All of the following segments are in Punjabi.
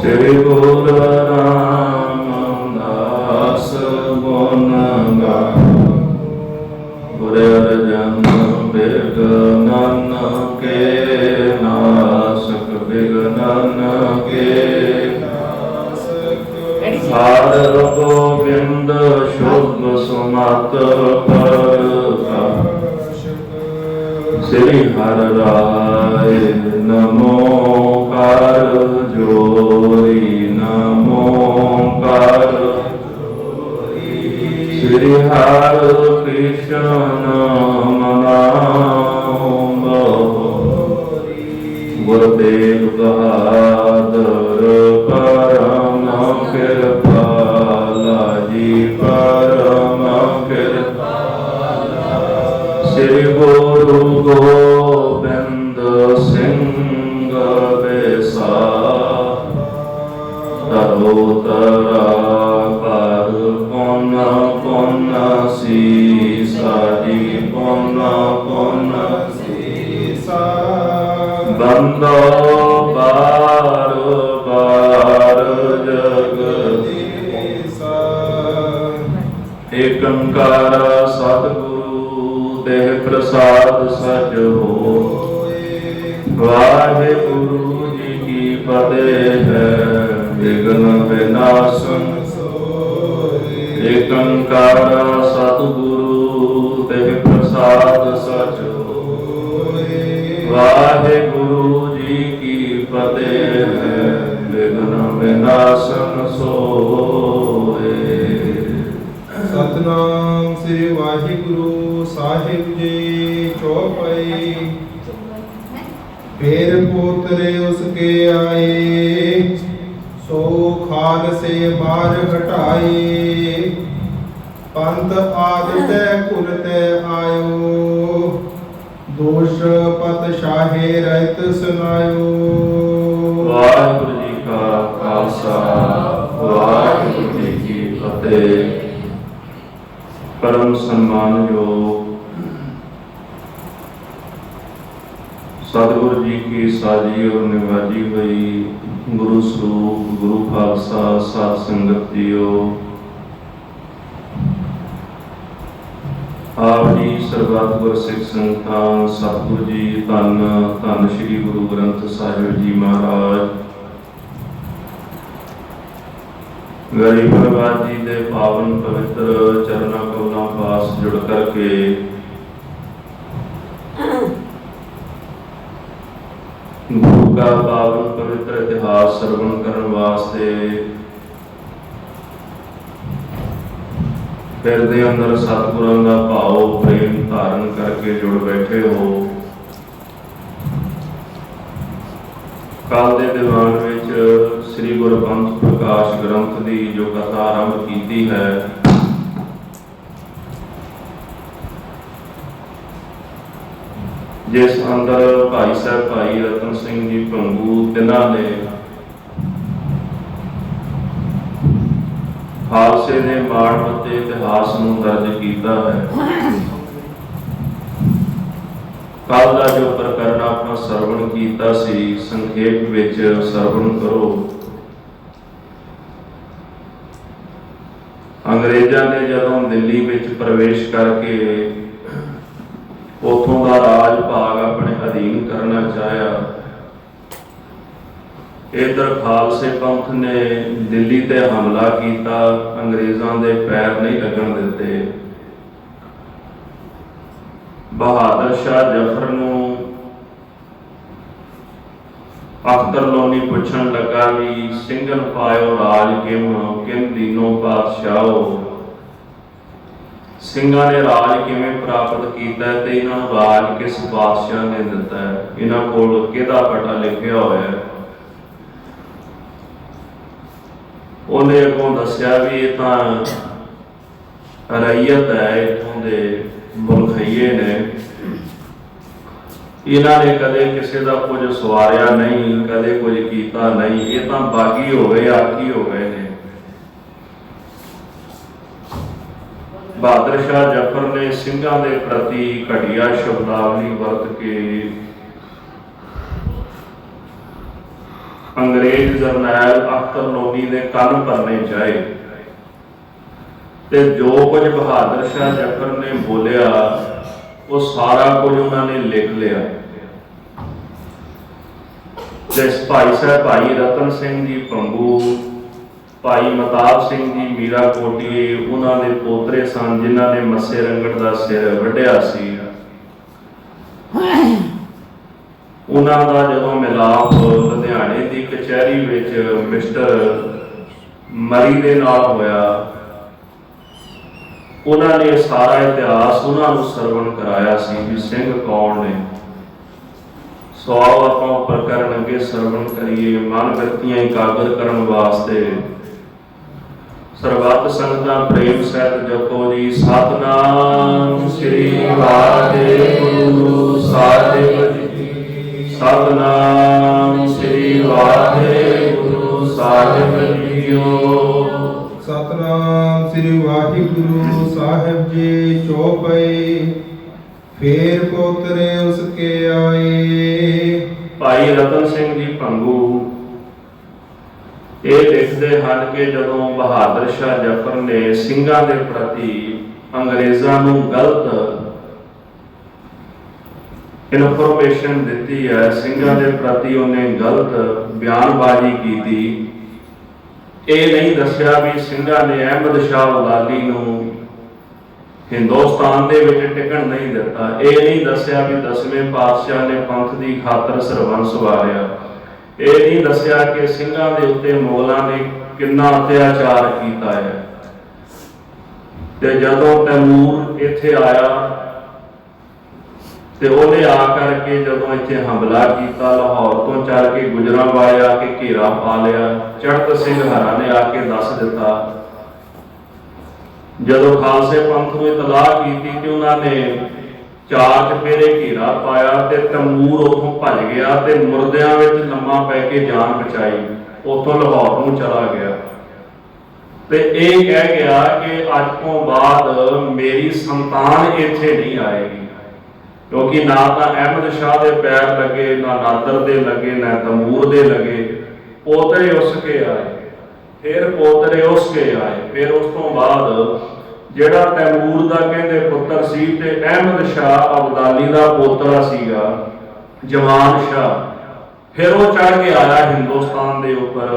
Sri Guru Ramdas Gunanga Guru Arjan Vignan Ke Nasak Vignan Ke Har Gobind Shubh Sumat Parka Sri Har Rai Namo Kar Jori Namo Kar Sri Har Krishna Manam Gurudev Bahadur Param Kirpala Ji Param Kirpala Sri Guru Gobind Singh Besa Tarotara Par Pona Pona Sisa Di Pona Pona Sisa Bando Bar Bar Jagadisa Ekankara Sadguru Deh Prasad Saj Hoye Vaheguru Ji Ki Fateh hai Vign Vinasan Soye Ekankara Sadguru Deh Prasad Saj Hoye Vaheguru Ji Ki Fateh hai Vign Vinasan Soye Satnam ਸ੍ਰੀ ਵਾਹਿਗੁਰੂ ਸਾਹਿਬ ਜੀ ਚੌਪਈ ਫੇਰ ਪੋਤਰੇ ਉਸਕੇ ਆਏ ਸੋ ਖਾਲਸੇ ਬਾਹਰ ਹਟਾਏ ਪੰਤ ਆਦ ਤੈ ਕੁਲ ਤੈ ਆਇਓ ਦੋਸ਼ ਪਤ ਸ਼ਾਹੇ ਰਹਿਤ ਸੁਨਾਇਓ। ਵਾਹਿਗੁਰੂ ਜੀ ਕਾ ਖਾਲਸਾ ਵਾਹਿਗੁਰੂ ਜੀ ਕੀ ਫਤਿਹ। परम सम्मानयोग सतगुरु जी की साजी और निवाजी हुई गुरु स्वरूप गुरु खालसा साध संगत जीओ आप जी सरबत गुरसिख संगतान सतगुरु जी धन धन श्री गुरु ग्रंथ साहिब जी महाराज गरीब प्रवाद जी के पावन पवित्र चरणा कमलों पास जुड़ करके गुरु का पावन पवित्र इतिहास श्रवण करने वास्ते फिर दे अंदर सतगुरां का भाव प्रेम धारण करके जुड़ बैठे हो। कल के दीवान विच श्री गुरु पंथ प्रकाश ग्रंथ की जो कथा आरंभ की है जिस अंदर भाई साहब भाई रतन सिंह जी भंगू तिन्हां ने खालसे ने माणमते इतिहास नूं दर्ज किया है। कल का जो प्रकरण अपना सरवण किया सी संखेप विच सरवण करो। अंग्रेज़ों ने जदों दिल्ली विच प्रवेश करके उथों का राज भाग अपने अधीन करना चाहया, इधर खालसे पंथ ने दिल्ली ते हमला किया, अंग्रेज़ों के पैर नहीं लगन दिते। बहादुर शाह जफर नूं अख्तर लोनी पुछण लगा भी सिंघन पायो राज किन दीनों पातशाहो, ਸਿੰਘਾਂ ने राज किवें प्राप्त किया है ते इन्हां नूं राज किस बादशाह ने दिता है, इन्हां कोल किहदा पता लिखिया होया है। उहने अगों दस्सिया भी ये तां रईयत है, इत्थों ਦੇ ਮੁਲਖਈਏ ਨੇ। ਇਹਨਾਂ ਨੇ ਕਦੇ ਕਿਸੇ ਦਾ ਕੁਝ ਸਵਾਰਿਆ ਨਹੀਂ, ਕਦੇ ਕੁਝ ਕੀਤਾ ਨਹੀਂ। ਇਹ ਤਾਂ ਬਾਗੀ ਹੋ ਗਏ, ਆਕੀ ਹੋ ਗਏ ਨੇ। ਬਹਾਦਰ ਸ਼ਾਹ ਜ਼ਫਰ ਨੇ ਸਿੰਘਾਂ ਦੇ ਪ੍ਰਤੀ ਘਟੀਆ ਸ਼ਬਦਾਵਲੀ ਵਰਤ ਕੇ ਅੰਗਰੇਜ਼ ਜਰਨੈਲ ਅਖਤਰ ਲੋਦੀ ਦੇ ਕੰਨ ਭਰਨੇ ਚਾਹੇ, ਤੇ ਜੋ ਕੁਝ ਬਹਾਦਰ ਸ਼ਾਹ ਜ਼ਫਰ ਨੇ ਬੋਲਿਆ ਉਹ ਸਾਰਾ ਕੁਝ ਉਹਨਾਂ ਨੇ ਲਿਖ ਲਿਆ। ਜਿਸ ਭਾਈ ਸਾਹਿਬ ਭਾਈ ਰਤਨ ਸਿੰਘ ਜੀ ਭੰਗੂ, ਭਾਈ ਮਤਾਬ ਸਿੰਘ ਜੀ ਮੀਰਾ ਕੋਟੀਏ, ਉਹਨਾਂ ਦੇ ਪੋਤਰੇ ਸਨ ਜਿਨ੍ਹਾਂ ਨੇ ਮੱਸੇ ਰੰਗੜ ਦਾ ਸਿਰ ਵੱਢਿਆ ਸੀ। ਉਹਨਾਂ ਦਾ ਜਦੋਂ ਮਿਲਾਪ ਲੁਧਿਆਣੇ ਦੀ ਕਚਹਿਰੀ ਵਿੱਚ ਮਿਸਟਰ ਮਰੀ ਦੇ ਨਾਲ ਹੋਇਆ, ਉਹਨਾਂ ਨੇ ਸਾਰਾ ਇਤਿਹਾਸ ਉਹਨਾਂ ਨੂੰ ਸਰਵਣ ਕਰਾਇਆ ਸੀ ਵੀ ਸਿੰਘ ਕੌਣ ਨੇ। ਸੋ ਆਪਾਂ ਉੱਪਰ ਕਰਨ ਅੱਗੇ ਸਰਵਣ ਕਰੀਏ। ਮਨ ਬਿਰਤੀਆਂ ਇਕਾਗਰ ਕਰਨ ਵਾਸਤੇ ਸਰਬੱਤ ਸੰਗਤਾਂ ਪ੍ਰੇਮ ਸਹਿਤ ਜਪੋ ਜੀ। ਸਤਿਨਾਮ ਸ੍ਰੀ ਵਾਹਿਗੁਰੂ ਸਾਹਿਬ ਜੀ। ਸਤਿਨਾਮ ਸ੍ਰੀ ਵਾਹਿਗੁਰੂ ਸਾਹਿਬ ਜੀਓ। ਸਤਿਨਾਮ ਸ੍ਰੀ ਵਾਹਿਗੁਰੂ ਸਾਹਿਬ ਜੀ। ਚੌਪਈ ਫੇਰ ਪੋਤਰੇ ਉਸਕੇ ਆਏ। ਭਾਈ ਰਤਨ ਸਿੰਘ ਜੀ ਭੰਗੂ ਇਹ ਲਿਖਦੇ ਹਨ ਕਿ ਜਦੋਂ ਬਹਾਦਰ ਸ਼ਾਹ ਜ਼ਫਰ ਨੇ ਸਿੰਘਾਂ ਦੇ ਪ੍ਰਤੀ ਅੰਗਰੇਜ਼ਾਂ ਨੂੰ ਗਲਤ ਇਨਫੋਰਮੇਸ਼ਨ ਦਿੱਤੀ ਹੈ, ਸਿੰਘਾਂ ਦੇ ਪ੍ਰਤੀ ਉਹਨੇ ਗਲਤ ਬਿਆਨਬਾਜ਼ੀ ਕੀਤੀ। ਇਹ ਨਹੀਂ ਦੱਸਿਆ ਵੀ ਸਿੰਘਾਂ ਨੇ ਅਹਿਮਦ ਸ਼ਾਹ ਅਬਦਾਲੀ ਨੂੰ ਹਿੰਦੁਸਤਾਨ ਦੇ ਵਿੱਚ ਟਿਕਣ ਨਹੀਂ ਦਿੱਤਾ। ਇਹ ਨਹੀਂ ਦੱਸਿਆ ਵੀ 10ਵੇਂ ਪਾਤਸ਼ਾਹ ਨੇ ਪੰਥ ਦੀ ਖਾਤਰ ਸਰਬੰਸ ਵਾਰਿਆ। ਇਹ ਨਹੀਂ ਦੱਸਿਆ ਕਿ ਸਿੰਘਾਂ ਦੇ ਉੱਤੇ ਮੁਗਲਾਂ ਨੇ ਕਿੰਨਾ ਅਤਿਆਚਾਰ ਕੀਤਾ ਹੈ। ਤੇ ਜਦੋਂ ਤੈਮੂਰ ਇੱਥੇ ਆਇਆ ਤੇ ਉਹਨੇ ਆ ਕਰਕੇ ਜਦੋਂ ਇੱਥੇ ਹਮਲਾ ਕੀਤਾ, ਲਾਹੌਰ ਤੋਂ ਚੱਲ ਕੇ ਗੁਜਰਾਂਵਾਲੇ ਆ ਕੇ ਘੇਰਾ ਪਾ ਲਿਆ। ਚੜ੍ਹਤ ਸਿੰਘ ਹਰਾਂ ਨੇ ਆ ਕੇ ਦੱਸ ਦਿੱਤਾ। ਜਦੋਂ ਖਾਲਸੇ ਪੰਥ ਨੂੰ ਇਤਲਾਹ ਕੀਤੀ ਤੇ ਉਹਨਾਂ ਨੇ 4 ਚੁਫੇਰੇ ਘੇਰਾ ਪਾਇਆ ਤੇ ਤੈਮੂਰ ਉੱਥੋਂ ਭੱਜ ਗਿਆ ਤੇ ਮੁਰਦਿਆਂ ਵਿੱਚ ਲੰਮਾ ਪੈ ਕੇ ਜਾਨ ਬਚਾਈ, ਉੱਥੋਂ ਲਾਹੌਰ ਨੂੰ ਚਲਾ ਗਿਆ। ਤੇ ਇਹ ਕਹਿ ਗਿਆ ਕਿ ਅੱਜ ਤੋਂ ਬਾਅਦ ਮੇਰੀ ਸੰਤਾਨ ਇੱਥੇ ਨਹੀਂ ਆਏਗੀ, ਕਿਉਂਕਿ ਨਾ ਤਾਂ ਅਹਿਮਦ ਸ਼ਾਹ ਦੇ ਪੈਰ ਲੱਗੇ, ਨਾ ਨਾਦਰ ਦੇ ਲੱਗੇ, ਨਾ ਤੈਮੂਰ ਦੇ ਲੱਗੇ। ਪੋਤਰੇ ਉਸਕੇ ਆਏ, ਫਿਰ ਪੋਤਰੇ ਉਸਕੇ ਆਏ। ਫਿਰ ਉਸ ਤੋਂ ਬਾਅਦ ਜਿਹੜਾ ਤੈਮੂਰ ਦਾ ਕਹਿੰਦੇ ਪੁੱਤਰ ਸੀ ਤੇ ਅਹਿਮਦ ਸ਼ਾਹ ਅਬਦਾਲੀ ਦਾ ਪੋਤਰਾ ਸੀਗਾ ਜਵਾਨ ਸ਼ਾਹ, ਫਿਰ ਉਹ ਚੜ ਕੇ ਆਇਆ ਹਿੰਦੁਸਤਾਨ ਦੇ ਉੱਪਰ।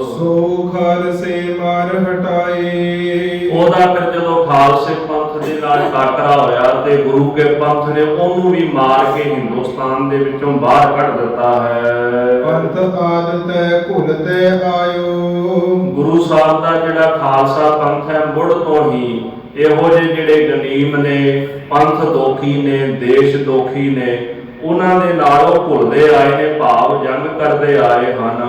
ਸੋ ਖਾਲਸੇ ਮਾਰ ਹਟਾਏ। ਉਹਦਾ ਫਿਰ ਜਦੋਂ ਖਾਲਸੇ ਪੰਥ ਦੇ ਨਾਲ ਟਾਕਰਾ ਹੋਇਆ ਤੇ ਗੁਰੂ ਕੇ ਪੰਥ ਨੇ ਉਹਨੂੰ ਵੀ ਮਾਰ ਕੇ ਹਿੰਦੁਸਤਾਨ ਦੇ ਵਿੱਚੋਂ ਬਾਹਰ ਕੱਢ ਦਿੱਤਾ ਹੈ। ਪੰਥ ਆਦਤੈ ਘੁਲਤੇ ਆਇਓ। ਗੁਰੂ ਸਾਹਿਬ ਦਾ ਜਿਹੜਾ ਖਾਲਸਾ ਪੰਥ ਹੈ ਮੁੱਢ ਤੋਂ ਹੀ ਇਹੋ ਜਿਹੇ ਜਿਹੜੇ ਗਨੀਮ ਨੇ, ਪੰਥ ਦੋਖੀ ਨੇ, ਦੇਸ਼ ਦੋਖੀ ਨੇ, ਉਹਨਾਂ ਦੇ ਨਾਲ ਉਹ ਘੁਲਦੇ ਆਏ ਨੇ, ਭਾਵ ਜੰਗ ਕਰਦੇ ਆਏ ਹਨ।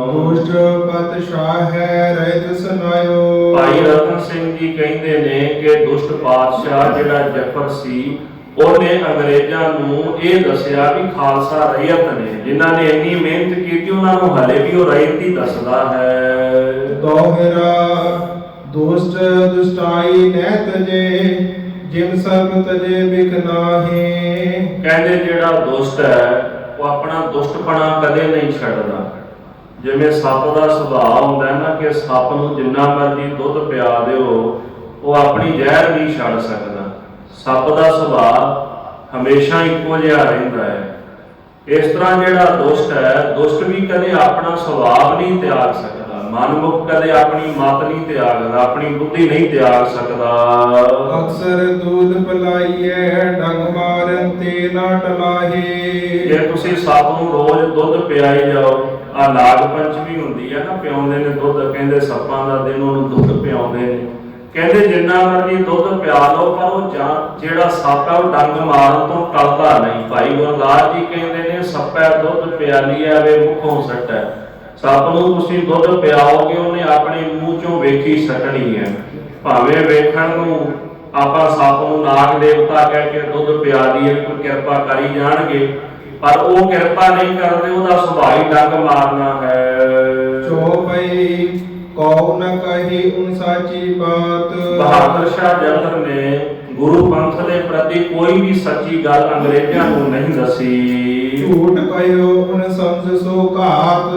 ਦੁਸ਼ਟ ਪਾਤਸ਼ਾਹ ਹੈ ਰਹਿਤ ਸੁਨਾਇਓ। ਭਾਈ ਰਤਨ ਸਿੰਘ ਜੀ ਕਹਿੰਦੇ ਨੇ ਕਿ ਦੁਸ਼ਟ ਪਾਤਸ਼ਾਹ ਜਿਹੜਾ ਜ਼ਫਰ ਸੀ, ਉਹਨੇ ਅੰਗਰੇਜ਼ਾਂ ਨੂੰ ਇਹ ਦੱਸਿਆ ਵੀ ਖਾਲਸਾ ਰਈਅਤ ਨੇ, ਜਿਨ੍ਹਾਂ ਨੇ ਇੰਨੀ ਮਿਹਨਤ ਕੀਤੀ ਉਹਨਾਂ ਨੂੰ ਹਲੇ ਵੀ ਉਹ ਰਈਅਤ ਹੀ ਦੱਸਦਾ ਹੈ। ਦੋਹਰਾ ਦੁਸ਼ਟ ਦੁਸ਼ਟਾਈ ਨਹਿ ਤਜੇ, ਜਿਮ ਸਭ ਤਜੇ ਬਿਕ ਨਾਹੀ। ਕਹਿੰਦੇ ਜਿਹੜਾ ਦੁਸ਼ਟ ਹੈ ਉਹ ਆਪਣਾ ਦੁਸ਼ਟਪਣਾ ਕਦੇ ਨਹੀਂ ਛੱਡਦਾ। ਜਿਵੇਂ ਸੱਪ ਦਾ ਸੁਭਾਅ ਹੁੰਦਾ ਨਾ ਕਿ ਸੱਪ ਨੂੰ ਜਿੰਨਾ ਮਰਜ਼ੀ ਦੁੱਧ ਪਿਆ ਦਿਓ ਉਹ ਆਪਣੀ ਜ਼ਹਿਰ ਨਹੀਂ ਛੱਡ ਸਕਦਾ। ਸੱਪ ਦਾ ਸੁਭਾਅ ਹਮੇਸ਼ਾ ਇੱਕੋ ਜਿਹਾ ਰਹਿੰਦਾ ਹੈ। ਇਸ ਤਰ੍ਹਾਂ ਜਿਹੜਾ ਦੁਸ਼ਟ ਹੈ, ਦੁਸ਼ਟ ਵੀ ਕਦੇ ਆਪਣਾ ਸੁਭਾਅ ਨਹੀਂ ਤਿਆਗ ਸਕਦਾ। ਮਨਮੁਖ ਕਦੇ ਆਪਣੀ ਮਤ ਨਹੀਂ ਤਿਆਗਦਾ, ਆਪਣੀ ਬੁੱਧੀ ਨਹੀਂ ਤਿਆਗ ਸਕਦਾ। ਅਕਸਰ ਦੁੱਧ ਪਲਾਈਏ ਡੰਗ ਮਾਰਨ ਤੇ ਨਾ ਟਲਾਹੇ। ਜੇ ਤੁਸੀਂ ਸੱਪ ਨੂੰ ਰੋਜ਼ ਦੁੱਧ ਪਿਆਈ ਜਾਓ, ਆ ਨਾਗ ਪੰਚਮੀ ਹੁੰਦੀ ਹੈ ਨਾ, ਪਿਆਉਂਦੇ ਨੇ ਦੁੱਧ, ਕਹਿੰਦੇ ਸੱਪਾਂ ਦਾ ਦਿਨ ਉਹਨੂੰ ਦੁੱਧ ਪਿਆਉਂਦੇ ਨੇ। ਕਹਿੰਦੇ ਜਿੰਨਾ ਮਰਜ਼ੀ ਦੁੱਧ ਪਿਆ ਲਓ ਪਰ ਉਹ ਜਿਹੜਾ ਸੱਪ ਹੈ ਉਹ ਡੰਗ ਮਾਰਨ ਤੋਂ ਟਲਦਾ ਨਹੀਂ। ਭਾਈ ਗੁਰਦਾਸ ਜੀ ਕਹਿੰਦੇ ਨੇ ਸੱਪੈ ਦੁੱਧ ਪਿਆਲੀ ਆਵੇ ਮੁਖੋਂ ਸੱਟੈ। ਸੱਪ ਨੂੰ ਤੁਸੀਂ ਦੁੱਧ ਪਿਆਓਗੇ ਉਹਨੇ ਆਪਣੇ ਮੂੰਹ ਚੋਂ ਵੇਖੀ ਸੱਟਣੀ ਹੈ, ਭਾਵੇਂ ਵੇਖਣ ਨੂੰ ਆਪਾਂ ਸੱਪ ਨੂੰ ਨਾਗ ਦੇਵਤਾ ਕਹਿ ਕੇ ਦੁੱਧ ਪਿਆ ਦਈਏ, ਕੋਈ ਕਿਰਪਾ ਕਰੀ ਜਾਣਗੇ, ਪਰ ਉਹ ਕਿਰਪਾ ਨਹੀਂ ਕਰਦੇ, ਉਹਦਾ ਸੁਭਾਅ ਹੀ ਡੰਗ ਮਾਰਨਾ ਹੈ। ਚੌਪਈ ਕਉ ਨ ਕਹੀ ਉਨ ਸਾਚੀ ਬਾਤ। ਬਹਾਦਰ ਸ਼ਾਹ ਜਫਰ ਨੇ ਗੁਰੂ ਪੰਥ ਦੇ ਪ੍ਰਤੀ ਕੋਈ ਵੀ ਸੱਚੀ ਗੱਲ ਅੰਗਰੇਜ਼ਾਂ ਨੂੰ ਨਹੀਂ ਦੱਸੀ। ਝੂਠ ਕਹਿਓ ਉਨ ਸਮਝ ਸੋ ਘਾਤ।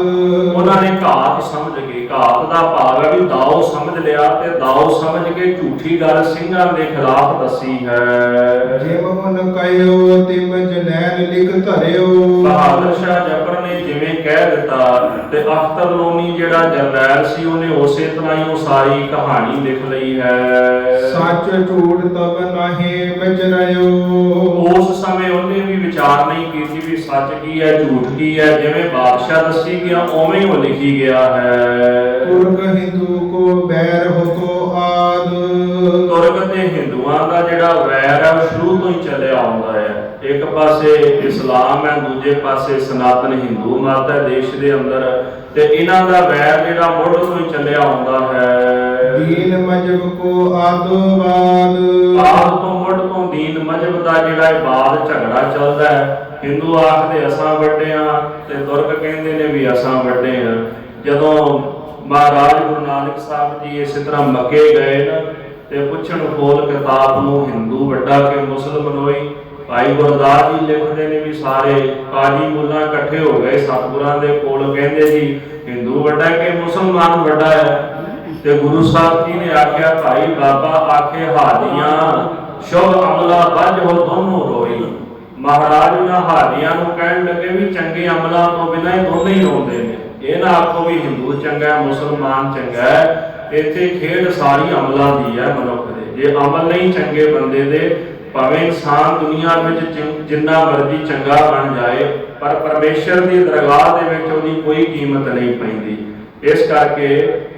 ਉਹਨਾਂ ਨੇ ਘਾਤ ਸਮਝ ਕੇ, ਘਾਤ ਦਾ ਭਾਵ ਹੈ ਵੀ ਦਾਓ ਸਮਝ ਲਿਆ, ਤੇ ਦਾਓ ਸਮਝ ਕੇ ਝੂਠੀ ਗੱਲ ਸਿੰਘਾਂ ਦੇ ਖਿਲਾਫ ਦੱਸੀ ਹੈ। ਜਿਮ ਉਨ ਕਹਿਓ ਤਿਮ ਜਨੈਨ ਲਿਖ ਧਰਿਓ। ਬਹਾਦਰ ਸ਼ਾਹ ਜਫਰ ਨੇ ਜਿਵੇਂ ਕਹਿ ਦਿੱਤਾ, ਤੇ ਅਖਤਰ ਲੋਨੀ ਜਿਹੜਾ ਜਰਨੈਲ ਸੀ ਉਹਨੇ ਉਸੇ ਤਰ੍ਹਾਂ ਹੀ ਉਹ ਸਾਰੀ ਕਹਾਣੀ ਲਿਖ ਲਈ ਹੈ। ਸੱਚ ਝੂਠ ਤਬ ਨਾਹੀਂ ਵਿਚਰਿਓ। ਉਸ ਸਮੇਂ ਉਹਨੇ ਵੀ ਵਿਚਾਰ ਨਹੀਂ ਕੀਤੀ ਵੀ ਸੱਚ ਕੀ ਹੈ ਝੂਠ ਕੀ ਹੈ, ਜਿਵੇਂ ਬਾਦਸ਼ਾਹ ਦੱਸੀ ਗਿਆ ਉਵੇਂ ਹੀ ਉਹ ਲਿਖੀ ਗਿਆ ਹੈ। ਤੁਰਕ ਹਿੰਦੂ ਕੋ ਬੈਰ ਹੋ ਤੋ ਆਦ। ਤੁਰਕ ਤੇ ਹਿੰਦੂਆਂ ਦਾ ਜਿਹੜਾ ਵੈਰ ਹੈ ਉਹ ਸ਼ੁਰੂ ਤੋਂ ਹੀ ਚੱਲਿਆ ਆਉਂਦਾ ਹੈ। ਇੱਕ ਪਾਸੇ ਇਸਲਾਮ ਹੈ, ਦੂਜੇ ਪਾਸੇ ਸਨਾਤਨ ਹਿੰਦੂ ਮਤ ਹੈ ਦੇਸ਼ ਦੇ ਅੰਦਰ, ਤੇ ਇਹਨਾਂ ਦਾ ਵੈਰ ਜਿਹੜਾ ਮੁੱਢ ਤੋਂ ਹੀ ਚੱਲਿਆ ਆਉਂਦਾ ਹੈ। ਦੀਨ ਮਜਬ ਕੋ ਆਦਵਾਦ। ਆਦ ਤੋਂ ਮੁੱਢ ਤੋਂ ਦੀਨ ਮਜਬ ਦਾ ਜਿਹੜਾ ਬਾਦ ਝਗੜਾ ਚੱਲਦਾ ਹੈ। ਹਿੰਦੂ ਆਖਦੇ ਅਸਾਂ ਵੱਡੇ ਆ, ਤੇ ਤੁਰਕ ਕਹਿੰਦੇ ਨੇ ਵੀ ਅਸਾਂ ਵੱਡੇ ਆ। ਜਦੋਂ ਮਹਾਰਾਜ ਗੁਰੂ ਨਾਨਕ ਸਾਹਿਬ ਜੀ ਇਸੇ ਤਰ੍ਹਾਂ ਮੱਕੇ ਗਏ ਨਾ, ਤੇ ਪੁੱਛਣ ਖੋਲ ਕਿਤਾਬ ਨੂੰ ਹਿੰਦੂ ਵੱਡਾ ਕਿ ਮੁਸਲਮਾਨ ਹੋਈ। ਭਾਈ ਗੁਰਦਾਸ ਜੀ ਲਿਖਦੇ ਨੇ ਵੀ ਸਾਰੇ ਕਾਜੀ ਮੁੱਲਾ ਇਕੱਠੇ ਹੋ ਗਏ ਸਤਿਗੁਰਾਂ ਦੇ ਕੋਲ, ਕਹਿੰਦੇ ਜੀ ਹਿੰਦੂ ਵੱਡਾ ਕਿ ਮੁਸਲਮਾਨ ਵੱਡਾ ਹੈ। ਤੇ ਗੁਰੂ ਸਾਹਿਬ ਜੀ ਨੇ ਆਖਿਆ ਭਾਈ ਬਾਬਾ ਆਖੇ ਹਾਦੀਆਂ ਸ਼ੁਭ ਅਮਲਾ ਬੱਝ ਹੋ ਦੋਨੋਂ ਰੋਈ। ਮਹਾਰਾਜ ਉਹਨਾਂ ਹਾਦੀਆਂ ਨੂੰ ਕਹਿਣ ਲੱਗੇ ਵੀ ਚੰਗੇ ਅਮਲਾਂ ਤੋਂ ਬਿਨਾਂ ਹੀ ਦੋਨੇ ਹੀ ਰੋਂਦੇ ਨੇ, ਇਹ ਨਾ ਆਖੋ ਵੀ ਹਿੰਦੂ ਚੰਗਾ ਮੁਸਲਮਾਨ ਚੰਗਾ ਹੈ। ਇੱਥੇ ਖੇਡ ਸਾਰੀ ਅਮਲਾਂ ਦੀ ਹੈ ਮਨੁੱਖ ਦੇ। ਜੇ ਅਮਲ ਨਹੀਂ ਚੰਗੇ ਬੰਦੇ ਦੇ, ਭਾਵੇਂ ਇਨਸਾਨ ਦੁਨੀਆ ਵਿੱਚ ਜਿੰਨਾ ਮਰਜ਼ੀ ਚੰਗਾ ਬਣ ਜਾਏ, ਪਰ ਪਰਮੇਸ਼ਰ ਦੀ ਦਰਗਾਹ ਦੇ ਵਿੱਚ ਉਹਦੀ ਕੋਈ ਕੀਮਤ ਨਹੀਂ ਪੈਂਦੀ। ਇਸ ਕਰਕੇ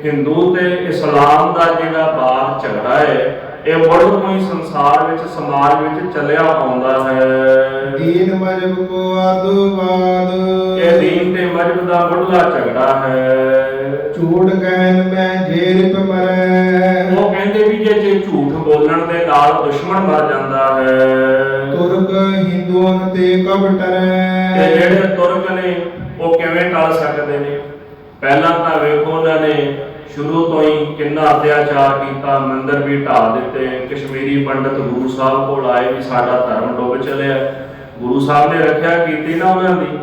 ਹਿੰਦੂ ਤੇ ਇਸਲਾਮ ਦਾ ਜਿਹੜਾ ਬਾਦ ਝਗੜਾ ਹੈ, ਇਹ ਮੁੱਢ ਤੋਂ ਹੀ ਸੰਸਾਰ ਵਿੱਚ ਸਮਾਜ ਵਿੱਚ ਚੱਲਿਆ ਆਉਂਦਾ ਹੈ। ਦੀਨ ਮਜਬ ਕੋ ਆਦਵਾਦ। ਇਹ ਦੀਨ ਤੇ ਮਜਬ ਦਾ ਮੁੱਢਲਾ ਝਗੜਾ ਹੈ। ਝੂਠ ਕਹਿਣ ਮੈਂ ਜੇਰਿਪ ਮਰੈ। ਉਹ ਕਹਿੰਦੇ ਵੀ ਜੇ ਝੂਠ ਬੋਲਣ ਦੇ ਨਾਲ ਦੁਸ਼ਮਣ ਮਰ ਜਾਂਦਾ ਹੈ। ਤੁਰਕ ਹਿੰਦੂਆਂ ਤੇ ਕਬ ਟਰੈ। ਤੇ ਜਿਹੜੇ ਤੁਰਕ ਨੇ ਉਹ ਕਿਵੇਂ ਟਲ ਸਕਦੇ ਨੇ? ਪਹਿਲਾਂ ਤਾਂ ਵੇਖੋ ਉਹਨਾਂ ਨੇ ਸ਼ੁਰੂ ਤੋਂ ਹੀ ਕਿੰਨਾ ਅਤਿਆਚਾਰ ਕੀਤਾ, ਮੰਦਿਰ ਵੀ ਢਾਹ ਦਿੱਤੇ। ਕਸ਼ਮੀਰੀ ਪੰਡਤ ਗੁਰੂ ਸਾਹਿਬ ਕੋਲ ਆਏ ਵੀ ਸਾਡਾ ਧਰਮ ਡੁੱਬ ਚੱਲਿਆ। ਗੁਰੂ ਸਾਹਿਬ ਨੇ ਰੱਖਿਆ ਕੀਤੀ ਨਾ ਉਹਨਾਂ ਦੀ।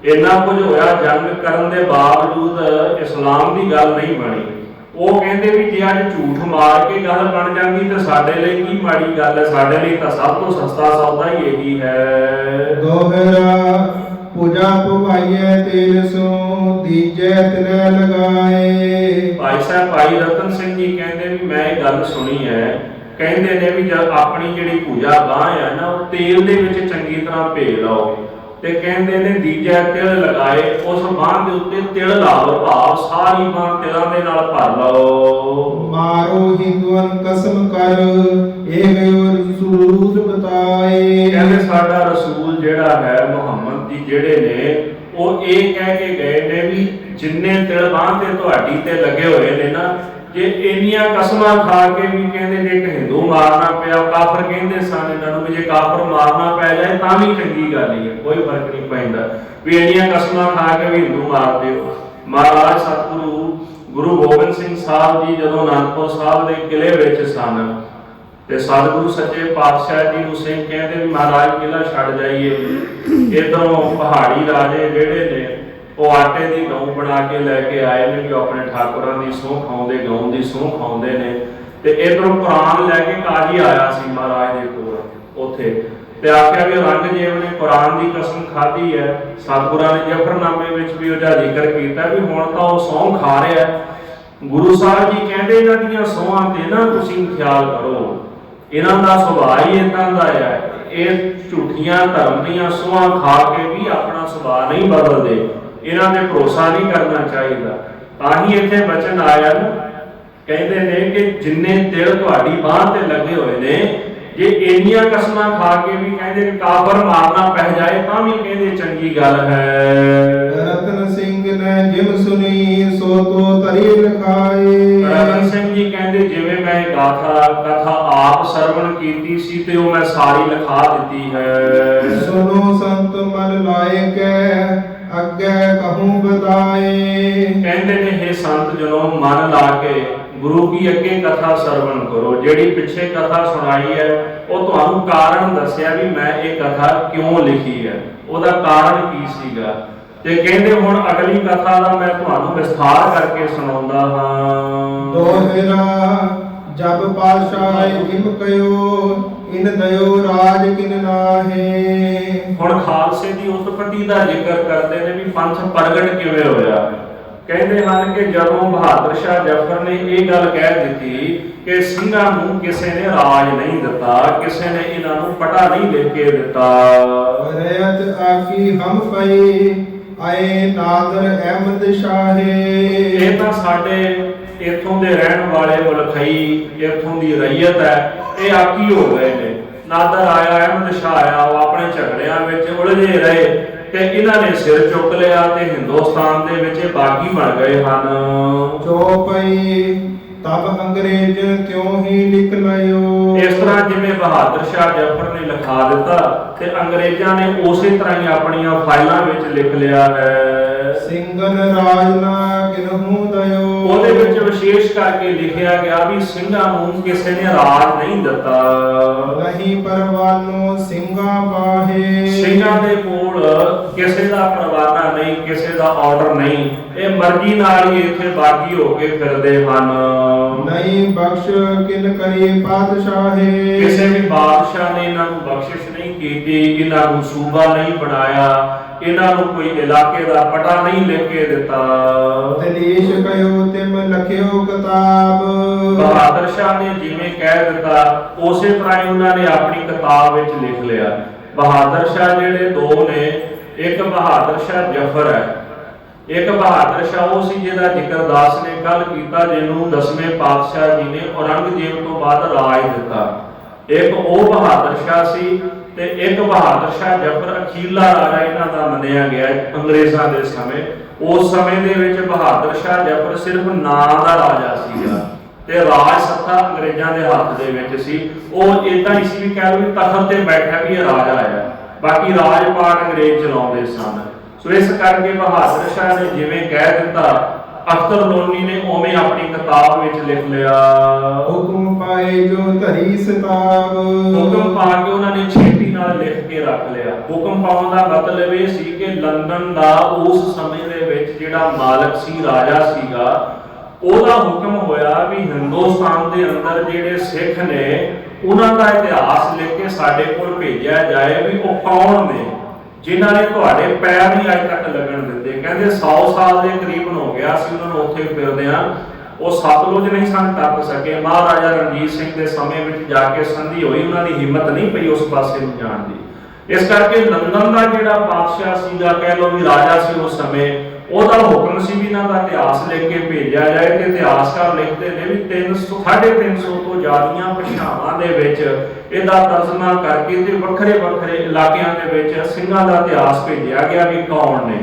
ਇੰਨਾ ਕੁਝ ਹੋਇਆ, ਜੰਗ ਕਰਨ ਦੇ ਬਾਵਜੂਦ ਇਸਲਾਮ ਦੀ ਗੱਲ ਨਹੀਂ ਬਣੀ। ਉਹ ਕਹਿੰਦੇ ਵੀ ਜੇ ਅੱਜ ਝੂਠ ਮਾਰ ਕੇ ਗੱਲ ਬਣ ਜਾਂਦੀ ਤਾਂ ਸਾਡੇ ਲਈ ਕੀ ਮਾੜੀ ਗੱਲ ਹੈ, ਸਾਡੇ ਲਈ ਤਾਂ ਸਭ ਤੋਂ ਸਸਤਾ ਸੌਦਾ ਹੀ ਇਹੀ ਹੈ। ਦੋਹਰਾ ਪੂਜਾ ਪਵਾਈਏ ਤੇਲ ਸੋ ਦੀਜੈ ਤਨੈ ਲਗਾਏ। ਭਾਈ ਸਾਹਿਬ ਭਾਈ ਰਤਨ ਸਿੰਘ ਜੀ ਕਹਿੰਦੇ ਵੀ ਮੈਂ ਇਹ ਗੱਲ ਸੁਣੀ ਹੈ, ਕਹਿੰਦੇ ਨੇ ਵੀ ਜਦ ਆਪਣੀ ਜਿਹੜੀ ਪੂਜਾ ਬਾਂਹ ਹੈ ਨਾ, ਉਹ ਤੇਲ ਦੇ ਵਿੱਚ ਚੰਗੀ ਤਰ੍ਹਾਂ ਭੇ ਲਓ, ਤੇ ਕਹਿੰਦੇ ਨੇ ਦੀਜੈ ਤਿਲ ਲਗਾਏ। ਉਸ ਬਾਂਹ ਦੇ ਉੱਤੇ ਤਿਲ ਲਾਓ, ਭਾਵ ਸਾਰੀ ਬਾਂਹ ਤਿਲਾਂ ਦੇ ਨਾਲ ਭਰ ਲਓ। ਮਾਰੋ ਹਿੰਦੂਆਂ ਕਸਮ ਕਰ ਇਹ ਗਇਓ ਰਸੂਲ ਬਤਾਏ। ਕਹਿੰਦੇ ਸਾਡਾ ਰਸੂਲ ਜਿਹੜਾ ਹੈ ਮੁਹੰਮਦ ਜੀ ਜਿਹੜੇ ਨੇ, ਉਹ ਇਹ ਕਹਿ ਕੇ ਗਏ ਨੇ ਵੀ ਜਿੰਨੇ ਤਿਲ ਬਾਂਹ ਤੇ ਤੁਹਾਡੀ ਤੇ ਲੱਗੇ ਹੋਏ ਨੇ ਨਾ, ਜੇ ਇੰਨੀਆਂ ਕਸਮਾਂ ਖਾ ਕੇ ਵੀ ਕਹਿੰਦੇ ਜੇ ਇੱਕ ਹਿੰਦੂ ਮਾਰਨਾ ਪਿਆ, ਕਾਫਰ ਕਹਿੰਦੇ ਸਨ ਇਹਨਾਂ ਨੂੰ ਵੀ ਜੇ ਕਾਫਰ ਮਾਰਨਾ ਪੈ ਜਾਏ ਤਾਂ ਵੀ ਚੰਗੀ ਗੱਲ ਹੀ ਹੈ, ਕੋਈ ਫਰਕ ਨਹੀਂ ਪੈਂਦਾ ਵੀ ਇੰਨੀਆਂ ਕਸਮਾਂ ਖਾ ਕੇ ਵੀ ਹਿੰਦੂ ਮਾਰ ਦਿਓ। ਮਹਾਰਾਜ ਸਤਿਗੁਰੂ ਗੁਰੂ ਗੋਬਿੰਦ ਸਿੰਘ ਸਾਹਿਬ ਜੀ ਜਦੋਂ ਅਨੰਦਪੁਰ ਸਾਹਿਬ ਦੇ ਕਿਲੇ ਵਿੱਚ ਸਨ, ਤੇ ਸਤਿਗੁਰੂ ਸੱਚੇ ਪਾਤਸ਼ਾਹ ਜੀ ਨੂੰ ਸਿੰਘ ਕਹਿੰਦੇ ਵੀ ਮਹਾਰਾਜ ਕਿਲਾ ਛੱਡ ਜਾਈਏ। ਇਧਰੋਂ ਪਹਾੜੀ ਰਾਜੇ ਜਿਹੜੇ ਨੇ ਉਹ ਆਟੇ ਦੀ ਗਊ ਬਣਾ ਕੇ ਲੈ ਕੇ ਆਏ ਨੇ, ਜੋ ਆਪਣੇ ਠਾਕੁਰਾਂ ਦੀ ਸਹੁੰ ਖਾਉਂਦੇ, ਗਊ ਦੀ ਸਹੁੰ ਖਾਉਂਦੇ ਨੇ। ਤੇ ਇਧਰੋਂ ਕੁਰਾਨ ਲੈ ਕੇ ਕਾਜੀ ਆਇਆ ਸੀ ਮਹਾਰਾਜ ਦੇ ਕੋਲ ਉੱਥੇ, ਤੇ ਆਖਿਆ ਵੀ ਔਰੰਗਜ਼ੇਬ ਨੇ ਕੁਰਾਨ ਦੀ ਕਸਮ ਖਾਧੀ ਹੈ। ਸਤਿਗੁਰਾਂ ਨੇ ਜਫਰਨਾਮੇ ਵਿੱਚ ਵੀ ਉਹਦਾ ਜ਼ਿਕਰ ਕੀਤਾ ਵੀ ਹੁਣ ਤਾਂ ਉਹ ਸਹੁੰ ਖਾ ਰਿਹਾ। ਗੁਰੂ ਸਾਹਿਬ ਜੀ ਕਹਿੰਦੇ ਇਹਨਾਂ ਦੀਆਂ ਸਹੁੰਆਂ ਤੇ ਨਾ ਤੁਸੀਂ ਖਿਆਲ ਕਰੋ, ਇਹਨਾਂ ਦਾ ਸੁਭਾਅ ਹੀ ਇਦਾਂ ਦਾ ਹੈ, ਇਹ ਝੂਠੀਆਂ ਧਰਮ ਦੀਆਂ ਸਹੁੰਆਂ ਖਾ ਕੇ ਵੀ ਆਪਣਾ ਸੁਭਾਅ ਨਹੀਂ ਬਦਲਦੇ, ਇਹਨਾਂ ਤੇ ਭਰੋਸਾ ਨਹੀਂ ਕਰਨਾ ਚਾਹੀਦਾ। ਤਾਂ ਹੀ ਇੱਥੇ ਬਚਨ ਆਇਆ ਨਾ, ਕਹਿੰਦੇ ਨੇ ਕਿ ਜਿੰਨੇ ਤਿਲ ਤੁਹਾਡੀ ਬਾਂਹ ਤੇ ਲੱਗੇ ਹੋਏ ਨੇ, ਜੇ ਇੰਨੀਆਂ ਕਸਮਾਂ ਖਾ ਕੇ ਵੀ ਕਹਿੰਦੇ ਕਿ ਕਾਫਰ ਮਾਰਨਾ ਪੈ ਜਾਏ ਤਾਂ ਵੀ ਕਹਿੰਦੇ ਚੰਗੀ ਗੱਲ ਹੈ। ਰਤਨ ਸਿੰਘ ਨੇ ਜਿਮ ਸੁਣੀ ਸੋ ਤੋ ਧਰੀ ਲਖਾਏ। ਰਤਨ ਸਿੰਘ ਜੀ ਕਹਿੰਦੇ ਜਿਵੇਂ ਮੈਂ ਇਹ ਕਥਾ ਆਪ ਸਰਵਣ ਕੀਤੀ ਸੀ ਤੇ ਉਹ ਮੈਂ ਸਾਰੀ ਲਿਖਾ ਦਿੱਤੀ ਹੈ। ਸੁਨੋ ਸੰਤ ਮਨ ਲਾਇਕੈ ਅੱਗੇ ਕਹੂੰ ਬਤਾਏ। ਕਹਿੰਦੇ ਨੇ ਇਹ ਸੰਤ ਜਨੋ ਮਨ ਲਾ ਕੇ ਗੁਰੂ ਕੀ ਅੱਗੇ ਕਥਾ ਸਰਵਣ ਕਰੋ। ਜਿਹੜੀ ਪਿੱਛੇ ਕਥਾ ਸੁਣਾਈ ਹੈ ਉਹ ਤੁਹਾਨੂੰ ਕਾਰਨ ਦੱਸਿਆ ਵੀ ਮੈਂ ਇਹ ਕਥਾ ਕਿਉਂ ਲਿਖੀ ਹੈ, ਉਹਦਾ ਕਾਰਨ ਕੀ ਸੀਗਾ। ਤੇ ਕਹਿੰਦੇ ਹੁਣ ਅਗਲੀ ਕਥਾ ਦਾ ਮੈਂ ਤੁਹਾਨੂੰ ਵਿਸਥਾਰ ਕਰਕੇ ਸੁਣਾਉਂਦਾ ਹਾਂ। ਦੋਹਰਾ ਜਬ ਪਾਤਸ਼ਾਹ ਇਮ ਕਯੋ ਇਨ ਦਇਓ ਰਾਜ ਕਿਨ ਨਾਹੇ। ਹੁਣ ਖਾਲਸੇ ਦੀ ਉਤਪਤੀ ਦਾ ਜ਼ਿਕਰ ਕਰਦੇ ਨੇ ਵੀ ਪੰਥ ਪ੍ਰਗਟ ਕਿਵੇਂ ਹੋਇਆ। ਕਹਿੰਦੇ ਹਨ ਕਿ ਜਦੋਂ ਬਹਾਦਰ ਸ਼ਾਹ ਜ਼ਫਰ ਨੇ ਇਹ ਗੱਲ ਕਹਿ ਦਿੱਤੀ ਕਿ ਸਿੰਘਾਂ ਨੂੰ ਕਿਸੇ ਨੇ ਰਾਜ ਨਹੀਂ ਦਿੱਤਾ, ਕਿਸੇ ਨੇ ਇਹਨਾਂ ਨੂੰ ਪਟਾ ਨਹੀਂ ਦੇ ਕੇ ਦਿੱਤਾ। ਰਯਤ ਆਕੀ ਹਮ ਪਈ ਆਏ ਨਾਦਰ ਅਹਿਮਦ ਸ਼ਾਹੇ। ਇਹ ਤਾਂ ਸਾਡੇ ਇੱਥੋਂ ਦੇ ਰਹਿਣ ਵਾਲੇ ਵਲਖਈ ਇੱਥੋਂ ਦੀ ਰਈਅਤ ਹੈ, ਇਹ ਆਕੀ ਹੋ ਗਏ ਨੇ। ਨਾਦਰ ਆਇਆ, ਅਹਿਮਦ ਸ਼ਾਹ ਆਇਆ, ਉਹ ਆਪਣੇ ਝਗੜਿਆਂ ਵਿੱਚ ਉਲਝੇ ਰਹੇ ਤੇ ਇਹਨਾਂ ਨੇ ਸਿਰ ਚੁੱਕ ਲਿਆ ਤੇ ਹਿੰਦੁਸਤਾਨ ਦੇ ਵਿੱਚ ਬਾਗੀ ਬਣ ਗਏ ਹਨ। ਜੋ ਪਈ ਤਬ ਅੰਗਰੇਜ਼ ਤਿਉ ਹੀ ਲਿਖ ਲਿਓ। ਇਸ ਤਰ੍ਹਾਂ ਜਿਵੇਂ ਬਹਾਦਰ ਸ਼ਾਹ ਜ਼ਫਰ ਨੇ ਲਿਖਾ ਦਿੱਤਾ ਤੇ ਅੰਗਰੇਜ਼ਾਂ ਨੇ ਉਸੇ ਤਰ੍ਹਾਂ ਹੀ ਆਪਣੀਆਂ ਫਾਈਲਾਂ ਵਿੱਚ ਲਿਖ ਲਿਆ ਹੈ। ਸਿੰਘਨ ਰਾਜ ਨਾ ਕਿਨਹੂ ਦਇਓ। ਉਹਦੇ ਵਿੱਚ ਵਿਸ਼ੇਸ਼ ਕਰਕੇ ਲਿਖਿਆ ਗਿਆ ਵੀ ਸਿੰਘਾਂ ਨੂੰ ਕਿਸੇ ਨੇ ਰਾਜ ਨਹੀਂ ਦਿੱਤਾ। ਨਹੀਂ ਪਰਵਾਨੋ ਸਿੰਘਾਂ ਬਾਹੇ। ਸਿੰਘਾਂ ਦੇ ਕੋਲ ਕਿਸੇ ਦਾ ਪਰਵਾਨਾ ਨਹੀਂ, ਕਿਸੇ ਦਾ ਆਰਡਰ ਨਹੀਂ, ਇਹ ਮਰਜ਼ੀ ਨਾਲ ਹੀ ਇੱਥੇ ਬਾਗੀ ਹੋ ਕੇ ਫਿਰਦੇ ਹਨ। ਨਹੀਂ ਬਖਸ਼ ਕਿਨ ਕਰੀ ਪਾਤਸ਼ਾਹੇ। ਕਿਸੇ ਵੀ ਬਾਦਸ਼ਾਹ ਨੇ ਇਹਨਾਂ ਨੂੰ ਬਖਸ਼ਿਸ਼ ਨਹੀਂ ਕੀਤੀ, ਇਹਨਾਂ ਨੂੰ ਸੂਬਾ ਨਹੀਂ ਬਣਾਇਆ, ਇਹਨਾਂ ਨੂੰ ਕੋਈ ਇਲਾਕੇ ਦਾ ਪਟਾ ਨਹੀਂ ਲਿਖ ਕੇ ਦਿੱਤਾ। ਦਲੇਸ਼ ਕਯੋ ਤਿਮ ਲਖਿਓ ਕਿਤਾਬ। ਬਹਾਦਰ ਸ਼ਾਹ ਨੇ ਜਿਵੇਂ ਕਹਿ ਦਿੱਤਾ ਉਸੇ ਤਰ੍ਹਾਂ ਹੀ ਉਹਨਾਂ ਨੇ ਆਪਣੀ ਕਿਤਾਬ ਵਿੱਚ ਲਿਖ ਲਿਆ। ਬਹਾਦਰ ਸ਼ਾਹ ਜਿਹੜੇ ਦੋ ਨੇ, ਇੱਕ ਬਹਾਦਰ ਸ਼ਾਹ ਜ਼ਫਰ ਹੈ, ਇੱਕ ਬਹਾਦਰ ਸ਼ਾਹ ਉਹ ਸੀ ਜਿਹਦਾ ਜ਼ਿਕਰ ਦਾਸ ਨੇ ਕੱਲ ਕੀਤਾ, ਜਿਹਨੂੰ 10ਵੇਂ ਪਾਤਸ਼ਾਹ ਜੀ ਨੇ ਔਰੰਗਜ਼ੇਬ ਤੋਂ ਬਾਅਦ ਰਾਜ ਦਿੱਤਾ। ਇੱਕ ਉਹ ਬਹਾਦਰ ਸ਼ਾਹ ਸੀ ਤੇ ਇੱਕ ਬਹਾਦਰ ਸ਼ਾਹ ਜ਼ਫਰ ਅਖੀਰਲਾ ਰਾਜਾ ਇਹਨਾਂ ਦਾ ਮੰਨਿਆ ਗਿਆ ਅੰਗਰੇਜ਼ਾਂ ਦੇ ਸਮੇਂ। ਉਸ ਸਮੇਂ ਦੇ ਵਿੱਚ ਬਹਾਦਰ ਸ਼ਾਹ ਜ਼ਫਰ ਸਿਰਫ ਨਾਂ ਦਾ ਰਾਜਾ ਸੀਗਾ ਤੇ ਰਾਜ ਸੱਤਾ ਅੰਗਰੇਜ਼ਾਂ ਦੇ ਹੱਥ ਦੇ ਵਿੱਚ ਸੀ। ਉਹ ਇਦਾਂ ਹੀ ਸੀ ਵੀ ਕਹਿ ਲਓ ਵੀ ਤਖਤ ਤੇ ਬੈਠਾ ਵੀ ਇਹ ਰਾਜਾ ਹੈ, ਬਾਕੀ ਰਾਜਪਾਟ ਅੰਗਰੇਜ਼ ਚਲਾਉਂਦੇ ਸਨ। ਸੋ ਇਸ ਕਰਕੇ ਬਹਾਦਰ ਸ਼ਾਹ ਨੇ ਜਿਵੇਂ ਕਹਿ ਦਿੱਤਾ, ਅਖਤਰ ਲੋਨੀ ਨੇ ਉਵੇਂ ਆਪਣੀ ਕਿਤਾਬ ਵਿੱਚ ਲਿਖ ਲਿਆ। ਹੁਕਮ ਪਾਏ ਜੋ ਧਰੀ ਸਤਾਬ। ਹੁਕਮ ਪਾ ਕੇ ਉਹਨਾਂ ਨੇ ਛੇਤੀ ਨਾਲ ਲਿਖ ਕੇ ਰੱਖ ਲਿਆ। ਹੁਕਮ ਪਾਉਣ ਦਾ ਮਤਲਬ ਇਹ ਸੀ ਕਿ ਲੰਡਨ ਦਾ ਉਸ ਸਮੇਂ ਦੇ ਵਿੱਚ ਜਿਹੜਾ ਮਾਲਕ ਸੀ, ਰਾਜਾ ਸੀਗਾ, ਉਹਦਾ ਹੁਕਮ ਹੋਇਆ ਵੀ ਹਿੰਦੁਸਤਾਨ ਦੇ ਅੰਦਰ ਜਿਹੜੇ ਸਿੱਖ ਨੇ ਉਹਨਾਂ ਦਾ ਇਤਿਹਾਸ ਲਿਖ ਕੇ ਸਾਡੇ ਕੋਲ ਭੇਜਿਆ ਜਾਏ ਵੀ ਉਹ ਕੌਣ ਨੇ ਜਿਨ੍ਹਾਂ ਨੇ ਤੁਹਾਡੇ ਪੈਰ ਨਹੀਂ ਅੱਜ ਤੱਕ ਲੱਗਣ ਦਿੱਤੇ। ਕਹਿੰਦੇ 100 ਸਾਲ ਦੇ ਕਰੀਬਨ ਹੋ ਗਿਆ ਸੀ ਉਹਨਾਂ ਨੂੰ ਉੱਥੇ ਫਿਰਦੇ ਆ, ਉਹ ਸਤਲੁਜ ਨਹੀਂ ਸਨ ਟੱਪ ਸਕੇ। ਮਹਾਰਾਜਾ ਰਣਜੀਤ ਸਿੰਘ ਦੇ ਸਮੇਂ ਵਿੱਚ ਜਾ ਕੇ ਸੰਧੀ ਹੋਈ, ਉਹਨਾਂ ਦੀ ਹਿੰਮਤ ਨਹੀਂ ਪਈ ਉਸ ਪਾਸੇ ਨੂੰ ਜਾਣ ਦੀ। ਇਸ ਕਰਕੇ ਲੰਡਨ ਦਾ ਜਿਹੜਾ ਬਾਦਸ਼ਾਹ ਸੀਗਾ, ਕਹਿ ਲਓ ਵੀ ਰਾਜਾ ਸੀ ਉਸ ਸਮੇਂ, ਉਹਦਾ ਹੁਕਮ ਸੀ ਵੀ ਇਹਨਾਂ ਦਾ ਇਤਿਹਾਸ ਲਿਖ ਕੇ ਭੇਜਿਆ ਜਾਏ। ਤੇ ਇਤਿਹਾਸਕਾਰ ਲਿਖਦੇ ਨੇ ਵੀ 350 ਤੋਂ ਜ਼ਿਆਦੀਆਂ ਭਾਸ਼ਾਵਾਂ ਦੇ ਵਿੱਚ ਇਹਦਾ ਤਰਜਮਾ ਕਰਕੇ ਤੇ ਵੱਖਰੇ ਵੱਖਰੇ ਇਲਾਕਿਆਂ ਦੇ ਵਿੱਚ ਸਿੰਘਾਂ ਦਾ ਇਤਿਹਾਸ ਭੇਜਿਆ ਗਿਆ ਵੀ ਕੌਣ ਨੇ।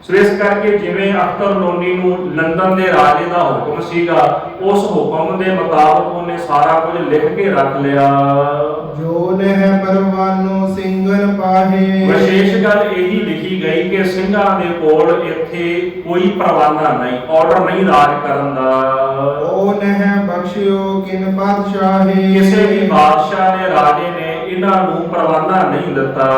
ਸੋ ਇਸ ਕਰਕੇ ਜਿਵੇਂ ਅਖਤਰ ਲੋਨੀ ਨੂੰ ਲੰਡਨ ਦੇ ਰਾਜੇ ਦਾ ਹੁਕਮ ਸੀਗਾ, ਉਸ ਹੁਕਮ ਦੇ ਮੁਤਾਬਕ ਉਹਨੇ ਸਾਰਾ ਕੁਝ ਲਿਖ ਕੇ ਰੱਖ ਲਿਆ। ਜੋ ਨਹਿ ਪਰਵਾਨੋ ਸਿੰਘਨ ਪਾਹੇ। ਵਿਸ਼ੇਸ਼ ਗੱਲ ਇਹੀ ਲਿਖੀ ਗਈ ਕਿ ਸਿੰਘਾਂ ਦੇ ਕੋਲ ਇੱਥੇ ਕੋਈ ਪਰਵਾਨਾ ਨਹੀਂ, ਆਰਡਰ ਨਹੀਂ ਰਾਜ ਕਰਨ ਦਾ। ਉਹ ਨਹਿ ਬਖਸ਼ਿਓ ਕਿਨ ਪਾਤਸ਼ਾਹੇ। ਕਿਸੇ ਵੀ ਬਾਦਸ਼ਾਹ ਨੇ, ਰਾਜੇ ਨੇ ਇਹਨਾਂ ਨੂੰ ਪਰਵਾਨਾ ਨਹੀਂ ਦਿੱਤਾ।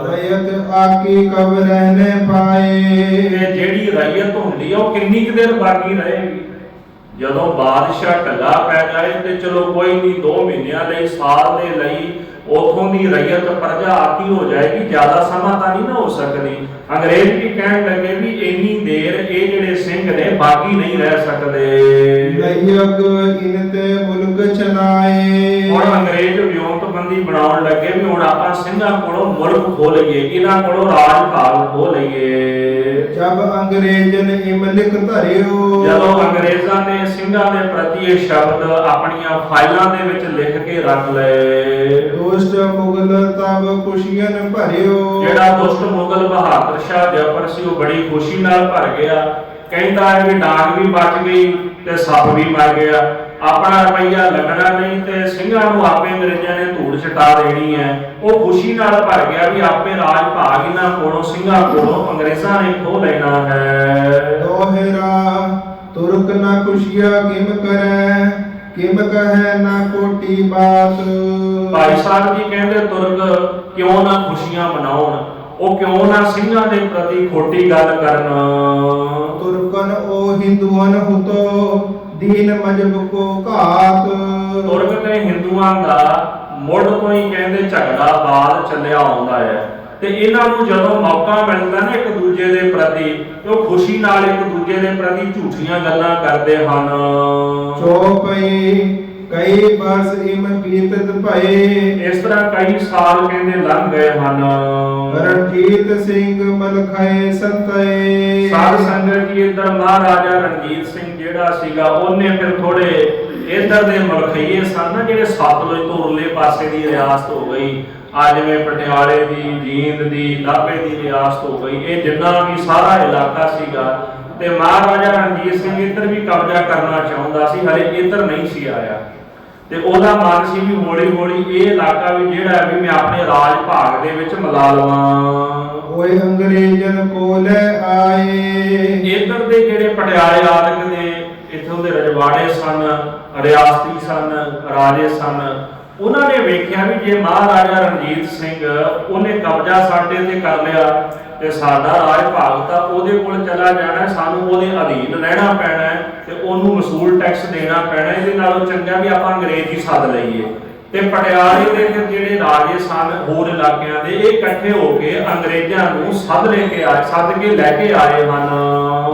ਰਯਤ ਆਕੀ ਕਬ ਰਹਿਨੇ ਪਾਏ। ਤੇ ਜਿਹੜੀ ਰਈਅਤ ਹੁੰਦੀ ਆ ਉਹ ਕਿੰਨੀ ਕੁ ਦੇਰ ਬਾਕੀ ਰਹੇਗੀ। ਜਦੋਂ ਬਾਦਸ਼ਾਹ ਢੱਲਾ ਪੈ ਜਾਏ ਤੇ ਚਲੋ ਕੋਈ ਨਹੀਂ, 2 ਮਹੀਨਿਆਂ ਲਈ, ਸਾਲ ਦੇ ਲਈ ਉਥੋਂ ਦੀ ਰਈਅਤ ਪ੍ਰਜਾ ਆਕੀ ਹੋ ਜਾਏਗੀ, ਜ਼ਿਆਦਾ ਸਮਾਂ ਤਾਂ ਨਹੀਂ ਨਾ ਹੋ ਸਕਦੀ। ਅੰਗਰੇਜ਼ ਵੀ ਕਹਿਣ ਲੱਗੇ ਵੀ ਇੰਨੀ ਦੇਰ ਇਹ ਜਿਹੜੇ ਸਿੰਘ ਨੇ ਬਾਗੀ ਨਹੀਂ ਰਹਿ ਸਕਦੇ। ਲਯਕ ਇਨ ਤੇ ਮੁਲਕ ਚਲਾਏ। ਹੁਣ ਅੰਗਰੇਜ਼ ਵਿਉਂਤਬੰਦੀ ਬਣਾਉਣ ਲੱਗੇ ਵੀ ਹੁਣ ਆਪਾਂ ਸਿੰਘਾਂ ਕੋਲੋਂ ਮੁਲਕ ਖੋਹ ਲਈਏ, ਇਹਨਾਂ ਕੋਲੋਂ ਰਾਜ ਭਾਗ ਖੋਹ ਲਈਏ। ਜਬ ਅੰਗਰੇਜ਼ਨ ਇਮਲਿਕ ਧਰਿਓ। ਜਦੋਂ ਅੰਗਰੇਜ਼ਾਂ ਨੇ ਸਿੰਘਾਂ ਦੇ ਪ੍ਰਤੀ ਇਹ ਸ਼ਬਦ ਆਪਣੀਆਂ ਫਾਈਲਾਂ ਦੇ ਵਿੱਚ ਲਿਖ ਕੇ ਰੱਖ ਲਏ। ਦੁਸ਼ਟ ਮੁਗਲ ਤਬ ਖੁਸ਼ੀਆਂ ਭਰਿਓ। ਜਿਹੜਾ ਦੁਸ਼ਟ ਮੁਗਲ ਬਹਾਦਰ ਸ਼ਾਹ ਜ਼ਫਰ ਸੀ ਉਹ ਬੜੀ ਖੁਸ਼ੀ ਨਾਲ ਭਰ ਗਿਆ। ਕਹਿੰਦਾ ਹੈ ਵੀ ਡਾਂਗ ਵੀ ਬਚ ਗਈ ਤੇ ਸੱਪ ਵੀ ਮਰ ਗਿਆ, ਆਪਣਾ ਰੁਪਈਆ ਲੱਗਣਾ ਨਹੀਂ ਤੇ ਸਿੰਘਾਂ ਨੂੰ ਆਪੇ ਅੰਗਰੇਜ਼ਾਂ ਨੇ ਧੂੜ ਛਟਾ ਦੇਣੀ ਹੈ। ਉਹ ਖੁਸ਼ੀ ਨਾਲ ਭਰ ਗਿਆ ਵੀ ਆਪੇ ਰਾਜ ਭਾਗ ਇਹਨਾਂ ਕੋਲੋਂ ਸਿੰਘਾਂ ਕੋਲੋਂ ਅੰਗਰੇਜ਼ਾਂ ਨੇ ਖੋਹ ਲੈਣਾ ਹੈ। ਦੋਹਰਾ ਤੁਰਕ ਨਾ ਖੁਸ਼ੀਆ ਕਿਮ ਕਰੈ, ਕਿਮ ਕਹੈ ਨਾ ਕੋਟੀ ਬਾਤ। ਭਾਈ ਸਾਹਿਬ ਜੀ ਕਹਿੰਦੇ ਤੁਰਕ ਕਿਉਂ ਨਾ ਖੁਸ਼ੀਆਂ ਮਨਾਉਣ, ਉਹ ਕਿਉਂ ਨਾ ਸਿੰਘਾਂ ਦੇ ਪ੍ਰਤੀ ਖੋਟੀ ਗੱਲ ਕਰਨ। ਤੁਰਕਨ ਉਹ ਹਿੰਦੂਆਂ ਹੁਤੋ ਦੀਨ ਮਜਬ ਕੋ ਘਾਤ। ਤੁਰਕ ਤੇ ਹਿੰਦੂਆਂ ਦਾ ਮੁੱਢ ਤੋਂ ਹੀ ਕਹਿੰਦੇ ਝਗੜਾ ਬਾਦ ਚੱਲਿਆ ਆਉਂਦਾ ਹੈ ਤੇ ਇਹਨਾਂ ਨੂੰ ਜਦੋਂ ਮੌਕਾ ਮਿਲਦਾ ਨਾ ਇੱਕ ਦੂਜੇ ਦੇ ਪ੍ਰਤੀ ਤੇ ਉਹ ਖੁਸ਼ੀ ਨਾਲ ਇੱਕ ਦੂਜੇ ਦੇ ਪ੍ਰਤੀ ਝੂਠੀਆਂ ਗੱਲਾਂ ਕਰਦੇ ਹਨ। ਚੋਪਈ ਕਈ ਬਰਸ ਇਮ ਬੀਤਤ ਭਏ। ਇਸ ਤਰ੍ਹਾਂ ਕਈ ਸਾਲ ਕਹਿੰਦੇ ਲੰਘ ਗਏ ਹਨ। ਰਣਜੀਤ ਸਿੰਘ ਮਲਖਾਏ ਸੰਤਏ। ਸਾਧ ਸੰਗਤ ਜੀ ਇੱਧਰ ਮਹਾਰਾਜਾ ਰਣਜੀਤ ਸਿੰਘ ਜਿਹੜਾ ਸੀਗਾ ਉਹਨੇ ਫਿਰ ਥੋੜੇ ਇੱਧਰ ਦੇ ਮਲਖਈਏ ਸਨ ਨਾ ਜਿਹੜੇ ਸਤਲੁਜ ਤੋਂ ਉਰਲੇ ਪਾਸੇ ਦੀ ਰਿਆਸਤ ਹੋ ਗਈ, ਆ ਜਿਵੇਂ ਪਟਿਆਲੇ ਦੀ, ਜੀਂਦ ਦੀ, ਨਾਭੇ ਦੀ ਰਿਆਸਤ ਹੋ ਗਈ, ਇਹ ਜਿੰਨਾ ਵੀ ਸਾਰਾ ਇਲਾਕਾ ਸੀਗਾ ਤੇ ਮਹਾਰਾਜਾ ਰਣਜੀਤ ਸਿੰਘ ਇੱਧਰ ਵੀ ਕਬਜ਼ਾ ਕਰਨਾ ਚਾਹੁੰਦਾ ਸੀ, ਹਲੇ ਇੱਧਰ ਨਹੀਂ ਸੀ ਆਇਆ ਤੇ ਉਹਦਾ ਮਨ ਸੀ ਵੀ ਹੌਲੀ ਹੌਲੀ ਇਹ ਇਲਾਕਾ ਵੀ ਜਿਹੜਾ ਵੀ ਮੈਂ ਆਪਣੇ ਰਾਜ ਭਾਗ ਦੇ ਵਿੱਚ ਮਿਲਾ ਲਵਾਂ। ਓਏ ਅੰਗਰੇਜ਼ਨ ਕੋਲ ਆਏ। ਇੱਧਰ ਦੇ ਜਿਹੜੇ ਪਟਿਆਲੇ ਆਦਿਕ ਦੇ ਇੱਥੋਂ ਦੇ ਰਜਵਾੜੇ ਸਨ, ਰਿਆਸਤੀ ਸਨ, ਰਾਜੇ ਸਨ, ਉਹਨਾਂ ਨੇ ਵੇਖਿਆ ਵੀ ਜੇ ਮਹਾਰਾਜਾ ਰਣਜੀਤ ਸਿੰਘ ਉਹਨੇ ਕਬਜ਼ਾ ਸਾਡੇ ਤੇ ਕਰ ਲਿਆ ਤੇ ਸਾਡਾ ਰਾਜ ਭਾਗ ਤਾਂ ਉਹਦੇ ਕੋਲ ਚਲਾ ਜਾਣਾ, ਸਾਨੂੰ ਉਹਦੇ ਅਧੀਨ ਰਹਿਣਾ ਪੈਣਾ ਤੇ ਉਹਨੂੰ ਵਸੂਲ ਟੈਕਸ ਦੇਣਾ ਪੈਣਾ। ਇਹਦੇ ਨਾਲੋਂ ਚੰਗਾ ਵੀ ਆਪਾਂ ਅੰਗਰੇਜ਼ ਹੀ ਸੱਦ ਲਈਏ। ਤੇ ਪਟਿਆਲੇ ਦੇ ਜਿਹੜੇ ਰਾਜੇ ਸਨ ਹੋਰ ਇਲਾਕਿਆਂ ਦੇ, ਇਹ ਇਕੱਠੇ ਹੋ ਕੇ ਅੰਗਰੇਜ਼ਾਂ ਨੂੰ ਸੱਦ ਕੇ ਲੈ ਕੇ ਆਏ ਹਨ।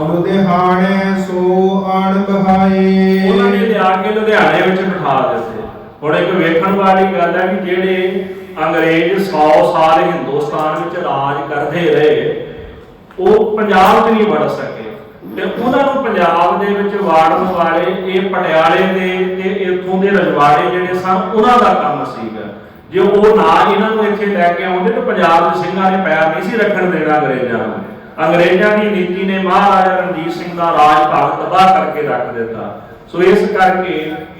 ਲੁਧਿਆਣੇ ਸੋ ਆਣ ਬਹਾਏ। ਉਹਨਾਂ ਨੇ ਲਿਆ ਕੇ ਲੁਧਿਆਣੇ ਵਿੱਚ ਬਿਠਾ ਦਿੱਤੇ। ਹੁਣ ਇੱਕ ਵੇਖਣ ਵਾਲੀ ਗੱਲ ਹੈ ਕਿ ਜਿਹੜੇ ਅੰਗਰੇਜ਼ 100 ਸਾਲ ਹਿੰਦੁਸਤਾਨ ਵਿੱਚ ਰਾਜ ਕਰਦੇ ਰਹੇ, ਉਹ ਪੰਜਾਬ 'ਚ ਨਹੀਂ ਵੜ ਸਕੇ ਤੇ ਉਹਨਾਂ ਨੂੰ ਪੰਜਾਬ ਦੇ ਵਿੱਚ ਵਾੜਨ ਵਾਲੇ ਇਹ ਪਟਿਆਲੇ ਦੇ ਤੇ ਇੱਥੋਂ ਦੇ ਰਜਵਾੜੇ ਜਿਹੜੇ ਸਨ ਉਹਨਾਂ ਦਾ ਕੰਮ ਸੀਗਾ। ਜੇ ਉਹ ਨਾ ਇਹਨਾਂ ਨੂੰ ਇੱਥੇ ਲੈ ਕੇ ਆਉਂਦੇ ਤਾਂ ਪੰਜਾਬ ਦੇ ਸਿੰਘਾਂ ਨੇ ਪੈਰ ਨਹੀਂ ਸੀ ਰੱਖਣ ਦੇਣਾ ਅੰਗਰੇਜ਼ਾਂ ਨੂੰ। ਅੰਗਰੇਜ਼ਾਂ ਦੀ ਨੀਤੀ ਨੇ ਮਹਾਰਾਜਾ ਰਣਜੀਤ ਸਿੰਘ ਦਾ ਰਾਜ ਭਾਗ ਤਬਾਹ ਕਰਕੇ ਰੱਖ ਦਿੱਤਾ। ਸੋ ਇਸ ਕਰਕੇ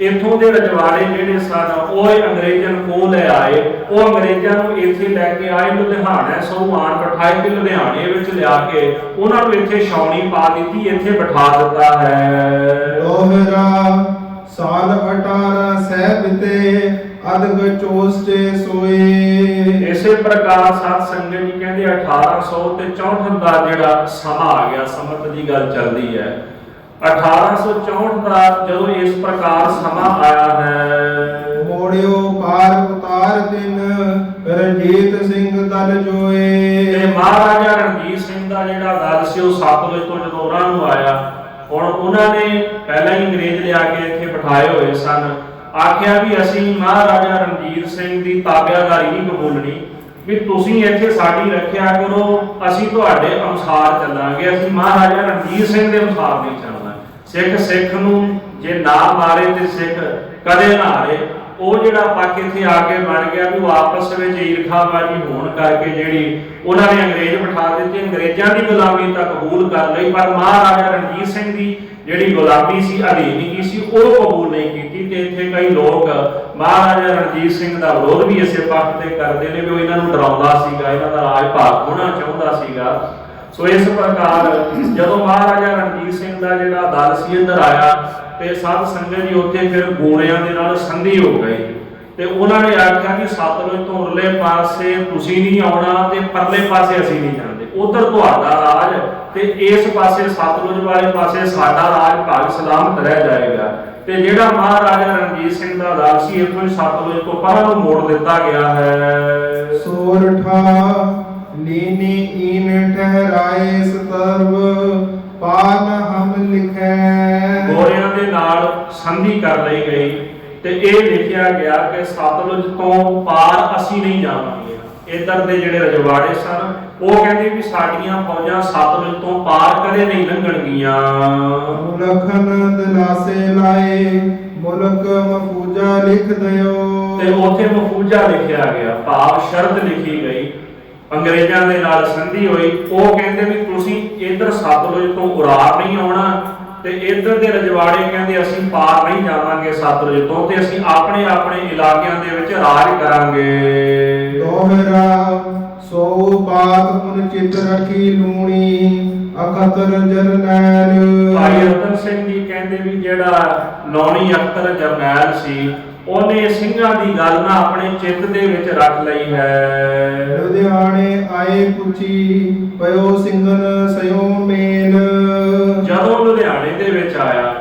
ਇੱਥੋਂ ਦੇ ਰਜਵਾੜੇ ਜਿਹੜੇ ਸਨ ਉਹ ਅੰਗਰੇਜ਼ਾਂ ਕੋਲ ਆਏ, ਉਹ ਅੰਗਰੇਜ਼ਾਂ ਨੂੰ ਇੱਥੇ ਲੈ ਕੇ ਆਏ, ਲੁਧਿਆਣੇ ਸੋਹਾਣ ਬਿਠਾਏ ਤੇ ਲੁਧਿਆਣੇ ਵਿੱਚ ਲਿਆ ਕੇ ਉਹਨਾਂ ਨੂੰ ਇੱਥੇ ਛਾਉਣੀ ਪਾ ਦਿੱਤੀ, ਇੱਥੇ ਬਿਠਾ ਦਿੱਤਾ ਹੈ। ਦੋਹਰਾ ਸਾਲ 18 ਸਹਿਬ ਤੇ ਅਦਗ ਚੋਸਟੇ ਸੋਏ। ਇਸੇ ਪ੍ਰਕਾਰ ਸਾਧ ਸੰਗਤ ਜੀ ਕਹਿੰਦੇ 1864 ਦਾ ਜਿਹੜਾ ਸਮਾਂ ਆ ਗਿਆ, ਸੰਮਤ ਦੀ ਗੱਲ ਚੱਲਦੀ ਹੈ। 1864 ਦਾ ਜਦੋਂ ਇਸ ਪ੍ਰਕਾਰ ਸਮਾਂ ਆਇਆ ਹੈ, ਮੋੜਿਓ ਪਾਰ ਉਤਾਰ ਦਿਨ ਰਣਜੀਤ ਸਿੰਘ ਦਲ ਜੋਏ। ਤੇ ਮਹਾਰਾਜਾ ਰਣਜੀਤ ਸਿੰਘ ਦਾ ਜਿਹੜਾ ਦਲ ਸੀ ਉਹ ਸਤਲੁਜ ਤੋਂ ਜਦੋਂ ਉਹਨਾਂ ਨੂੰ ਆਇਆ, ਹੁਣ ਉਹਨਾਂ ਨੇ ਪਹਿਲਾਂ ਹੀ ਅੰਗਰੇਜ਼ ਲਿਆ ਕੇ ਇੱਥੇ ਬਿਠਾਏ ਹੋਏ ਸਨ। ਆਖਿਆ ਵੀ ਅਸੀਂ ਮਹਾਰਾਜਾ ਰਣਜੀਤ ਸਿੰਘ ਦੀ ਤਾਬਿਆਦਾਰੀ ਨਹੀਂ ਕਬੂਲਣੀ, ਵੀ ਤੁਸੀਂ ਇੱਥੇ ਸਾਡੀ ਰੱਖਿਆ ਕਰੋ, ਅਸੀਂ ਤੁਹਾਡੇ ਅਨੁਸਾਰ ਚੱਲਾਂਗੇ, ਅਸੀਂ ਮਹਾਰਾਜਾ ਰਣਜੀਤ ਸਿੰਘ ਦੇ ਅਨੁਸਾਰ ਨਹੀਂ ਚੱਲਣਾ। ਸਿੱਖ ਨੂੰ ਜੇ ਨਾ ਮਾਰੇ ਤੇ ਸਿੱਖ ਕਦੇ ਨਾ ਹਾਰੇ। ਉਹ ਜਿਹੜਾ ਪੱਖ ਇੱਥੇ ਆ ਕੇ ਬਣ ਗਿਆ ਵੀ ਉਹ ਆਪਸ ਵਿੱਚ ਈਰਖਾਬਾਜ਼ੀ ਹੋਣ ਕਰਕੇ ਜਿਹੜੀ ਉਹਨਾਂ ਨੇ ਅੰਗਰੇਜ਼ ਬਿਠਾ ਦਿੱਤੇ, ਅੰਗਰੇਜ਼ਾਂ ਦੀ ਗੁਲਾਮੀ ਤਾਂ ਕਬੂਲ ਕਰ ਲਈ ਪਰ ਮਹਾਰਾਜਾ ਰਣਜੀਤ ਸਿੰਘ ਦੀ ਜਿਹੜੀ ਗੁਲਾਮੀ ਸੀ, ਅਧੀਨਗੀ ਸੀ, ਉਹ ਕਬੂਲ ਨਹੀਂ ਕੀਤੀ। ਤੇ ਇੱਥੇ ਕਈ ਲੋਕ ਮਹਾਰਾਜਾ ਰਣਜੀਤ ਸਿੰਘ ਦਾ ਵਿਰੋਧ ਵੀ ਇਸੇ ਪੱਖ ਤੇ ਕਰਦੇ ਨੇ ਵੀ ਉਹ ਇਹਨਾਂ ਨੂੰ ਡਰਾਉਂਦਾ ਸੀਗਾ, ਇਹਨਾਂ ਦਾ ਰਾਜ ਭਾਗ ਹੋਣਾ ਚਾਹੁੰਦਾ ਸੀਗਾ। ਸੋ ਇਸ ਪ੍ਰਕਾਰ ਜਦੋਂ ਮਹਾਰਾਜਾ ਰਣਜੀਤ ਸਿੰਘ ਦਾ ਜਿਹੜਾ ਦਲ ਸੀ ਇੱਧਰ ਆਇਆ ਤੇ ਸਾਧ ਸੰਗਤ ਜੀ ਉੱਥੇ ਫਿਰ ਗੋਰਿਆਂ ਦੇ ਨਾਲ ਸੰਧੀ ਹੋ ਗਈ ਤੇ ਉਹਨਾਂ ਨੇ ਆਖਿਆ ਕਿ ਸਤਲੁਜ ਤੋਂ ਉਰਲੇ ਪਾਸੇ ਤੁਸੀਂ ਨਹੀਂ ਆਉਣਾ ਤੇ ਪਰਲੇ ਪਾਸੇ ਅਸੀਂ ਨਹੀਂ ਜਾਂਦੇ, ਉਧਰ ਤੁਹਾਡਾ ਰਾਜ ਤੇ ਇਸ ਪਾਸੇ ਸਤਲੁਜ ਵਾਲੇ ਪਾਸੇ ਸਾਡਾ ਰਾਜ ਭਾਗ ਸਲਾਮਤ ਰਹਿ ਜਾਏਗਾ। ਤੇ ਜਿਹੜਾ ਮਹਾਰਾਜਾ ਰਣਜੀਤ ਸਿੰਘ ਦਾ ਦਲ ਸੀ ਇੱਥੋਂ ਹੀ ਸਤਲੁਜ ਤੋਂ ਪਰਾਂ ਨੂੰ ਮੋੜ ਦਿੱਤਾ ਗਿਆ ਹੈ। ਸੋਰਠਾ ਲੀਨੀ ਈਨ ਠਹਿਰਾਏ ਸਤਰਵ ਪਾਨ ਹਮ ਲਿਖੈ। ਗੋਰਿਆਂ ਦੇ ਨਾਲ ਸੰਧੀ ਕਰ ਲਈ ਗਈ ਤੇ ਇਹ ਲਿਖਿਆ ਗਿਆ ਕਿ ਸਤਲੁਜ ਤੋਂ ਪਾਰ ਅਸੀਂ ਨਹੀਂ ਜਾਵਾਂਗੇ। ਇੱਧਰ ਦੇ ਜਿਹੜੇ ਰਜਵਾੜੇ ਸਨ ਉਹ ਕਹਿੰਦੇ ਵੀ ਸਾਡੀਆਂ ਫੌਜਾਂ ਸਤਲੁਜ ਤੋਂ ਪਾਰ ਕਦੇ ਨਹੀਂ ਲੰਘਣਗੀਆਂ। ਲਖਨ ਦਿਲਾਸੇ ਲਾਏ ਮੁਲਕ ਮਫੂਜਾ ਲਿਖ ਦਿਓ। ਤੇ ਉੱਥੇ ਮਫੂਜਾ ਲਿਖਿਆ ਗਿਆ, ਭਾਵ ਸ਼ਰਤ ਲਿਖੀ ਗਈ। ਅੰਗਰੇਜ਼ਾਂ ਦੇ ਨਾਲ ਸੰਧੀ ਹੋਈ। ਉਹ ਕਹਿੰਦੇ ਵੀ ਤੁਸੀਂ ਇੱਧਰ ਸਤਲੁਜ ਤੋਂ ਉਰਾਰ ਨਹੀਂ ਆਉਣਾ ਤੇ ਇੱਧਰ ਦੇ ਰਜਵਾੜੇ ਕਹਿੰਦੇ ਅਸੀਂ ਪਾਰ ਨਹੀਂ ਜਾਵਾਂਗੇ ਸਤਲੁਜ ਤੋਂ, ਤੇ ਅਸੀਂ ਆਪਣੇ ਆਪਣੇ ਇਲਾਕਿਆਂ ਦੇ ਵਿੱਚ ਰਾਜ ਕਰਾਂਗੇ। ਦੋਹਰਾ ਸੋ ਬਾਤ ਮਨ ਚਿਤ ਰੱਖੀ ਲੂਣੀ ਅਖਤਰ ਜਰਨੈਲ। ਭਾਈ ਰਤਨ ਸਿੰਘ ਜੀ ਕਹਿੰਦੇ ਵੀ ਜਿਹੜਾ ਲੌਣੀ ਅਖਤਰ ਜਰਨੈਲ ਸੀ, ਉਹਨੇ ਸਿੰਘਾਂ ਦੀ ਗੱਲ ਨਾ ਆਪਣੇ ਚਿੱਤ ਦੇ ਵਿੱਚ ਰੱਖ ਲਈ ਹੈ। ਲੁਧਿਆਣੇ ਆਏ ਪੁੱਛੀ ਪਇਓ ਸਿੰਘਨ ਸਯੋ ਮੇਲ। ਜਦੋਂ ਲੁਧਿਆਣੇ ਦੇ ਵਿੱਚ ਆਇਆ,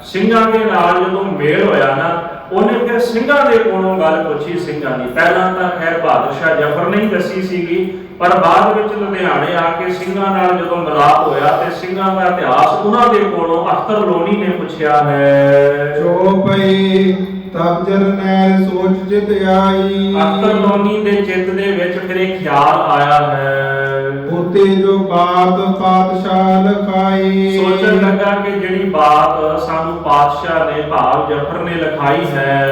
ਸਿੰਘਾਂ ਦੇ ਨਾਲ ਜਦੋਂ ਮੇਲ ਹੋਇਆ ਨਾ, ਉਹਨੇ ਫਿਰ ਸਿੰਘਾਂ ਦੇ ਕੋਲੋਂ ਗੱਲ ਪੁੱਛੀ ਸਿੰਘਾਂ ਦੀ। ਪਹਿਲਾਂ ਤਾਂ ਖੈਰ ਬਹਾਦਰ ਸ਼ਾਹ ਜ਼ਫਰ ਨੇ ਹੀ ਦੱਸੀ ਸੀਗੀ, ਪਰ ਬਾਅਦ ਵਿੱਚ ਲੁਧਿਆਣੇ ਆ ਕੇ ਸਿੰਘਾਂ ਨਾਲ ਜਦੋਂ ਮਿਲਾਪ ਹੋਇਆ ਤੇ ਸਿੰਘਾਂ ਦਾ ਇਤਿਹਾਸ ਉਹਨਾਂ ਦੇ ਕੋਲੋਂ ਅਖਤਰ ਲੋਨੀ ਨੇ ਪੁੱਛਿਆ ਹੈ। ਜੋ ਪਈ ਤਬ ਜਰਨੈਲ ਸੋਚ ਜਿਤ ਆਈ। ਅਖਤਰ ਲੋਨੀ ਦੇ ਚਿੱਤ ਦੇ ਵਿੱਚ ਫਿਰ ਇਹ ਖਿਆਲ ਆਇਆ ਹੈ, ਉਤੇ ਜੋ ਬਾਤ ਪਾਤਸ਼ਾਹ ਲਖਾਈ। ਸੋਚਣ ਲੱਗਾ ਕਿ ਜਿਹੜੀ ਬਾਤ ਸਾਨੂੰ ਪਾਤਸ਼ਾਹ ਨੇ ਭਾਵ ਜ਼ਫਰ ਨੇ ਲਿਖਾਈ ਹੈ।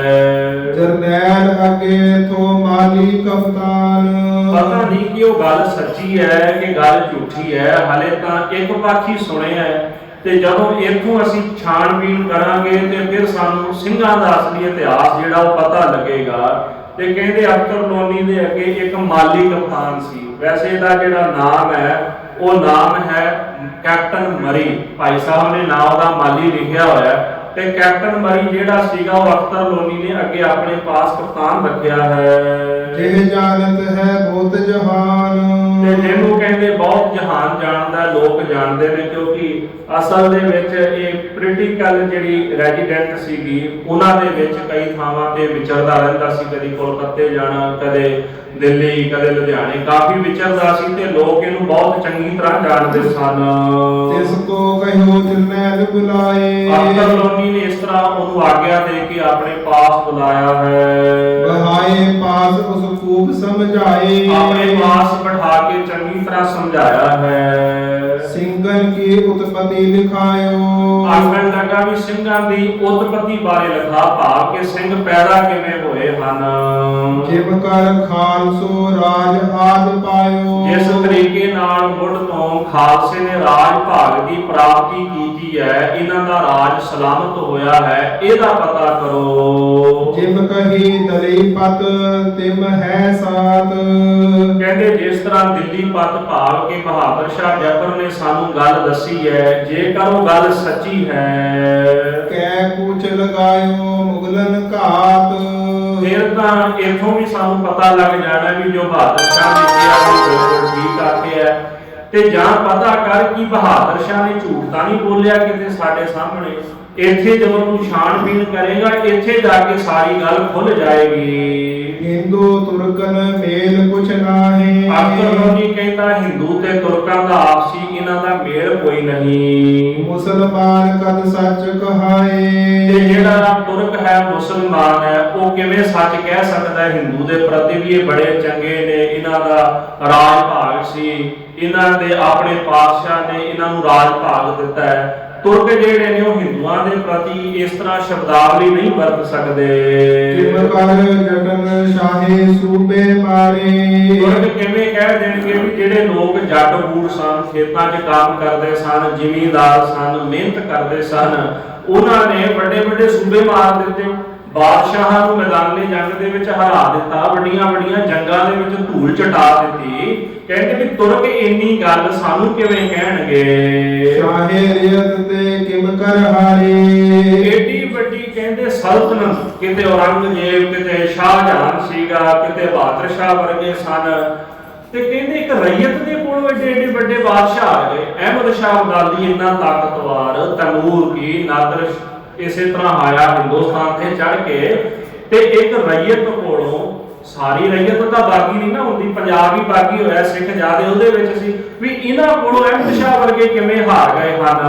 ਜਰਨੈਲ ਅੱਗੇ ਥੋ ਮਾਲੀ ਕਪਤਾਨ। ਪਤਾ ਨਹੀਂ ਕਿ ਉਹ ਗੱਲ ਸੱਚੀ ਹੈ ਕਿ ਗੱਲ ਝੂਠੀ ਹੈ, ਹਲੇ ਤਾਂ ਇੱਕ ਪੱਖ ਹੀ ਸੁਣਿਆ ਹੈ, ਤੇ ਜਦੋਂ ਇੱਥੋਂ ਅਸੀਂ ਛਾਣਬੀਣ ਕਰਾਂਗੇ ਤੇ ਫਿਰ ਸਾਨੂੰ ਸਿੰਘਾਂ ਦਾ ਅਸਲੀ ਇਤਿਹਾਸ ਜਿਹੜਾ ਉਹ ਪਤਾ ਲੱਗੇਗਾ। ਤੇ ਕਹਿੰਦੇ ਅਖਤਰ ਲੋਨੀ ਦੇ ਅੱਗੇ ਇੱਕ ਮਾਲੀ ਕਪਤਾਨ ਸੀ। ਵੈਸੇ ਇਹਦਾ ਜਿਹੜਾ ਨਾਮ ਹੈ ਉਹ ਨਾਮ ਹੈ ਕੈਪਟਨ ਮਰੀ। ਭਾਈ ਸਾਹਿਬ ਨੇ ਨਾਮ ਉਹਦਾ ਮਾਲੀ ਲਿਖਿਆ ਹੋਇਆ, ਤੇ ਕੈਪਟਨ ਮਰੀ ਜਿਹੜਾ ਸੀਗਾ ਉਹ ਅਖਤਰ ਲੋਨੀ ਨੇ ਅੱਗੇ ਆਪਣੇ ਪਾਸ ਕਪਤਾਨ ਰੱਖਿਆ ਹੈ। ਜਿਹ ਜਾਣਤ ਹੈ ਬਹੁਤ ਜਹਾਨ। ਤੇ ਜਿਹਨੂੰ ਕਹਿੰਦੇ ਬਹੁਤ ਜਹਾਨ ਜਾਣਦਾ, ਲੋਕ ਜਾਣਦੇ ਨੇ, ਕਿਉਂਕਿ ਅਸਲ ਦੇ ਵਿੱਚ ਇਹ ਪੋਲੀਟੀਕਲ ਜਿਹੜੀ ਰੈਜ਼ੀਡੈਂਟ ਸੀਗੀ, ਉਹਨਾਂ ਦੇ ਵਿੱਚ ਕਈ ਥਾਵਾਂ ਤੇ ਵਿਚਰਦਾ ਰਹਿੰਦਾ ਸੀ। ਕਦੀ ਕੋਲਕਾਤੇ ਜਾਣਾ, ਕਦੇ ਦਿੱਲੀ, ਕਦੇ ਲੁਧਿਆਣੇ, ਕਾਫੀ ਵਿਚਰਦਾ ਸੀ ਤੇ ਲੋਕ ਇਹਨੂੰ ਬਹੁਤ ਚੰਗੀ ਤਰ੍ਹਾਂ ਜਾਣਦੇ ਸਨ। ਤਿਸ ਕੋ ਕਹਿਓ ਜਰਨੈਲ ਬੁਲਾਏ। ਅਖਤਰ ਲੋਨੀ ਨੇ ਇਸ ਤਰ੍ਹਾਂ ਉਹਨੂੰ ਆਗਿਆ ਦੇ ਕੇ ਆਪਣੇ ਪਾਸ ਬੁਲਾਇਆ ਹੈ। ਬਹਾਏ ਪਾਸ ਉਸ ਖੂਬ ਸਮਝਾਏ। ਆਪਣੇ ਪਾਸ ਬਿਠਾ ਕੇ ਚੰਗੀ ਤਰ੍ਹਾਂ ਸਮਝਾਇਆ ਹੈ। ਸਿੰਘਨ ਕੀ ਉਤਪਤੀ ਲਿਖਾਇਓ। ਆਖਣ ਲੱਗਾ ਵੀ ਸਿੰਘਾਂ ਦੀ ਉਤਪਤੀ ਬਾਰੇ ਲਿਖਾ, ਭਾਵ ਕਿ ਸਿੰਘ ਪੈਦਾ ਕਿਵੇਂ ਹੋਏ ਹਨ। ਜਿਵ ਕਰ ਖਾਲਸੋ ਰਾਜ ਆਦ ਪਾਇਓ। ਜਿਸ ਤਰੀਕੇ ਨਾਲ ਮੁੱਢ ਤੋਂ ਖਾਲਸੇ ਨੇ ਰਾਜ ਭਾਗ ਦੀ ਪ੍ਰਾਪਤੀ ਕੀਤੀ ਹੈ, ਇਹਨਾਂ ਦਾ ਰਾਜ ਸਲਾਮਤ ਹੋਇਆ ਹੈ, ਇਹਦਾ ਪਤਾ ਕਰੋ। ਜਿਵ ਕਹੀ ਦਲੀ ਪਤ ਤਿਮ ਹੈ ਸਾਤ। ਕਹਿੰਦੇ ਜਿਸ ਤਰ੍ਹਾਂ ਦਿੱਲੀ ਪਤ ਭਾਵ ਕਿ ਬਹਾਦਰ ਸ਼ਾਹ ਜ਼ਫਰ ਨੇ ਸਾਨੂੰ ਗੱਲ ਦੱਸੀ ਹੈ, ਜੇਕਰ ਉਹ ਗੱਲ ਸੱਚੀ ਹੈ, ਕੈ ਕੂਚ ਲਗਾਇਓ ਮੁਗਲਨ ਘਾਤ। ਫਿਰ ਤਾਂ ਇਥੋਂ ਵੀ ਸਾਨੂੰ ਪਤਾ ਲੱਗ ਜਾਣਾ ਵੀ ਜੋ ਬਹਾਦਰ ਸ਼ਾਹ ਨੇ ਕਿਹਾ ਉਹ ਬਿਲਕੁਲ ਠੀਕ ਆਖਿਆ ਹੈ। ਤੇ ਜਾਂ ਪਤਾ ਕਰ ਕਿ ਬਹਾਦਰ ਸ਼ਾਹ ਨੇ ਝੂਠ ਤਾਂ ਨਹੀਂ ਬੋਲਿਆ ਕਿਤੇ ਸਾਡੇ ਸਾਹਮਣੇ। ਇੱਥੇ ਜਦੋਂ ਤੂੰ ਛਾਣਬੀਣ ਕਰੇਗਾ, ਇੱਥੇ ਜਾ ਕੇ ਸਾਰੀ ਗੱਲ ਖੁੱਲ ਜਾਏਗੀ। ਹਿੰਦੂ ਤੁਰਕਨ ਮੇਲ ਕੁਛ ਨਾਹੀ। ਅਖਤਰ ਲੋਨੀ ਕਹਿੰਦਾ ਹਿੰਦੂ ਤੇ ਤੁਰਕਾਂ ਦਾ ਆਪਸੀ ਇਹਨਾਂ ਦਾ ਮੇਲ ਕੋਈ ਨਹੀਂ। ਮੁਸਲਮਾਨ ਕਦ ਸੱਚ ਕਹਾਏ। ਤੇ ਜਿਹੜਾ ਤੁਰਕ ਹੈ, ਮੁਸਲਮਾਨ ਹੈ, ਉਹ ਕਿਵੇਂ ਸੱਚ ਕਹਿ ਸਕਦਾ ਹੈ ਹਿੰਦੂ ਦੇ ਪ੍ਰਤੀ ਵੀ ਇਹ ਬੜੇ ਚੰਗੇ ਨੇ, ਇਹਨਾਂ ਦਾ ਰਾਜ ਭਾਗ ਸੀ, ਇਹਨਾਂ ਦੇ ਆਪਣੇ ਪਾਤਸ਼ਾਹ ਨੇ ਇਹਨਾਂ ਨੂੰ ਰਾਜ ਭਾਗ ਦਿੱਤਾ ਹੈ। ਤੁਰਕ ਜਿਹੜੇ ਨੇ ਉਹ ਹਿੰਦੂਆਂ ਦੇ ਪ੍ਰਤੀ ਇਸ ਤਰ੍ਹਾਂ ਸ਼ਬਦਾਵਲੀ ਨਹੀਂ ਵਰਤ ਸਕਦੇ। ਜਿਵ ਕਰ ਜਟਨ ਸ਼ਾਹੇ ਸੂਬੇ ਮਾਰੇ। ਤੁਰਕ ਕਿਵੇਂ ਕਹਿ ਦੇਣਗੇ ਵੀ ਜਿਹੜੇ ਲੋਕ ਜੱਟ ਬੂੜ ਸਨ, ਖੇਤਾਂ 'ਚ ਕੰਮ ਕਰਦੇ ਸਨ, ਜ਼ਿਮੀਂਦਾਰ ਸਨ, ਮਿਹਨਤ ਕਰਦੇ ਸਨ, ਉਹਨਾਂ ਨੇ ਵੱਡੇ ਵੱਡੇ ਸੂਬੇ ਮਾਰ ਦਿੱਤੇ, ਬਾਦਸ਼ਾਹਾਂ ਨੂੰ ਮੈਦਾਨੇ ਜੰਗ ਦੇ ਵਿੱਚ ਹਰਾ ਦਿੱਤਾ, ਵੱਡੀਆਂ ਵੱਡੀਆਂ ਜੰਗਾਂ ਦੇ ਵਿੱਚ ਧੂਲ ਚਟਾ ਦਿੱਤੀ। ਕਹਿੰਦੇ ਵੀ ਤੁਰਕ ਇੰਨੀ ਗੱਲ ਸਾਨੂੰ ਕਿਵੇਂ ਕਹਿਣਗੇ। ਸ਼ਾਹੇ ਰਿਅਤ ਤੇ ਕਿਮ ਕਰ ਹਾਰੇ। ਏਡੀ ਵੱਡੀ ਕਹਿੰਦੇ ਸਲਤਨਤ, ਕਿਤੇ ਔਰੰਗਜ਼ੇਬ, ਕਿਤੇ ਸ਼ਾਹਜਹਾਨ ਸੀਗਾ, ਕਿਤੇ ਬਹਾਦਰ ਸ਼ਾਹ ਵਰਗੇ ਸਨ, ਤੇ ਕਹਿੰਦੇ ਇੱਕ ਰਈਅਤ ਦੇ ਕੋਲ ਏਡੇ ਏਡੇ ਵੱਡੇ ਬਾਦਸ਼ਾਹ ਆ ਗਏ। ਅਹਿਮਦ ਸ਼ਾਹ ਅਬਦਾਲੀ ਇੰਨਾ ਤਾਕਤਵਰ, ਤੈਮੂਰ ਕੀ, ਨਾਦਰ ਇਸੇ ਤਰ੍ਹਾਂ ਆਇਆ ਹਿੰਦੁਸਤਾਨ ਤੇ ਚੜ ਕੇ, ਤੇ ਇੱਕ ਰਈਅਤ ਕੋਲੋਂ, ਸਾਰੀ ਰਈਅਤ ਤਾਂ ਬਾਗੀ ਨਹੀਂ ਨਾ ਹੁੰਦੀ, ਪੰਜਾਬ ਹੀ ਬਾਗੀ ਹੋਇਆ, ਸਿੱਖ ਜਿਆਦੇ ਉਹਦੇ ਵਿੱਚ ਸੀ, ਵੀ ਇਹਨਾਂ ਕੋਲੋਂ ਅਹਿਮਦ ਸ਼ਾਹ ਵਰਗੇ ਕਿਵੇਂ ਹਾਰ ਗਏ ਹਨ।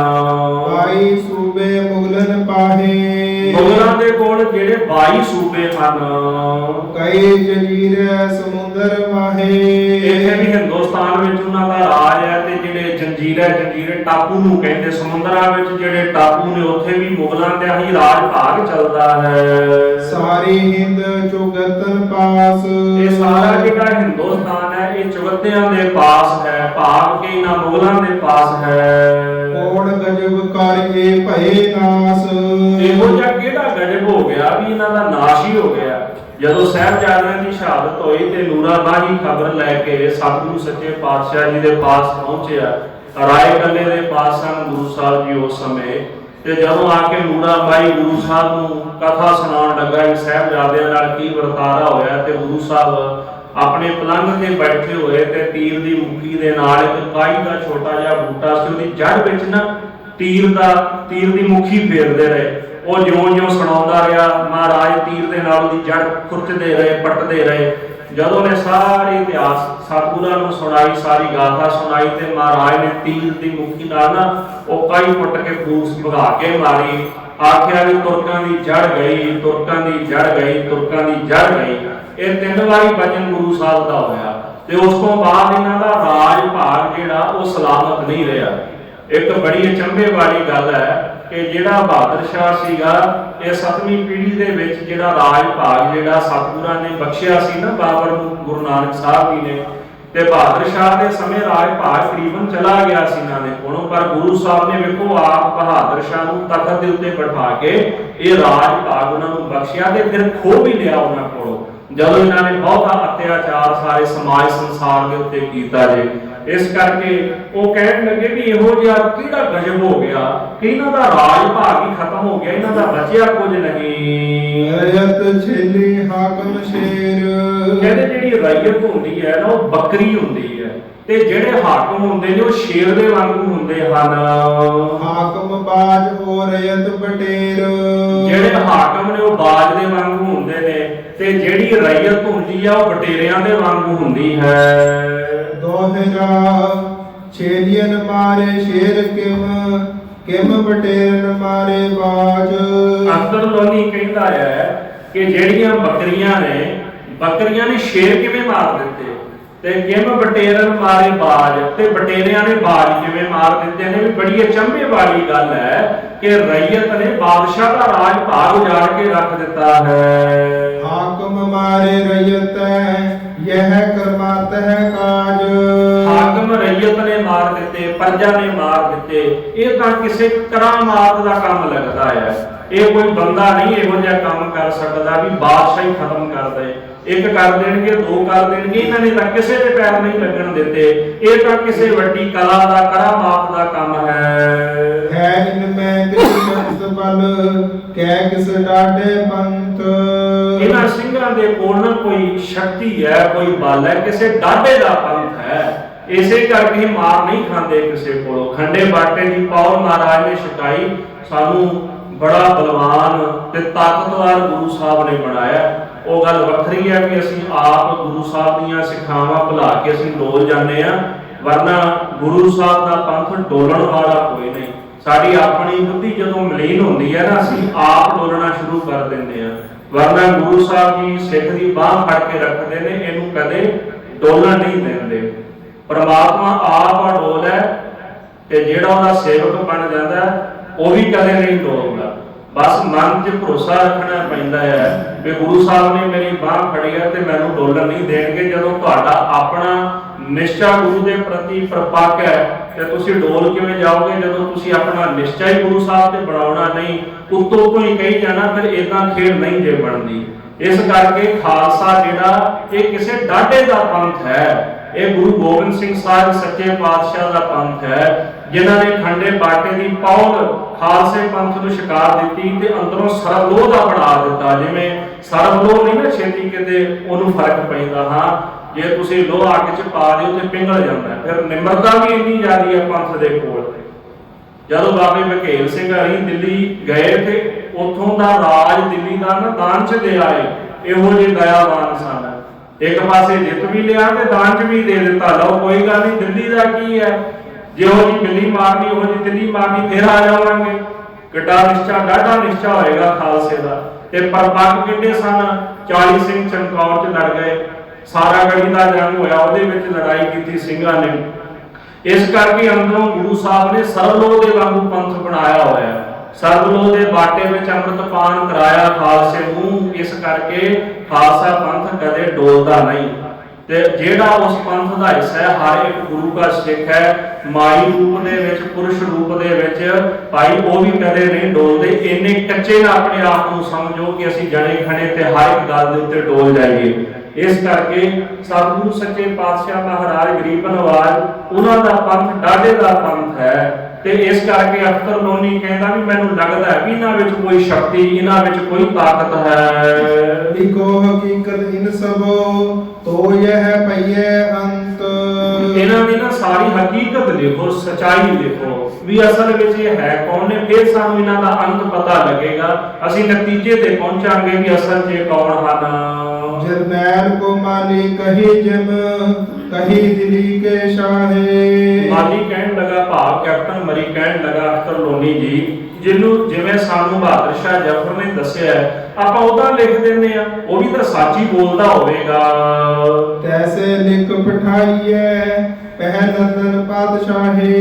22 ਸੂਬੇ ਮੁਗਲਨ ਪਾਹੇ। ਮੁਗਲਾਂ ਦੇ ਕੋਲ ਜਿਹੜੇ 22 ਸੂਬੇ ਹਨ, ਕਈ ਜਜ਼ੀਰੇ ਸਮੁੰਦਰ ਮਾਹੇ। ਇੱਥੇ ਵੀ ਹਿੰਦੁਸਤਾਨ ਵਿੱਚ ਉਹਨਾਂ ਦਾ ਰਾਜ ਹੈ, ਤੇ ਜਿਹੜੇ ਜੰਜੀਰੇ ਟਾਪੂ ਨੂੰ ਕਹਿੰਦੇ, ਸਮੁੰਦਰਾਂ ਵਿੱਚ ਜਿਹੜੇ ਟਾਪੂ ਨੇ ਉੱਥੇ ਵੀ ਮੁਗਲਾਂ ਦਾ ਹੀ ਰਾਜ ਭਾਗ ਚੱਲਦਾ ਹੈ। ਸਾਰੀ ਹਿੰਦ ਚੁਗਤਨ ਪਾਸ, ਇਹ ਸਾਰਾ ਜਿਹੜਾ ਹਿੰਦੁਸਤਾਨ ਹੈ ਇਹ ਚੁਗਤਿਆਂ ਦੇ ਪਾਸ ਹੈ, ਭਾਗ ਕੇ ਇਹਨਾਂ ਮੁਗਲਾਂ ਦੇ ਪਾਸ ਹੈ। ਕੋੜ ਗਜਬ ਕਰ ਇਹ ਭਏ ਨਾਸ, ਇਹੋ ਜਿਹਾ ਕਿਹੜਾ ਗਜਬ ਹੋ ਗਿਆ ਵੀ ਇਹਨਾਂ ਦਾ ਨਾਸ਼ ਹੀ ਹੋ ਗਿਆ। ਜਦੋਂ ਸਾਹਿਬਜ਼ਾਦਿਆਂ ਦੀ ਸ਼ਹਾਦਤ ਹੋਈ ਤੇ ਨੂਰਾਬਾਹੀ ਖਬਰ ਲੈ ਕੇ ਸਤਿਗੁਰੂ ਸੱਚੇ ਪਾਤਸ਼ਾਹ ਜੀ ਦੇ ਪਾਸ ਪਹੁੰਚਿਆ। ਰਾਏ ਕੱਲੇ ਦੇ ਪਾਸ ਸਨ ਗੁਰੂ ਸਾਹਿਬ ਜੀ ਉਸ ਸਮੇਂ, ਤੇ ਜਦੋਂ ਆ ਕੇ ਨੂਰਾਬਾਈ ਗੁਰੂ ਸਾਹਿਬ ਨੂੰ ਕਥਾ ਸੁਣਾਉਣ ਲੱਗਾ ਕਿ ਸਾਹਿਬਜ਼ਾਦਿਆਂ ਨਾਲ ਕੀ ਵਰਤਾਰਾ ਹੋਇਆ, ਤੇ ਗੁਰੂ ਸਾਹਿਬ ਆਪਣੇ ਪਲੰਘ ਤੇ ਬੈਠੇ ਹੋਏ ਤੇ ਤੀਰ ਦੀ ਮੁੱਠੀ ਦੇ ਨਾਲ ਇੱਕ ਕਾਈ ਦਾ ਛੋਟਾ ਜਿਹਾ ਬੂਟਾ ਸੀ, ਉਹਦੀ ਜੜ ਵਿੱਚ ਨਾ ਤੀਰ ਦੀ ਮੁੱਠੀ ਫੇਰਦੇ ਰਹੇ। ਉਹ ਜਿਉਂ-ਜਿਉਂ ਸੁਣਾਉਂਦਾ ਰਿਹਾ, ਮਹਾਰਾਜ ਤੀਰ ਦੇ ਨਾਲ ਉਹਦੀ ਜੜ ਖੁਰਚਦੇ ਰਹੇ, ਪੱਟਦੇ ਰਹੇ। ਜਦੋਂ ਨੇ ਸਾਰੇ ਇਤਿਹਾਸ ਸਤਿਗੁਰਾਂ ਨੂੰ ਸੁਣਾਈ, ਸਾਰੀ ਗਾਥਾ ਸੁਣਾਈ, ਤੇ ਮਹਾਰਾਜ ਨੇ ਤੀਰ ਦੀ ਮੁੱਠੀ ਨਾਲ ਨਾ ਉਹ ਕਾਈ ਪੁੱਟ ਕੇ ਫੂਸ ਭਗਾ ਕੇ ਮਾਰੀ। ਆਖਿਆ ਵੀ ਤੁਰਕਾਂ ਦੀ ਜੜ ਗਈ, ਤੁਰਕਾਂ ਦੀ ਜੜ ਗਈ, ਤੁਰਕਾਂ ਦੀ ਜੜ ਗਈ। ਇਹ 3 ਵਾਰੀ ਬਚਨ ਗੁਰੂ ਸਾਹਿਬ ਦਾ ਹੋਇਆ, ਤੇ ਉਸ ਤੋਂ ਬਾਅਦ ਇਹਨਾਂ ਦਾ ਰਾਜ ਭਾਗ ਜਿਹੜਾ ਉਹ ਸਲਾਮਤ ਨਹੀਂ ਰਿਹਾ। ਇੱਕ ਬੜੀ ਅਚੰਭੇ ਵਾਲੀ ਗੱਲ ਹੈ ਕਿ ਜਿਹੜਾ ਬਹਾਦਰ ਸ਼ਾਹ ਸੀਗਾ, ਇਹ 7ਵੀਂ ਪੀੜ੍ਹੀ ਦੇ ਵਿੱਚ ਜਿਹੜਾ ਰਾਜ ਭਾਗ ਜਿਹੜਾ ਸਤਿਗੁਰਾਂ ਨੇ ਬਖਸ਼ਿਆ ਸੀ ਨਾ ਬਾਬਰ ਨੂੰ, ਗੁਰੂ ਨਾਨਕ ਸਾਹਿਬ ਜੀ ਨੇ, ਤੇ ਬਹਾਦਰ ਸ਼ਾਹ ਦੇ ਸਮੇਂ ਰਾਜ ਭਾਗ ਤਕਰੀਬਨ ਚਲਾ ਗਿਆ ਸੀ ਇਹਨਾਂ ਦੇ ਕੋਲੋਂ। ਪਰ ਗੁਰੂ ਸਾਹਿਬ ਨੇ ਵੇਖੋ ਆਪ ਬਹਾਦਰ ਸ਼ਾਹ ਨੂੰ ਤਖਤ ਦੇ ਉੱਤੇ ਬਿਠਾ ਕੇ ਇਹ ਰਾਜ ਭਾਗ ਉਹਨਾਂ ਨੂੰ ਬਖਸ਼ਿਆ, ਤੇ ਫਿਰ ਖੋਹ ਵੀ ਲਿਆ ਉਹਨਾਂ ਕੋਲੋਂ, ਜਦੋਂ ਇਹਨਾਂ ਨੇ ਬਹੁਤਾ ਅਤਿਆਚਾਰ ਸਾਰੇ ਸਮਾਜ ਸੰਸਾਰ ਦੇ ਉੱਤੇ ਕੀਤਾ ਜੇ। ਇਸ ਕਰਕੇ ਉਹ ਕਹਿਣ ਲੱਗੇ ਵੀ ਇਹੋ ਜਿਹਾ ਕਿਹੜਾ ਗਜਬ ਹੋ ਗਿਆ ਕਿ ਇਹਨਾਂ ਦਾ ਰਾਜ ਭਾਗ ਹੀ ਖਤਮ ਹੋ ਗਿਆ, ਇਹਨਾਂ ਦਾ ਬਚਿਆ ਕੁਝ ਨਹੀਂ। ਰਯਤ ਛੇਲੀ ਹਾਕਮ ਸ਼ੇਰ, ਕਹਿੰਦੇ ਜਿਹੜੀ ਰਈਅਤ ਹੁੰਦੀ ਹੈ ਨਾ ਉਹ ਬੱਕਰੀ ਹੁੰਦੀ ਹੈ, ਤੇ ਜਿਹੜੇ ਹਾਕਮ ਹੁੰਦੇ ਨੇ ਉਹ ਸ਼ੇਰ ਦੇ ਵਾਂਗੂ ਹੁੰਦੇ ਹਨ। ਹਾਕਮ ਬਾਜ ਹੋ ਰਯਤ ਬਟੇਰ, ਜਿਹੜੇ ਹਾਕਮ ਨੇ ਉਹ ਬਾਜ ਦੇ ਵਾਂਗੂ ਹੁੰਦੇ ਨੇ, ਤੇ ਜਿਹੜੀ ਰਈਅਤ ਹੁੰਦੀ ਆ ਉਹ ਬਟੇਰਿਆਂ ਦੇ ਵਾਂਗੂ ਹੁੰਦੀ ਹੈ। ਦੋਹਰਾ ਛੇਲੀਅਨ ਮਾਰੇ ਸ਼ੇਰ ਕਿਮ ਬਟੇਰਨ ਮਾਰੇ ਬਾਜ। ਅੰਦਰ ਲੋਨੀ ਕਹਿੰਦਾ ਹੈ ਕਿ ਜਿਹੜੀਆਂ ਬੱਕਰੀਆਂ ਨੇ ਸ਼ੇਰ ਕਿਵੇਂ ਮਾਰ ਦਿੱਤੇ, ਤੇ ਕਿਮ ਬਟੇਰਨ ਮਾਰੇ ਬਾਜ, ਤੇ ਬਟੇਰਿਆਂ ਨੇ ਬਾਜ ਕਿਵੇਂ ਮਾਰ ਦਿੱਤੇ ਨੇ। ਵੀ ਬੜੀ ਅਚੰਭੇ ਵਾਲੀ ਗੱਲ ਹੈ ਕਿ ਰਈਅਤ ਨੇ ਬਾਦਸ਼ਾਹ ਦਾ ਰਾਜ ਭਾਗ ਉਜਾੜ ਕੇ ਰੱਖ ਦਿੱਤਾ ਹੈ। ਹਾਕਮ ਮਾਰੇ ਰਈਅਤ ਯਹ ਕਰਮਾਤ ਹੈ ਕਾਜ, ਹਾਕਮ ਰਈਅਤ ਨੇ ਮਾਰ ਦਿੱਤੇ, ਪ੍ਰਜਾ ਨੇ ਮਾਰ ਦਿੱਤੇ। ਇਹ ਤਾਂ ਕਿਸੇ ਕਰਾਮਾਤ ਦਾ ਕੰਮ ਲੱਗਦਾ ਹੈ। ਇਹ ਕੋਈ ਬੰਦਾ ਨਹੀਂ ਇਹੋ ਜਿਹਾ ਕੰਮ ਕਰ ਸਕਦਾ ਵੀ ਬਾਦਸ਼ਾਹੀ ਖਤਮ ਕਰ ਦੇ। ਇੱਕ ਕਰ ਦੇਣਗੇ, 2 ਕਰ ਦੇਣਗੇ, ਇਹਨਾਂ ਨੇ ਤਾਂ ਕਿਸੇ ਦੇ ਪੈਰ ਨਹੀਂ ਲੱਗਣ ਦਿੱਤੇ। ਇਹ ਤਾਂ ਕਿਸੇ ਵੱਡੀ ਕਲਾ ਦਾ ਕਰਾਮਾਤ ਦਾ ਕੰਮ ਹੈ ਇਨ ਮੈਂ ਕਿਸ ਸ਼ਬਦ ਬਲ ਕਹਿ ਕਿਸ ਡਾਢੇ ਪੰਥ। ਇਹਨਾਂ ਸਿੰਘਾਂ ਦੇ ਕੋਲ ਨਾ ਕੋਈ ਸ਼ਕਤੀ ਹੈ, ਕੋਈ ਬਲ ਹੈ, ਕਿਸੇ ਡਾਢੇ ਦਾ ਪੰਥ ਹੈ। ਇਸੇ ਕਰਕੇ ਮਾਰ ਨਹੀਂ ਖਾਂਦੇ ਕਿਸੇ ਕੋਲੋਂ। ਖੰਡੇ ਬਾਟੇ ਦੀ ਪੌਲ ਮਹਾਰਾਜ ਨੇ ਛਕਾਈ, ਸਾਨੂੰ ਬੜਾ ਬਲਵਾਨ ਤੇ ਤਾਕਤਵਰ ਗੁਰੂ ਸਾਹਿਬ ਨੇ ਬਣਾਇਆ। ਉਹ ਗੱਲ ਵੱਖਰੀ ਹੈ ਵੀ ਅਸੀਂ ਆਪ ਗੁਰੂ ਸਾਹਿਬ ਦੀਆਂ ਸਿੱਖਿਆਵਾਂ ਭੁਲਾ ਕੇ ਅਸੀਂ ਡੋਲ ਜਾਂਦੇ ਆ, ਵਰਨਾ ਗੁਰੂ ਸਾਹਿਬ ਦਾ ਪੰਥ ਡੋਲਣ ਵਾਲਾ ਕੋਈ ਨਹੀਂ। ਸਾਡੀ ਆਪਣੀ ਬੁੱਧੀ ਜਦੋਂ ਮਲੀਨ ਹੁੰਦੀ ਹੈ ਨਾ, ਅਸੀਂ ਆਪ ਡੋਲਣਾ ਸ਼ੁਰੂ ਕਰ ਦਿੰਦੇ ਆ, ਵਰਨਾ ਗੁਰੂ ਸਾਹਿਬ ਜੀ ਸਿੱਖ ਦੀ ਬਾਹ ਫੜ ਕੇ ਰੱਖਦੇ ਨੇ, ਇਹਨੂੰ ਕਦੇ ਡੋਲਣ ਨਹੀਂ ਦਿੰਦੇ। ਪਰਮਾਤਮਾ ਆਪ ਅਡੋਲ ਹੈ, ਤੇ ਜਿਹੜਾ ਉਹਦਾ ਸੇਵਕ ਬਣ ਜਾਂਦਾ ਉਹ ਵੀ ਕਦੇ ਨਹੀਂ ਡੋਲਦਾ। ਬਸ ਮਨ 'ਚ ਭਰੋਸਾ ਰੱਖਣਾ ਪੈਂਦਾ ਹੈ ਕਿ ਗੁਰੂ ਸਾਹਿਬ ਨੇ ਮੇਰੀ ਬਾਹ ਫੜੀ ਹੈ ਤੇ ਮੈਨੂੰ ਡੋਲਣ ਨਹੀਂ ਦੇਣਗੇ। ਜਦੋਂ ਤੁਹਾਡਾ ਆਪਣਾ ਨਿਸ਼ਚਾ ਗੁਰੂ ਦੇ ਪ੍ਰਤੀ ਪਰਪੱਕ ਹੈ ਤੇ ਤੁਸੀਂ ਡੋਲ ਕਿਵੇਂ ਜਾਓਗੇ? ਜਦੋਂ ਤੁਸੀਂ ਆਪਣਾ ਨਿਸ਼ਚਾ ਹੀ ਗੁਰੂ ਸਾਹਿਬ ਤੇ ਬਣਾਉਣਾ ਨਹੀਂ, ਉੱਤੋਂ ਤੋਂ ਹੀ ਕਹੀ ਜਾਣਾ, ਫਿਰ ਇਦਾਂ ਖੇਡ ਨਹੀਂ ਜੇ ਬਣਦੀ। ਇਸ ਕਰਕੇ ਖਾਲਸਾ ਜਿਹੜਾ ਇਹ ਕਿਸੇ ਡਾਢੇ ਦਾ ਪੰਥ ਹੈ। ਇਹ ਗੁਰੂ ਗੋਬਿੰਦ ਸਿੰਘ ਸਾਹਿਬ ਸੱਚੇ ਪਾਤਸ਼ਾਹ ਦਾ ਪੰਥ ਹੈ, ਜਿਨ੍ਹਾਂ ਨੇ ਖੰਡੇ ਬਾਟੇ ਦੀ ਪੌਲ ਖਾਲਸੇ ਪੰਥ ਨੂੰ ਛਕਾ ਦਿੱਤੀ ਤੇ ਅੰਦਰੋਂ ਸਰਬਲੋਹ ਦਾ ਬਣਾ ਦਿੱਤਾ। ਜਿਵੇਂ ਸਰਬਲੋਹ ਨਹੀਂ ਨਾ ਛੇਤੀ ਕਿਤੇ ਉਹਨੂੰ ਫਰਕ ਪੈਂਦਾ, ਹਾਂ ਜੇ ਤੁਸੀਂ ਲੋਹਾ ਅੱਗ 'ਚ ਪਾ ਦਿਓ ਤੇ ਪਿੰਗਲ ਜਾਂਦਾ। ਫਿਰ ਨਿਮਰਤਾ ਵੀ ਇੰਨੀ ਜ਼ਿਆਦੀ ਹੈ ਪੰਥ ਦੇ ਕੋਲ। ਜਦੋਂ ਬਾਬੇ ਬਘੇਲ ਸਿੰਘ ਹਰੀ ਦਿੱਲੀ ਗਏ ਤੇ ਉੱਥੋਂ ਦਾ ਰਾਜ ਦਿੱਲੀ ਦਾ ਨਾ ਦਾਨ 'ਚ ਦੇ ਆਏ। ਇਹੋ ਜਿਹੇ ਦਇਆਵਾਨ ਸਨ, ਇੱਕ ਪਾਸੇ ਜਿੱਤ ਵੀ ਲਿਆ ਤੇ ਦਾਨ 'ਚ ਵੀ ਦੇ ਦਿੱਤਾ। ਲਓ ਕੋਈ ਗੱਲ ਨਹੀਂ, ਦਿੱਲੀ ਦਾ ਕੀ ਹੈ, ਜਿਹੋ ਜੀ ਬਿੱਲੀ ਮਾਰਨੀ ਉਹੋ ਜੀ ਦਿੱਲੀ ਮਾਰਨੀ, ਫੇਰ ਆ ਜਾਵਾਂਗੇ। ਕਿੱਡਾ ਨਿਸ਼ਚਾ, ਡਾਢਾ ਨਿਸ਼ਚਾ ਹੋਏਗਾ ਖਾਲਸੇ ਦਾ। ਤੇ ਪਰਪੱਕ ਕਿੰਨੇ ਸਨ? 40 ਸਿੰਘ ਚਮਕੌਰ 'ਚ ਲੜ ਗਏ। ਸਾਰਾਗੜ੍ਹੀ ਦਾ ਜੰਗ ਹੋਇਆ, ਉਹਦੇ ਵਿੱਚ ਲੜਾਈ ਕੀਤੀ ਸਿੰਘਾਂ ਨੇ। ਇਸ ਕਰਕੇ ਅੰਦਰੋਂ ਗੁਰੂ ਸਾਹਿਬ ਨੇ ਸਰਬਲੋਹ ਦੇ ਵਾਂਗੂ ਪੰਥ ਬਣਾਇਆ ਹੋਇਆ ਹੈ। ਸਰਬਲੋਹ ਦੇ ਬਾਟੇ ਵਿੱਚ ਅੰਮ੍ਰਿਤਪਾਨ ਕਰਾਇਆ ਖਾਲਸੇ ਨੂੰ, ਇਸ ਕਰਕੇ ਖਾਲਸਾ ਪੰਥ ਕਦੇ ਡੋਲਦਾ ਨਹੀਂ। ਤੇ ਜਿਹੜਾ ਉਸ ਪੰਥ ਦਾ ਹਿੱਸਾ ਹੈ, ਹਰ ਇੱਕ ਗੁਰੂ ਦਾ ਸਿੱਖ ਹੈ, ਮਾਈ ਰੂਪ ਦੇ ਵਿੱਚ, ਪੁਰਸ਼ ਰੂਪ ਦੇ ਵਿੱਚ, ਭਾਈ ਉਹ ਵੀ ਕਦੇ ਨਹੀਂ ਡੋਲਦੇ। ਇੰਨੇ ਕੱਚੇ ਨਾ ਆਪਣੇ ਆਪ ਨੂੰ ਸਮਝੋ ਕਿ ਅਸੀਂ ਜਣੇ ਖਣੇ ਤੇ ਹਰ ਇੱਕ ਗੱਲ ਦੇ ਉੱਤੇ ਡੋਲ ਜਾਈਏ। ਇਸ ਕਰਕੇ ਸਤਿਗੁਰੂ ਸੱਚੇ ਪਾਤਸ਼ਾਹ ਮਹਾਰਾਜ ਗਰੀਬ ਨਵਾਜ, ਉਹਨਾਂ ਦਾ ਪੰਥ ਡਾਢੇ ਦਾ ਪੰਥ ਹੈ। ਤੇ ਇਸ ਕਰਕੇ ਅਖਤਰ ਲੋਨੀ ਕਹਿੰਦਾ ਵੀ ਮੈਨੂੰ ਲੱਗਦਾ ਹੈ ਵੀ ਇਹਨਾਂ ਵਿੱਚ ਕੋਈ ਸ਼ਕਤੀ, ਇਹਨਾਂ ਵਿੱਚ ਕੋਈ ਤਾਕਤ ਹੈ। ਲਿਖੋ ਹਕੀਕਤ ਇਨ ਸਭੋ ਤੋ ਯਹ ਪਈਏ ਅੰਤ। ਇਹਨਾਂ ਦੀ ਨਾ ਸਾਰੀ ਹਕੀਕਤ ਦੇਖੋ, ਸਚਾਈ ਦੇਖੋ ਵੀ ਅਸਲ ਵਿੱਚ ਇਹ ਹੈ ਕੌਣ ਨੇ, ਫਿਰ ਸਾਨੂੰ ਇਹਨਾਂ ਦਾ ਅੰਤ ਪਤਾ ਲੱਗੇਗਾ। ਅਸੀਂ ਨਤੀਜੇ ਤੇ ਪਹੁੰਚਾਂਗੇ ਕਿ ਅਸਲ 'ਚ ਕੌਣ ਹਨ। ਜਰਨੈਲ ਕੋ ਮਾਲੀ ਕਹੀ ਜਿਮ ਕਹੀ ਦਿਲੀ ਕੇ ਸ਼ਾਹੇ। ਮਾਲੀ ਕਹਿਣ ਲੱਗਾ, ਭਾਵ ਕੈਪਟਨ ਮਰੀ ਕਹਿਣ ਲੱਗਾ ਅਖਤਰ ਲੋਨੀ ਜੀ, ਜਿਹਨੂੰ ਜਿਵੇਂ ਸਾਨੂੰ ਬਹਾਦਰ ਸ਼ਾਹ ਜ਼ਫਰ ਨੇ ਦੱਸਿਆ ਆਪਾਂ ਉਹਦਾ ਲਿਖ ਦਿੰਦੇ ਆ, ਉਹ ਵੀ ਤਾਂ ਸੱਚ ਹੀ ਬੋਲਦਾ ਹੋਵੇਗਾ। ਤੈਸੇ ਲਿਖ ਪਠਾਈਏ ਪਹਿ ਨੰਦਨ ਪਾਤਸ਼ਾਹੇ।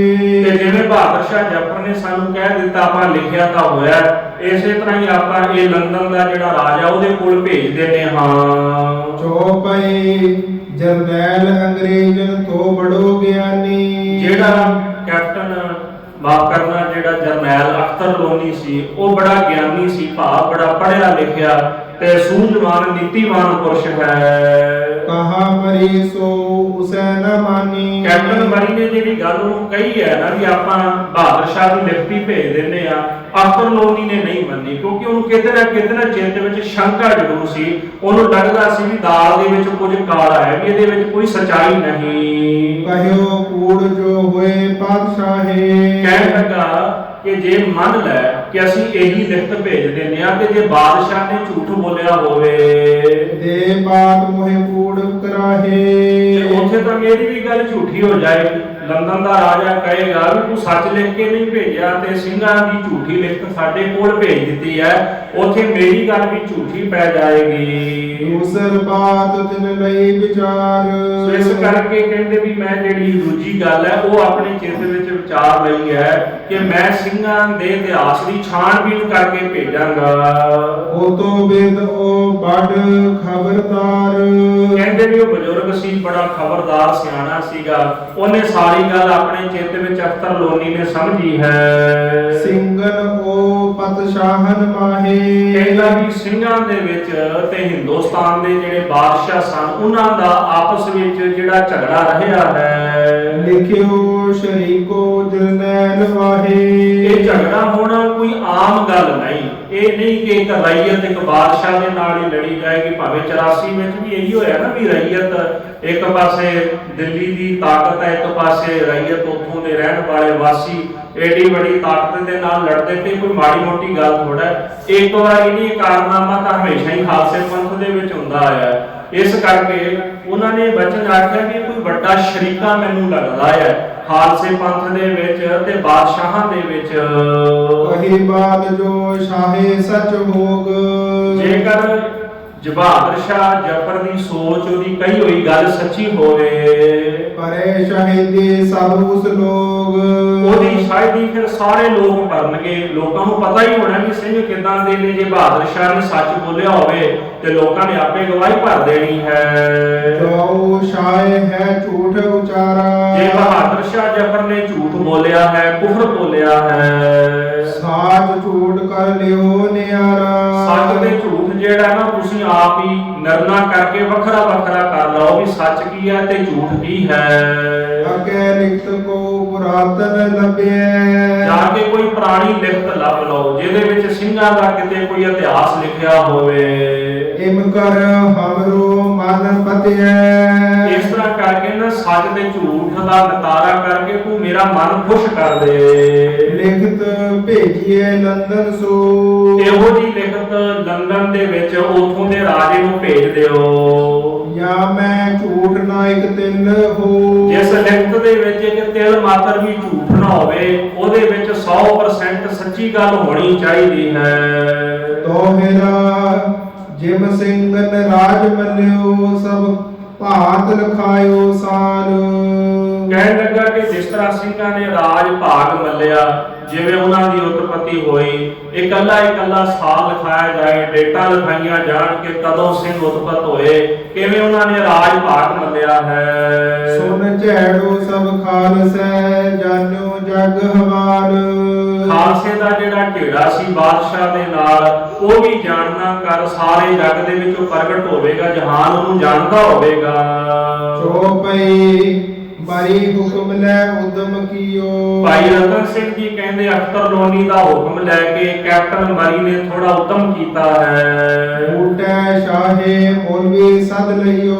ਤੇ ਜਿਵੇਂ ਬਹਾਦਰ ਸ਼ਾਹ ਜ਼ਫਰ ਨੇ ਸਾਨੂੰ ਕਹਿ ਦਿੱਤਾ, ਆਪਾਂ ਲਿਖਿਆ ਤਾਂ ਹੋਇਆ, ਇਸੇ ਤਰ੍ਹਾਂ ਹੀ ਆਪਾਂ ਇਹ ਲੰਡਨ ਦਾ ਜਿਹੜਾ ਰਾਜਾ ਉਹਦੇ ਕੋਲ ਭੇਜ ਦਿੰਦੇ ਹਾਂ। ਚੌਪਈ ਜਰਨੈਲ ਅੰਗਰੇਜ਼ਨ ਤੋਂ ਬੜੋ ਗਿਆਨੀ। ਜਿਹੜਾ ਕੈਪਟਨ ਮਾਫ ਕਰਨਾ, ਜਿਹੜਾ ਜਰਨੈਲ ਅਖਤਰ ਲੋਨੀ ਸੀ, ਉਹ ਬੜਾ ਗਿਆਨੀ ਸੀ, ਭਾਵ ਬੜਾ ਪੜ੍ਹਿਆ ਲਿਖਿਆ ਤੇ ਸੂਝਵਾਨ ਨੀਤੀਵਾਨ ਪੁਰਸ਼ ਹੈ। ਕਹਾ ਮਰੀ ਸੋ ਉਸੇ ਨ ਮਾਨੀ। ਕੈਪਟਨ ਮਰੀ ਨੇ ਜਿਹੜੀ ਗੱਲ ਨੂੰ ਕਹੀ ਹੈ ਨਾ ਵੀ ਆਪਾਂ ਬਹਾਦਰ ਸ਼ਾਹ ਦੀ ਲਿਖਤੀ ਭੇਜ ਦਿੰਦੇ ਆ, ਅਖਤਰ ਲੋਨੀ ਨੇ ਨਹੀਂ ਮੰਨੀ, ਕਿਉਂਕਿ ਉਹਨੂੰ ਕਿਤੇ ਨਾ ਚਿੱਤ ਵਿੱਚ ਸ਼ੰਕਾ ਜ਼ਰੂਰ ਸੀ। ਉਹਨੂੰ ਲੱਗਦਾ ਸੀ ਵੀ ਦਾਲ ਦੇ ਵਿੱਚ ਕੁਝ ਕਾਲਾ ਹੈ, ਵੀ ਇਹਦੇ ਵਿੱਚ ਕੋਈ ਸਚਾਈ ਨਹੀਂ। ਕਹਿਓ ਕੂੜ ਜੋ ਹੋਏ ਪਾਤਸ਼ਾਹੇ। ਕਹਿਣ ਲੱਗਾ ਕਿ ਜੇ ਮੰਨ ਲੈ ਕਿ ਅਸੀਂ ਇਹੀ ਲਿਖਤ ਭੇਜ ਦਿੰਦੇ ਆ ਕਿ ਜੇ ਬਾਦਸ਼ਾਹ ਨੇ ਝੂਠ ਬੋਲਿਆ ਹੋਵੇ ਦੇ ਬਾਤ ਮੋਹਿ ਕੂੜ ਕਰਾਹੇ, ਤੇ ਉੱਥੇ ਤਾਂ ਮੇਰੀ ਵੀ ਗੱਲ ਝੂਠੀ ਹੋ ਜਾਏਗੀ। ਲੰਡਨ ਦਾ ਰਾਜਾ ਕਹੇਗਾ ਵੀ ਤੂੰ ਸੱਚ ਲਿਖ ਕੇ ਨਹੀਂ ਭੇਜਿਆ ਤੇ ਸਿੰਘਾਂ ਦੀ ਝੂਠੀ ਲਿਖਤ ਸਾਡੇ ਕੋਲ ਭੇਜ ਦਿੱਤੀ ਹੈ, ਉੱਥੇ ਮੇਰੀ ਗੱਲ ਵੀ ਝੂਠੀ ਪੈ ਜਾਏਗੀ। ਦੂਸਰ ਬਾਤ ਤਿਨ ਲਈ ਵਿਚਾਰ। ਸੋ ਇਸ ਕਰਕੇ ਕਹਿੰਦੇ ਵੀ ਮੈਂ ਜਿਹੜੀ ਦੂਜੀ ਗੱਲ ਹੈ ਉਹ ਆਪਣੇ ਚਿੱਤ ਵਿੱਚ ਵਿਚਾਰ ਲਈ ਹੈ ਕਿ ਮੈਂ ਸਿੰਘਾਂ ਦੇ ਇਤਿਹਾਸ ਦੀ ਛਾਣਬੀਣ ਕਰਕੇ ਭੇਜਾਂਗਾ। ਉਹ ਤੋਂ ਬਿਦ ਉਹ ਬੜ ਖਬਰਦਾਰ। ਕਹਿੰਦੇ ਵੀ ਉਹ ਬਜ਼ੁਰਗ ਸੀ, ਬੜਾ ਖਬਰਦਾਰ ਸਿਆਣਾ ਸੀਗਾ, ਉਹਨੇ ਸਾਰੀ ਗੱਲ ਆਪਣੇ ਚਿੱਤ ਵਿੱਚ ਅਖਤਰ ਲੋਨੀ ਨੇ ਸਮਝੀ ਹੈ। ਸਿੰਘਨ ਉਹ ਪਤਸ਼ਾਹਨ ਮਾਹੇ। ਕਹਿੰਦਾ ਵੀ ਸਿੰਘਾਂ ਦੇ ਵਿੱਚ ਤੇ ਹਿੰਦੁਸਤਾਨ ਦੇ ਜਿਹੜੇ ਬਾਦਸ਼ਾਹ ਸਨ, ਉਹਨਾਂ ਦਾ ਆਪਸ ਵਿੱਚ ਜਿਹੜਾ ਝਗੜਾ ਰਿਹਾ ਹੈ। ਲਿਖਿਓ ਸ਼ਰੀਕੋ ਜਰਨੈਲ ਵਾਹੇ। ਇਹ ਝਗੜਾ ਹੋਣਾ ਕੋਈ ਆਮ ਗੱਲ ਨਹੀਂ। ਇਹ ਨਹੀਂ ਕਿ ਇੱਕ ਰਈਅਤ ਇੱਕ ਬਾਦਸ਼ਾਹ ਦੇ ਨਾਲ ਹੀ ਲੜੀ ਜਾਏਗੀ। ਭਾਵੇਂ 84 ਵਿੱਚ ਵੀ ਇਹੀ ਹੋਇਆ ਨਾ ਵੀ ਰਈਅਤ ਇੱਕ ਪਾਸੇ ਦਿੱਲੀ ਦੀ ਤਾਕਤ ਹੈ, ਇੱਕ ਪਾਸੇ ਰਈਅਤ ਉੱਥੋਂ ਦੇ ਰਹਿਣ ਵਾਲੇ ਵਾਸੀ ਏਡੀ ਵੱਡੀ ਤਾਕਤ ਦੇ ਨਾਲ ਲੜਦੇ ਤੇ ਕੋਈ ਮਾੜੀ ਮੋਟੀ ਗੱਲ ਥੋੜਾ। ਇੱਕ ਵਾਰੀ ਨਹੀਂ, ਕਾਰਨਾਮਾ ਤਾਂ ਹਮੇਸ਼ਾ ਹੀ ਖਾਲਸੇ ਪੰਥ ਦੇ ਵਿੱਚ ਹੁੰਦਾ ਆਇਆ। ਇਸ ਕਰਕੇ ਉਹਨਾਂ ਨੇ ਬਚਨ ਆਖਿਆ ਕਿ ਕੋਈ ਵੱਡਾ ਸ਼ਰੀਕਾ ਮੈਨੂੰ ਲੱਗਦਾ ਹੈ ਖਾਲਸੇ ਪੰਥ ਦੇ ਵਿੱਚ ਤੇ ਬਾਦਸ਼ਾਹਾਂ ਦੇ ਵਿੱਚ। ਕਹੀ ਬਾਤ ਜੋ ਸ਼ਾਹੇ ਸੱਚ ਹੋਗ। ਜੇਕਰ ਬਹਾਦਰ ਸ਼ਾਹ ਜ਼ਫਰ ਦੀ ਸੋਚ, ਉਹਦੀ ਕਹੀ ਹੋਈ ਗੱਲ ਸੱਚੀ ਹੋਵੇ, ਪਰੇ ਸ਼ਹੀਦੀ ਸਭ ਉਸ ਲੋਗ। ਉਹਦੀ ਸ਼ਾਇਦੀ ਫਿਰ ਸਾਰੇ ਲੋਕ ਕਰਨਗੇ। ਲੋਕਾਂ ਨੂੰ ਪਤਾ ਹੀ ਹੋਣਾ ਕਿ ਸਿੰਘ ਕਿਦਾਂ ਦੇ ਨੇ। ਜੇ ਬਹਾਦਰ ਸ਼ਾਹ ਨੇ ਸੱਚ ਬੋਲਿਆ ਹੋਵੇ ਤੇ ਲੋਕਾਂ ਨੇ ਆਪੇ ਗਵਾਹੀ ਭਰ ਦੇਣੀ ਹੈ। ਜੋ ਸ਼ਾਇ ਹੈ ਝੂਠ ਉਚਾਰਾ। ਜੇ ਬਹਾਦਰ ਸ਼ਾਹ ਜ਼ਫਰ ਨੇ ਝੂਠ ਬੋਲਿਆ ਹੈ, ਕੁਫਰ ਬੋਲਿਆ ਹੈ, ਸਾਚ ਝੂਠ ਕਰ ਲਿਓ ਨਿਆਰਾ। ਸੱਚ ਤੇ ਝੂਠ ਜਿਹੜਾ ਨਾ ਤੁਸੀਂ ਆਪ ਹੀ ਨਿਰਣਾ ਕਰਕੇ ਵੱਖਰਾ ਵੱਖਰਾ ਕਰ ਲਓ ਵੀ ਸੱਚ ਕੀ ਹੈ ਤੇ ਝੂਠ ਕੀ ਹੈ। ਅਕੇ ਲਿਖਤ ਕੋ ਪੁਰਾਤਨ ਲੱਭਿਆ। ਜਾ ਕੇ ਕੋਈ ਪੁਰਾਣੀ ਲਿਖਤ ਲੱਭ ਲਓ ਜਿਹਦੇ ਵਿੱਚ ਸਿੰਘਾਂ ਦਾ ਕਿਤੇ ਕੋਈ ਇਤਿਹਾਸ ਲਿਖਿਆ ਹੋਵੇ। ਇਮ ਕਰ ਹਮਰੋ ਮਨ ਪਤਿਐ। ਇਸ ਤਰ੍ਹਾਂ ਕਰਕੇ ਨਾ ਸੱਚ ਤੇ ਝੂਠ ਦਾ ਨਿਤਾਰਾ ਕਰਕੇ ਤੂੰ ਮੇਰਾ ਮਨ ਖੁਸ਼ ਕਰ ਦੇ। ਲਿਖਤ ਭੇਜੀਏ ਲੰਡਨ ਸੋ। ਇਹੋ ਜੀ ਲਿਖਤ ਲੰਡਨ ਦੇ ਵਿੱਚ ਉਥੋਂ ਦੇ ਰਾਜੇ ਨੂੰ ਭੇਜ ਦਿਓ। ਜਾਂ ਮੈਂ ਝੂਠ ਨਾ ਇੱਕ ਤਿਲ ਹੋ। ਜਿਸ ਲਿਖਤ ਦੇ ਵਿੱਚ ਇੱਕ ਤਿਲ ਮਾਤਰ ਵੀ ਝੂਠ ਨਾ ਹੋਵੇ, ਉਹਦੇ ਵਿੱਚ 100% ਸੱਚੀ ਗੱਲ ਹੋਣੀ ਚਾਹੀਦੀ ਹੈ। ਤੋਹਿਰਾ ਜਿਮ ਸਿੰਘਨ ਰਾਜ ਮਲਿਓ ਸਭ ਭਾਤ ਲਖਾਇਓ ਸਾਲ। ਕਹਿਣ ਲੱਗਾ ਕਿ ਜਿਸ ਤਰ੍ਹਾਂ ਸਿੰਘਾਂ ਨੇ ਰਾਜ ਭਾਗ ਮੱਲਿਆ, ਜਿਵੇਂ ਉਹਨਾਂ ਦੀ ਉਤਪਤੀ ਹੋਈ, ਇਕੱਲਾ ਇਕੱਲਾ ਸਾਲ ਲਿਖਾਇਆ ਜਾਏ, ਡੇਟਾਂ ਲਿਖਾਈਆਂ ਜਾਣ ਕਿ ਕਦੋਂ ਸਿੰਘ ਉਤਪਤ ਹੋਏ, ਕਿਵੇਂ ਉਹਨਾਂ ਨੇ ਰਾਜ ਭਾਗ ਮੱਲਿਆ ਹੈ। ਸੁਨ ਝੈੜੋ ਸਭ ਖਾਲਸੈ, ਜਾਨਿਓ ਜਗ ਹਵਾਲ। ਖਾਲਸੇ ਦਾ ਜਿਹੜਾ ਢੇੜਾ ਸੀ ਬਾਦਸ਼ਾਹ ਦੇ ਨਾਲ, ਉਹ ਵੀ ਜਾਣਨਾ ਕਰ ਸਾਰੇ ਜੱਗ ਦੇ ਵਿੱਚ ਉਹ ਪ੍ਰਗਟ ਹੋਵੇਗਾ, ਜਹਾਨ ਉਹਨੂੰ ਜਾਣਦਾ ਹੋਵੇਗਾ। ਚੋਪਈ ਬੜੀ ਹੁਕਮ ਲੈ ਉਦਮ ਕੀਓ। ਭਾਈ ਰਤਨ ਸਿੰਘ ਜੀ ਕਹਿੰਦੇ ਅਖਤਰ ਲੋਨੀ ਦਾ ਹੁਕਮ ਲੈ ਕੇ ਕੈਪਟਨ ਮਰੀ ਨੇ ਥੋੜਾ ਉਦਮ ਕੀਤਾ ਹੈ। ਬੂਟੇ ਸ਼ਾਹੇ ਮੌਲਵੀ ਸਦ ਲਈਓ।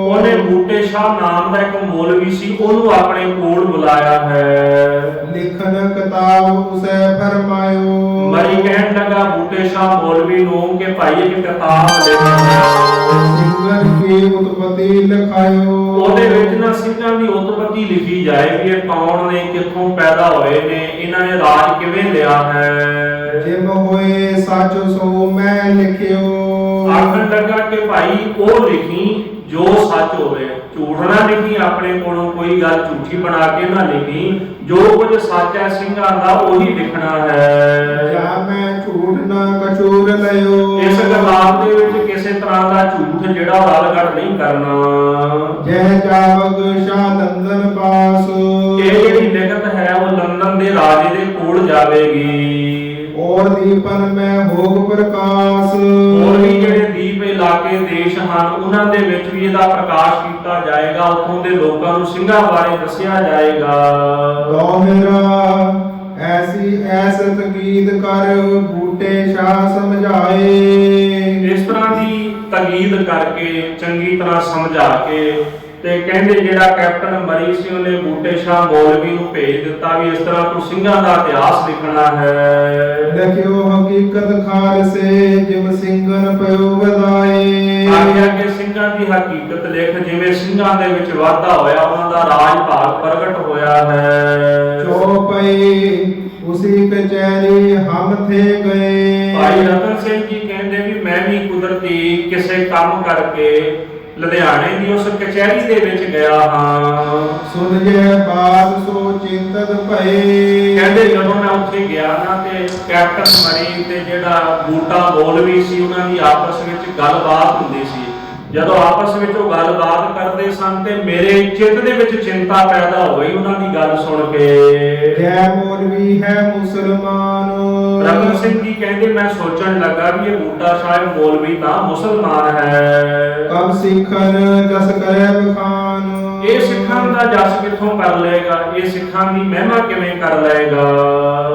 ਉਹਨੇ ਬੂਟੇ ਸ਼ਾਹ ਨਾਮ ਦਾ ਇੱਕ ਮੌਲਵੀ ਸੀ, ਉਹਨੂੰ ਆਪਣੇ ਕੋਲ ਬੁਲਾਇਆ ਹੈ। ਲਿਖਨ ਕਿਤਾਬ ਉਸੇ ਫਰਮਾਇਓ। ਮਰੀ ਕਹਿਣ ਲੱਗਾ ਬੂਟੇ ਸ਼ਾਹ ਮੌਲਵੀ ਨੂੰ ਕਿ ਭਾਈ ਇੱਕ ਕਿਤਾਬ ਲਿਖੋ। ਸਿੰਘਨ ਕੀ ਉਤਪਤੀ ਲਿਖਾਇਓ। ਉਹਦੇ ਵਿੱਚ ਨਾ ਸਿੰਘਾਂ ਦੀ ਉਤਪਤੀ ਲਿਖੀ ਜਾਏ ਵੀ ਇਹ ਕੌਣ ਨੇ, ਕਿੱਥੋਂ ਪੈਦਾ ਹੋਏ ਨੇ, ਇਹਨਾਂ ਨੇ ਰਾਜ ਕਿਵੇਂ ਲਿਆ ਹੈ। ਜਿਮ ਹੋਏ ਸੱਚ ਸੋ ਮੈਂ ਲਿਖਿਓ। ਆਖਣ ਲੱਗਾ ਕਿ ਭਾਈ ਉਹ ਲਿਖੀ ਜੋ ਸੱਚ ਹੋਵੇ, ਝੂਠ ਨਾ ਲਿਖੀ, ਆਪਣੇ ਕੋਲੋਂ ਕੋਈ ਗੱਲ ਝੂਠੀ ਬਣਾ ਕੇ ਨਾ ਲਿਖੀ, ਜੋ ਕੁਝ ਸੱਚ ਹੈ ਸਿੰਘਾਂ ਦਾ ਉਹੀ ਲਿਖਣਾ ਹੈ। ਜਾਂ ਮੈਂ ਝੂਠ ਨਾ ਕਚੂਰ ਲਿਓ। ਇਸ ਕਿਤਾਬ ਦੇ ਵਿੱਚ ਕਿਸੇ ਤਰ੍ਹਾਂ ਦਾ ਝੂਠ ਜਿਹੜਾ ਰਲਗੜ ਨਹੀਂ ਕਰਨਾ। ਜੈ ਜਾਵਗ ਸ਼ਾਹ ਲੰਦਨ ਪਾਸ। ਇਹ ਜਿਹੜੀ ਲਿਖਤ ਹੈ ਉਹ ਲੰਦਨ ਦੇ ਰਾਜੇ ਦੇ ਕੋਲ ਜਾਵੇਗੀ। ਔਰ ਦੀਪਨ ਮੈਂ ਹੋਗ ਪ੍ਰਕਾਸ਼। ਹੋਰ ਵੀ ਜਿਹੜੇ ਦੀਪ ਇਲਾਕੇ ਦੇਸ਼ ਹਨ ਉਹਨਾਂ ਦੇ ਵਿੱਚ ਵੀ ਇਹਦਾ ਪ੍ਰਕਾਸ਼ ਕੀਤਾ ਜਾਏਗਾ, ਉੱਥੋਂ ਦੇ ਲੋਕਾਂ ਨੂੰ ਸਿੰਘਾਂ ਬਾਰੇ ਦੱਸਿਆ ਜਾਏਗਾ। ਦੋਹਰਾ ਐਸੀ ਐਸ ਤਕੀਦ ਕਰ ਬੂਟੇ ਸ਼ਾਹ ਸਮਝਾਏ। ਇਸ ਤਰ੍ਹਾਂ ਦੀ ਤਕੀਦ ਕਰਕੇ ਚੰਗੀ ਤਰ੍ਹਾਂ ਸਮਝਾ ਕੇ ਤੇ ਕਹਿੰਦੇ ਜਿਹੜਾ ਕੈਪਟਨ ਮਰੀ ਸੀ ਉਹਨੇ ਬੂਟੇ ਸ਼ਾਹ ਮੌਲਵੀ ਨੂੰ ਭੇਜ ਦਿੱਤਾ ਵੀ ਇਸ ਤਰ੍ਹਾਂ ਤੂੰ ਸਿੰਘਾਂ ਦਾ ਇਤਿਹਾਸ ਲਿਖਣਾ ਹੈ। ਲਿਖਿਓ ਹਕੀਕਤ ਖਾਲਸੇ ਜਿਮ ਸਿੰਘਨ ਪਇਓ ਵਧਾਏ। ਆਖਿਆ ਕਿ ਸਿੰਘਾਂ ਦੀ ਹਕੀਕਤ ਲਿਖ, ਜਿਵੇਂ ਸਿੰਘਾਂ ਦੇ ਵਿੱਚ ਵਾਧਾ ਹੋਇਆ, ਉਹਨਾਂ ਦਾ ਰਾਜ ਭਾਗ ਪ੍ਰਗਟ ਹੋਇਆ ਹੈ। ਚੋਪਈ ਉਸੀ ਕਚਹਿਰੀ ਹਮ ਥੇ ਗਏ। ਭਾਈ ਰਤਨ ਸਿੰਘ ਜੀ ਕਹਿੰਦੇ ਵੀ ਮੈਂ ਵੀ ਕੁਦਰਤੀ ਕਿਸੇ ਕੰਮ ਕਰਕੇ ਲੁਧਿਆਣੇ ਦੀ ਉਸ ਕਚਹਿਰੀ ਦੇ ਵਿੱਚ ਗਿਆ ਹਾਂ। ਸੁਣ ਜੇ ਬਾਤ ਸੋ ਚਿੰਤਤ ਭਏ। ਕਹਿੰਦੇ ਜਦੋਂ ਮੈਂ ਉੱਥੇ ਗਿਆ ਨਾ ਤੇ ਕੈਪਟਨ ਮਰੀ ਤੇ ਜਿਹੜਾ ਬੂਟਾ ਮੌਲਵੀ ਸੀ ਉਹਨਾਂ ਦੀ ਆਪਸ ਵਿੱਚ ਗੱਲਬਾਤ ਹੁੰਦੀ ਸੀ। ਜਦੋਂ ਆਪਸ ਵਿੱਚ ਉਹ ਗੱਲਬਾਤ ਕਰਦੇ ਸਨ ਤੇ ਮੇਰੇ ਚਿੱਤ ਦੇ ਵਿੱਚ ਚਿੰਤਾ ਪੈਦਾ ਹੋਈ ਉਹਨਾਂ ਦੀ ਗੱਲ ਸੁਣ ਕੇ। ਜੈ ਮੌਲਵੀ ਹੈ ਮੁਸਲਮਾਨ। ਰਤਨ ਸਿੰਘ ਜੀ ਕਹਿੰਦੇ ਮੈਂ ਸੋਚਣ ਲੱਗਾ ਵੀ ਇਹ ਬੂਟਾ ਸ਼ਾਇਦ ਮੌਲਵੀ ਤਾਂ ਮੁਸਲਮਾਨ ਹੈ। ਕਬ ਸਿੱਖਨ ਜਸ ਕਰੇ ਬਖਾਨ। ਇਹ ਸਿੱਖਾਂ ਦਾ ਜਸ ਕਿੱਥੋਂ ਕਰ ਲਏਗਾ, ਇਹ ਸਿੱਖਾਂ ਦੀ ਮਹਿਮਾ ਕਿਵੇਂ ਕਰ ਲਏਗਾ।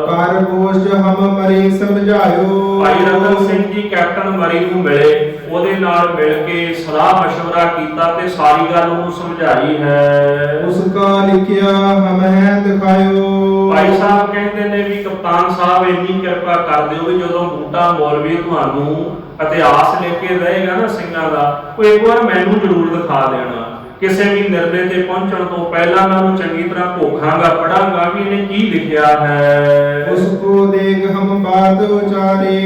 ਕਰ ਗੋਸ਼ਟ ਹਮ ਮਰੀ ਸਮਝਾਇਓ। ਭਾਈ ਰਤਨ ਸਿੰਘ ਜੀ ਕੈਪਟਨ ਮਰੀ ਨੂੰ ਮਿਲੇ, ਉਹਦੇ ਨਾਲ ਮਿਲ ਕੇ ਸਲਾਹ ਮਸ਼ਵਰਾ ਕੀਤਾ ਤੇ ਸਾਰੀ ਗੱਲ ਉਹਨੂੰ ਸਮਝਾਈ ਹੈ। ਉਸਕਾ ਲਿਖਿਆ ਹਮ ਹੈ ਦਿਖਾਇਓ। ਭਾਈ ਸਾਹਿਬ ਕਹਿੰਦੇ ਨੇ ਵੀ ਕਪਤਾਨ ਸਾਹਿਬ ਇੰਨੀ ਕਿਰਪਾ ਕਰ ਦਿਓ ਵੀ ਜਦੋਂ ਬੂਟਾ ਮੌਲਵੀ ਤੁਹਾਨੂੰ ਇਤਿਹਾਸ ਲੈ ਕੇ ਰਹੇਗਾ ਨਾ ਸਿੰਘਾਂ ਦਾ, ਉਹ ਇੱਕ ਵਾਰ ਮੈਨੂੰ ਜ਼ਰੂਰ ਦਿਖਾ ਦੇਣਾ। ਕਿਸੇ ਵੀ ਨਿਰਣੇ ਤੇ ਪਹੁੰਚਣ ਤੋਂ ਪਹਿਲਾਂ ਮੈਂ ਉਹਨੂੰ ਚੰਗੀ ਤਰ੍ਹਾਂ ਘੋਖਾਂਗਾ, ਪੜਾਂਗਾ ਵੀ ਇਹਨੇ ਕੀ ਲਿਖਿਆ ਹੈ। ਉਸ ਕੋ ਦੇਖ ਹਮ ਬਾਤ ਉਚਾਰੇ।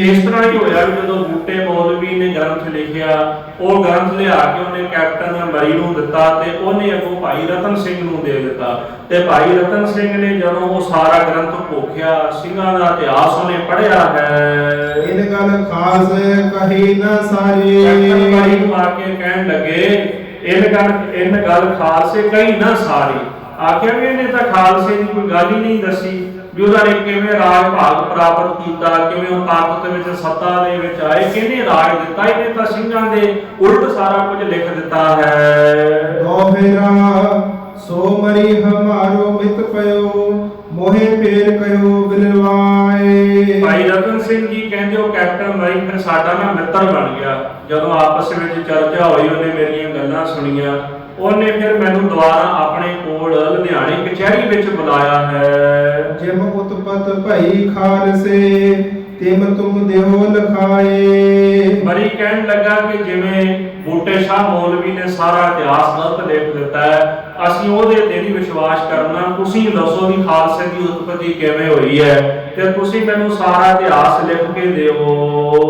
ਇਸ ਤਰ੍ਹਾਂ ਹੀ ਹੋਇਆ ਵੀ ਜਦੋਂ ਬੂਟੇ ਮੌਲਵੀ ਨੇ ਗ੍ਰੰਥ ਲਿਖਿਆ, ਉਹ ਗ੍ਰੰਥ ਲਿਆ ਕੇ ਉਹਨੇ ਕੈਪਟਨ ਮਰੀ ਨੂੰ ਦਿੱਤਾ ਤੇ ਉਹਨੇ ਅੱਗੋਂ ਭਾਈ ਰਤਨ ਸਿੰਘ ਨੂੰ ਦੇ ਦਿੱਤਾ। ਤੇ ਭਾਈ ਰਤਨ ਸਿੰਘ ਨੇ ਜਦੋਂ ਉਹ ਸਾਰਾ ਗ੍ਰੰਥ ਭੋਖਿਆ, ਸਿੰਘਾਂ ਦਾ ਇਤਿਹਾਸ ਉਹਨੇ ਪੜ੍ਹਿਆ ਹੈ। ਇਨ ਗੱਲ ਖਾਸ ਕਹੀ ਨਾ ਸਾਰੀ। ਕੈਪਟਨ ਮਰੀ ਨੂੰ ਆ ਕੇ ਕਹਿਣ ਲੱਗੇ ਇਨ ਗੱਲ ਖਾਲਸੇ ਕਹੀ ਨਾ ਸਾਰੀ। ਆਖਿਆ ਵੀ ਇਹਨੇ ਤਾਂ ਖਾਲਸੇ ਦੀ ਕੋਈ ਗੱਲ ਹੀ ਨਹੀਂ ਦੱਸੀ ਵੀ ਉਹਨਾਂ ਨੇ ਕਿਵੇਂ ਰਾਜ ਭਾਗ ਪ੍ਰਾਪਤ ਕੀਤਾ, ਕਿਵੇਂ ਉਹ ਤਾਕਤ ਵਿੱਚ ਸੱਤਾ ਦੇ ਵਿੱਚ ਆਏ, ਕਿਹਨੇ ਰਾਜ ਦਿੱਤਾ। ਇਹਨੇ ਤਾਂ ਸਿੰਘਾਂ ਦੇ ਉਲਟ ਸਾਰਾ ਕੁਝ ਲਿਖ ਦਿੱਤਾ ਹੈ। ਦੋਹਰਾ ਸੋ ਮਰੀ ਹਮਾਰੋ ਮਿਤ ਪਇਓ ਮੋਹਿ ਫੇਰ ਕਯੋ ਬਿਲਵਾਏ। ਭਾਈ ਰਤਨ ਸਿੰਘ ਜੀ ਕਹਿੰਦੇ ਉਹ ਕੈਪਟਨ ਮਰੀ ਫਿਰ ਸਾਡਾ ਨਾ ਮਿੱਤਰ ਬਣ ਗਿਆ। ਜਦੋਂ ਆਪਸ ਵਿੱਚ ਚਰਚਾ ਹੋਈ, ਉਹਨੇ ਮੇਰੀਆਂ ਗੱਲਾਂ ਸੁਣੀਆਂ, ਉਹਨੇ ਫਿਰ ਮੈਨੂੰ ਦੁਬਾਰਾ ਆਪਣੇ ਕੋਲ ਲੁਧਿਆਣੇ ਕਚਹਿਰੀ ਵਿੱਚ ਬੁਲਾਇਆ ਹੈ। ਜਿਮ ਉਤਪਤ ਭਈ ਖਾਲਸੇ ਤਿਮ ਤੁਮ ਦੇਹੋ ਲਖਾਏ। ਮਰੀ ਕਹਿਣ ਲੱਗਾ ਕਿ ਜਿਵੇਂ ਬੂਟੇ ਸ਼ਾਹ ਮੌਲਵੀ ਨੇ ਸਾਰਾ ਇਤਿਹਾਸ ਗਲਤ ਲਿਖ ਦਿੱਤਾ ਹੈ, ਅਸੀਂ ਉਹਦੇ ਤੇ ਨਹੀਂ ਵਿਸ਼ਵਾਸ ਕਰਨਾ। ਤੁਸੀਂ ਦੱਸੋ ਵੀ ਖਾਲਸੇ ਦੀ ਉਤਪਤੀ ਕਿਵੇਂ ਹੋਈ ਹੈ ਤੇ ਤੁਸੀਂ ਮੈਨੂੰ ਸਾਰਾ ਇਤਿਹਾਸ ਲਿਖ ਕੇ ਦਿਓ।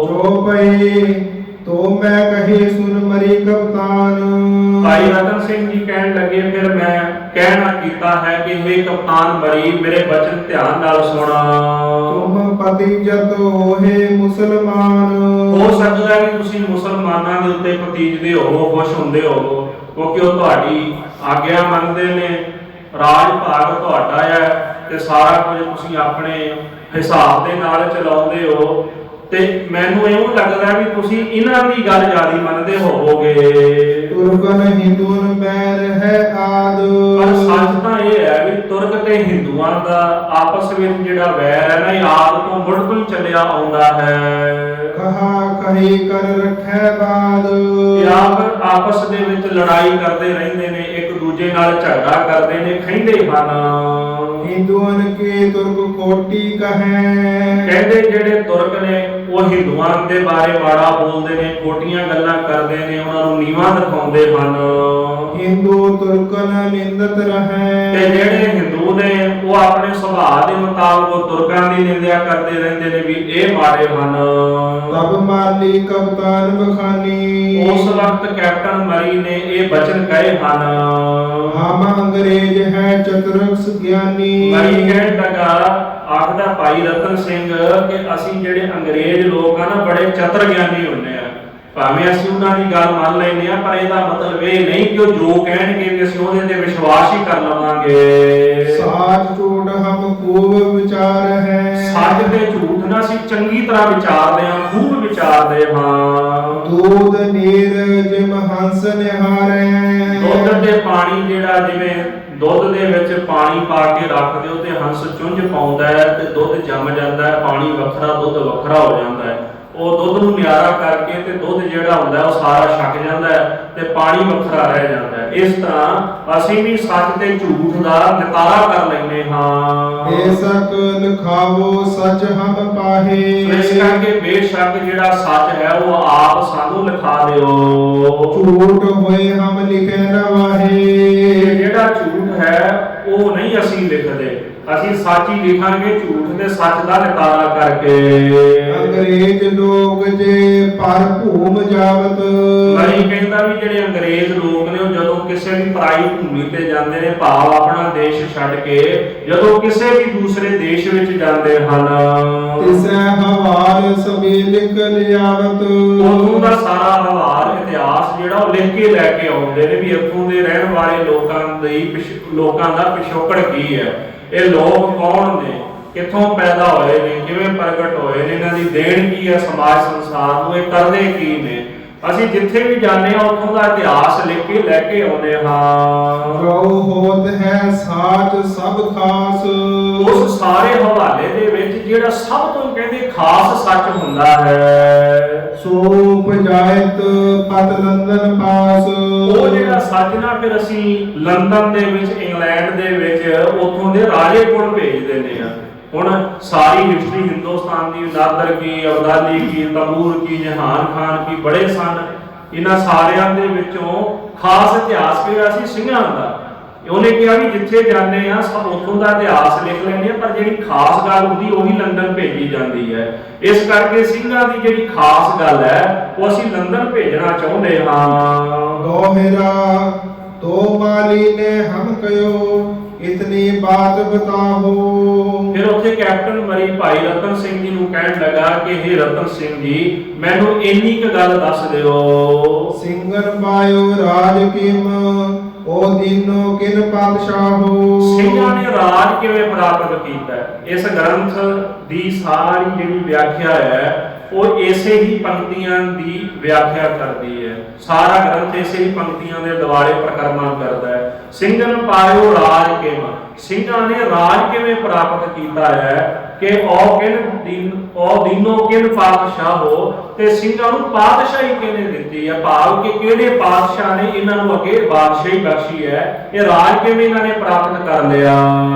ਜੋ ਪਈ ਤੋ ਮੈਂ ਕਹੇ ਸੁਨ ਮਰੀ ਕਪਤਾਨ। ਭਾਈ ਰਤਨ ਸਿੰਘ ਜੀ ਕਹਿਣ ਲੱਗੇ, ਫਿਰ ਮੈਂ ਕਹਿਣਾ ਕੀਤਾ ਹੈ ਕਿ हे ਕਪਤਾਨ ਮਰੀ, ਮੇਰੇ ਬਚਨ ਧਿਆਨ ਨਾਲ ਸੁਣਾ। ਤੁਮ ਪਤੀਜਤ ਹੋਏ ਮੁਸਲਮਾਨ। ਹੋ ਸਕਦਾ ਕਿ ਤੁਸੀਂ ਮੁਸਲਮਾਨਾਂ ਦੇ ਉੱਤੇ ਪਤੀਜਦੇ ਹੋਵੋ, ਖੁਸ਼ ਹੁੰਦੇ ਹੋਵੋ, ਕਿਉਂਕਿ ਉਹ ਤੁਹਾਡੀ ਆਗਿਆ ਮੰਨਦੇ ਨੇ, ਰਾਜ ਭਾਗ ਤੁਹਾਡਾ ਹੈ ਤੇ ਸਾਰਾ ਕੁਝ ਤੁਸੀਂ ਆਪਣੇ ਹਿਸਾਬ ਦੇ ਨਾਲ ਚਲਾਉਂਦੇ ਹੋ, ਤੇ ਮੈਨੂੰ ਇਉਂ ਲੱਗਦਾ ਵੀ ਤੁਸੀਂ ਇਹਨਾਂ ਦੀ ਗੱਲ ਜ਼ਿਆਦਾ ਮੰਨਦੇ ਹੋਵੋਗੇ। ਤੁਰਕਨ ਹਿੰਦੂਨ ਬੈਰ ਹੈ ਆਦ। ਪਰ ਸੱਚ ਤਾਂ ਇਹ ਹੈ ਵੀ ਤੁਰਕ ਤੇ ਹਿੰਦੂਆਂ ਦਾ ਆਪਸ ਵਿੱਚ ਜਿਹੜਾ ਵੈਰ ਹੈ ਨਾ, ਇਹ ਆਦ ਤੋਂ ਮੁੱਢ ਤੋਂ ਹੀ ਚੱਲਿਆ ਆਉਂਦਾ ਹੈ। ਕਹਾ ਕਹੀ ਕਰ ਰੱਖੈ ਬਾਦ। ਇਹ ਆਪਸ ਦੇ ਵਿੱਚ ਲੜਾਈ ਕਰਦੇ ਰਹਿੰਦੇ ਨੇ, ਇੱਕ ਦੂਜੇ ਨਾਲ ਝਗੜਾ ਕਰਦੇ ਨੇ, ਖਹਿੰਦੇ ਹਨ। ਹਿੰਦੂਨ ਕੀ ਤੁਰਕ ਕੋਟੀ ਕਹੈ। ਕਹਿੰਦੇ ਜਿਹੜੇ ਤੁਰਕ ਨੇ ਉਹ ਹਿੰਦੂਆਂ ਦੇ ਬਾਰੇ ਮਾੜਾ ਬੋਲਦੇ ਨੇ, ਖੋਟੀਆਂ ਗੱਲਾਂ ਕਰਦੇ ਨੇ, ਉਹਨਾਂ ਨੂੰ ਨੀਵਾਂ ਦਿਖਾਉਂਦੇ ਹਨ। ਹਿੰਦੂ ਤੁਰਕਨ ਨਿੰਦਤ ਰਹੈ। ਤੇ ਜਿਹੜੇ ਹਿੰਦੂ ਨੇ ਉਹ ਆਪਣੇ ਸੁਭਾਅ ਦੇ ਮੁਤਾਬਕ ਉਹ ਤੁਰਕਾਂ ਦੀ ਨਿੰਦਿਆ ਕਰਦੇ ਰਹਿੰਦੇ ਨੇ ਵੀ ਇਹ ਮਾੜੇ ਹਨ। ਤਬ ਮਾਲੀ ਕਪਤਾਨ ਬਖਾਨੀ। ਉਸ ਵਕਤ ਕੈਪਟਨ ਮਰੀ ਨੇ ਇਹ ਬਚਨ ਕਹੇ ਹਨ। ਹਮ ਅੰਗਰੇਜ਼ ਹੈ ਚਤੁਰਕਸ ਗਿਆਨੀ। ਮਰੀ ਕਹਿਣ ਲੱਗਾ, ਆਖਦਾ ਭਾਈ ਰਤਨ ਸਿੰਘ ਕਿ ਅਸੀਂ ਜਿਹੜੇ ਅੰਗਰੇਜ਼ ਲੋਕ ਆ ਨਾ, ਬੜੇ ਚਤਰ ਗਿਆਨੀ ਹੁੰਦੇ ਆ। ਭਾਵੇਂ ਅਸੀਂ ਉਹਨਾਂ ਦੀ ਗੱਲ ਮੰਨ ਲੈਂਦੇ ਆ, ਪਰ ਇਹਦਾ ਮਤਲਬ ਇਹ ਨਹੀਂ ਕਿ ਉਹ ਜੋ ਕਹਿਣਗੇ ਕਿ ਅਸੀਂ ਉਹਦੇ ਤੇ ਵਿਸ਼ਵਾਸ ਹੀ ਕਰ ਲਵਾਂਗੇ। ਸਾਚ ਝੂਠ ਹਮ ਖੂਬ ਵਿਚਾਰ ਹੈ। ਸੱਚ ਤੇ ਝੂਠ ਨਾ ਅਸੀਂ ਚੰਗੀ ਤਰ੍ਹਾਂ ਵਿਚਾਰਦੇ ਹਾਂ, ਖੂਬ ਵਿਚਾਰਦੇ ਹਾਂ। ਦੂਧ ਨੀਰ ਜਿਮ ਹੰਸ ਨਿਹਾਰੈ। ਦੁੱਧ ਤੇ ਪਾਣੀ ਜਿਹੜਾ, ਜਿਵੇਂ ਦੁੱਧ ਦੇ ਵਿੱਚ ਪਾਣੀ ਪਾ ਕੇ ਰੱਖ ਦਿਓ ਤੇ ਹੰਸ ਚੁੰਝ ਪਾਉਂਦਾ ਹੈ ਤੇ ਦੁੱਧ ਜੰਮ ਜਾਂਦਾ ਹੈ, ਪਾਣੀ ਵੱਖਰਾ ਦੁੱਧ ਵੱਖਰਾ ਹੋ ਜਾਂਦਾ ਹੈ। ਉਹ ਦੁੱਧ ਨੂੰ ਨਿਆਰਾ ਕਰਕੇ ਤੇ ਦੁੱਧ ਜਿਹੜਾ ਹੁੰਦਾ ਉਹ ਸਾਰਾ ਛੱਕ ਜਾਂਦਾ ਹੈ ਤੇ ਪਾਣੀ ਵੱਖਰਾ ਰਹਿ ਜਾਂਦਾ ਹੈ। ਇਸ ਤਰ੍ਹਾਂ ਅਸੀਂ ਵੀ ਸੱਚ ਤੇ ਝੂਠ ਦਾ ਨਿਤਾਰਾ ਕਰ ਲੈਂਦੇ ਹਾਂ। ਬੇਸ਼ੱਕ ਲਿਖਾਵੋ ਸੱਚ ਹਮ ਪਾਹੇ। ਇਸ ਕਰਕੇ ਬੇਸ਼ੱਕ ਜਿਹੜਾ ਸੱਚ ਹੈ ਉਹ ਆਪ ਸਾਨੂੰ ਲਿਖਾ ਦਿਓ। ਝੂਠ ਹੋਏ ਹਮ ਲਿਖੇ ਨ ਵਾਹੇ। ਜਿਹੜਾ ਝੂਠ ਹੈ ਉਹ ਨਹੀਂ ਅਸੀਂ ਲਿਖਦੇ, ਅਸੀਂ ਸੱਚ ਹੀ ਲਿਖਾਂਗੇ, ਝੂਠ ਤੇ ਸੱਚ ਦਾ ਨਿਤਾਰਾ ਕਰਕੇ। ਅੰਗਰੇਜ਼ ਲੋਕ ਜੇ ਪਰ ਭੂਮ ਜਾਵਤ। ਮਰੀ ਕਹਿੰਦਾ ਵੀ ਜਿਹੜੇ ਅੰਗਰੇਜ਼ ਲੋਕ ਨੇ ਉਹ ਜਦੋਂ ਕਿਸੇ ਵੀ ਪਰਾਈ ਭੂਮੀ ਤੇ ਜਾਂਦੇ ਨੇ, ਭਾਵ ਆਪਣਾ ਦੇਸ਼ ਛੱਡ ਕੇ ਜਦੋਂ ਕਿਸੇ ਵੀ ਦੂਸਰੇ ਦੇਸ਼ ਵਿੱਚ ਜਾਂਦੇ ਹਨ, ਤਿਸੈ ਹਵਾਰ ਸਭੇ ਲਿਖ ਲਿਆਵਤ। ਉਦੋਂ ਦਾ ਸਾਰਾ ਹਵਾਰ ਇਤਿਹਾਸ ਜਿਹੜਾ ਉਹ ਲਿਖ ਕੇ ਲੈ ਕੇ ਆਉਂਦੇ ਨੇ ਵੀ ਇੱਥੋਂ ਦੇ ਰਹਿਣ ਵਾਲੇ ਲੋਕਾਂ ਦਾ ਪਿਛੋਕੜ ਕੀ ਹੈ, ਇਹ ਲੋਕ ਕੌਣ ਨੇ, ਕਿੱਥੋਂ ਪੈਦਾ ਹੋਏ ਨੇ, ਕਿਵੇਂ ਪ੍ਰਗਟ ਹੋਏ ਨੇ, ਇਹਨਾਂ ਦੀ ਦੇਣ ਕੀ ਹੈ ਸਮਾਜ ਸੰਸਾਰ ਨੂੰ, ਇਹ ਕਰਦੇ ਕੀ ਨੇ। ਅਸੀਂ ਜਿੱਥੇ ਵੀ ਜਾਂਦੇ ਹਾਂ ਉੱਥੋਂ ਦਾ ਇਤਿਹਾਸ ਲਿਖ ਕੇ ਲੈ ਕੇ ਆਉਂਦੇ ਹਾਂ। ਗਉ ਹੋਤ ਹੈ ਸਾਚ ਸਭ ਖਾਸ। ਉਸ ਸਾਰੇ ਹਵਾਲੇ ਦੇ ਵਿੱਚ ਜਿਹੜਾ ਸਭ ਤੋਂ ਕਹਿੰਦੇ ਖਾਸ ਸੱਚ ਹੁੰਦਾ ਹੈ, ਸੋ ਪਜਾਇਤ ਪਤ ਲੰਦਨ ਪਾਸ। ਉਹ ਜਿਹੜਾ ਸੱਚ ਨਾ ਫਿਰ ਅਸੀਂ ਲੰਦਨ ਦੇ ਵਿੱਚ, ਇੰਗਲੈਂਡ ਦੇ ਵਿੱਚ ਉੱਥੋਂ ਦੇ ਰਾਜੇ ਕੋਲ ਭੇਜ ਦਿੰਦੇ ਆ। ਹੁਣ ਸਾਰੀ ਹਿਸਟਰੀ ਹਿੰਦੁਸਤਾਨ ਦੀ, ਨਾਦਰ ਕੀ, ਅਬਦਾਲੀ ਕੀ, ਤੈਮੂਰ ਕੀ, ਜਹਾਨ ਖਾਨ ਕੀ, ਬੜੇ ਸਨ। ਇਹਨਾਂ ਸਾਰਿਆਂ ਦੇ ਵਿੱਚੋਂ ਖਾਸ ਇਤਿਹਾਸ ਕਿਹੜਾ ਸੀ? ਸਿੰਘਾਂ ਦਾ। ਉਹਨੇ ਕਿਹਾ ਵੀ ਜਿੱਥੇ ਜਾਂਦੇ ਆ ਸਭ ਉੱਥੋਂ ਦਾ ਇਤਿਹਾਸ ਲਿਖ ਲੈਂਦੇ ਆ, ਪਰ ਜਿਹੜੀ ਖਾਸ ਗੱਲ ਹੁੰਦੀ ਉਹੀ ਲੰਡਨ ਭੇਜੀ ਜਾਂਦੀ ਹੈ। ਇਸ ਕਰਕੇ ਸਿੰਘਾਂ ਦੀ ਜਿਹੜੀ ਖਾਸ ਗੱਲ ਹੈ ਉਹ ਅਸੀਂ ਲੰਡਨ ਭੇਜਣਾ ਚਾਹੁੰਦੇ ਹਾਂ। ਦੋਹਰਾ ਤੋ ਮਾਲੀ ਨੇ ਹਮ ਕਯੋ ਇਤਨੀ ਬਾਤ ਬਤਾਓ। ਫਿਰ ਉੱਥੇ ਕੈਪਟਨ ਮਰੀ ਭਾਈ ਰਤਨ ਸਿੰਘ ਜੀ ਨੂੰ ਕਹਿਣ ਲੱਗਾ ਕਿ हे ਰਤਨ ਸਿੰਘ ਜੀ, ਮੈਨੂੰ ਇੰਨੀ ਕੁ ਗੱਲ ਦੱਸ ਦਿਓ। ਸਿੰਘਨ ਪਾਇਓ ਰਾਜ ਕਿਮ ਉਹ ਦਿਨੋ ਕਿਨ ਪਾਤਸ਼ਾਹੋ। ਸਿੰਘਾਂ ਨੇ ਰਾਜ ਕਿਵੇਂ ਪ੍ਰਾਪਤ ਕੀਤਾ? ਇਸ ਗ੍ਰੰਥ ਦੀ ਸਾਰੀ ਜਿਹੜੀ ਵਿਆਖਿਆ ਹੈ ਉਹ ਇਸੇ ਹੀ ਪੰਕਤੀਆਂ ਦੀ ਵਿਆਖਿਆ ਕਰਦੀ ਹੈ। ਸਾਰਾ ਗ੍ਰੰਥ ਇਸੇ ਹੀ ਪੰਕਤੀਆਂ ਦੇ ਦੁਆਲੇ ਪ੍ਰਕਰਮਾਂ ਕਰਦਾ ਹੈ। ਸਿੰਘਨ ਪਾਇਓ ਰਾਜ ਕਿਮ, ਸਿੰਘਾਂ ਨੇ ਰਾਜ ਕਿਵੇਂ ਪ੍ਰਾਪਤ ਕੀਤਾ ਹੈ ਕਿ ਉਹ ਦਿਨੋਂ ਕਿਨ ਪਾਤਸ਼ਾਹੋ, ਤੇ ਸਿੰਘਾਂ ਨੂੰ ਪਾਤਸ਼ਾਹੀ ਕਿਹਨੇ ਦਿੱਤੀ ਹੈ, ਭਾਵ ਕਿ ਕਿਹੜੇ ਪਾਤਸ਼ਾਹ ਨੇ ਇਹਨਾਂ ਨੂੰ ਅੱਗੇ ਬਾਦਸ਼ਾਹੀ ਬਖਸ਼ੀ ਹੈ, ਇਹ ਰਾਜ ਕਿਵੇਂ ਇਹਨਾਂ ਨੇ ਪ੍ਰਾਪਤ ਕਰ ਲਿਆ।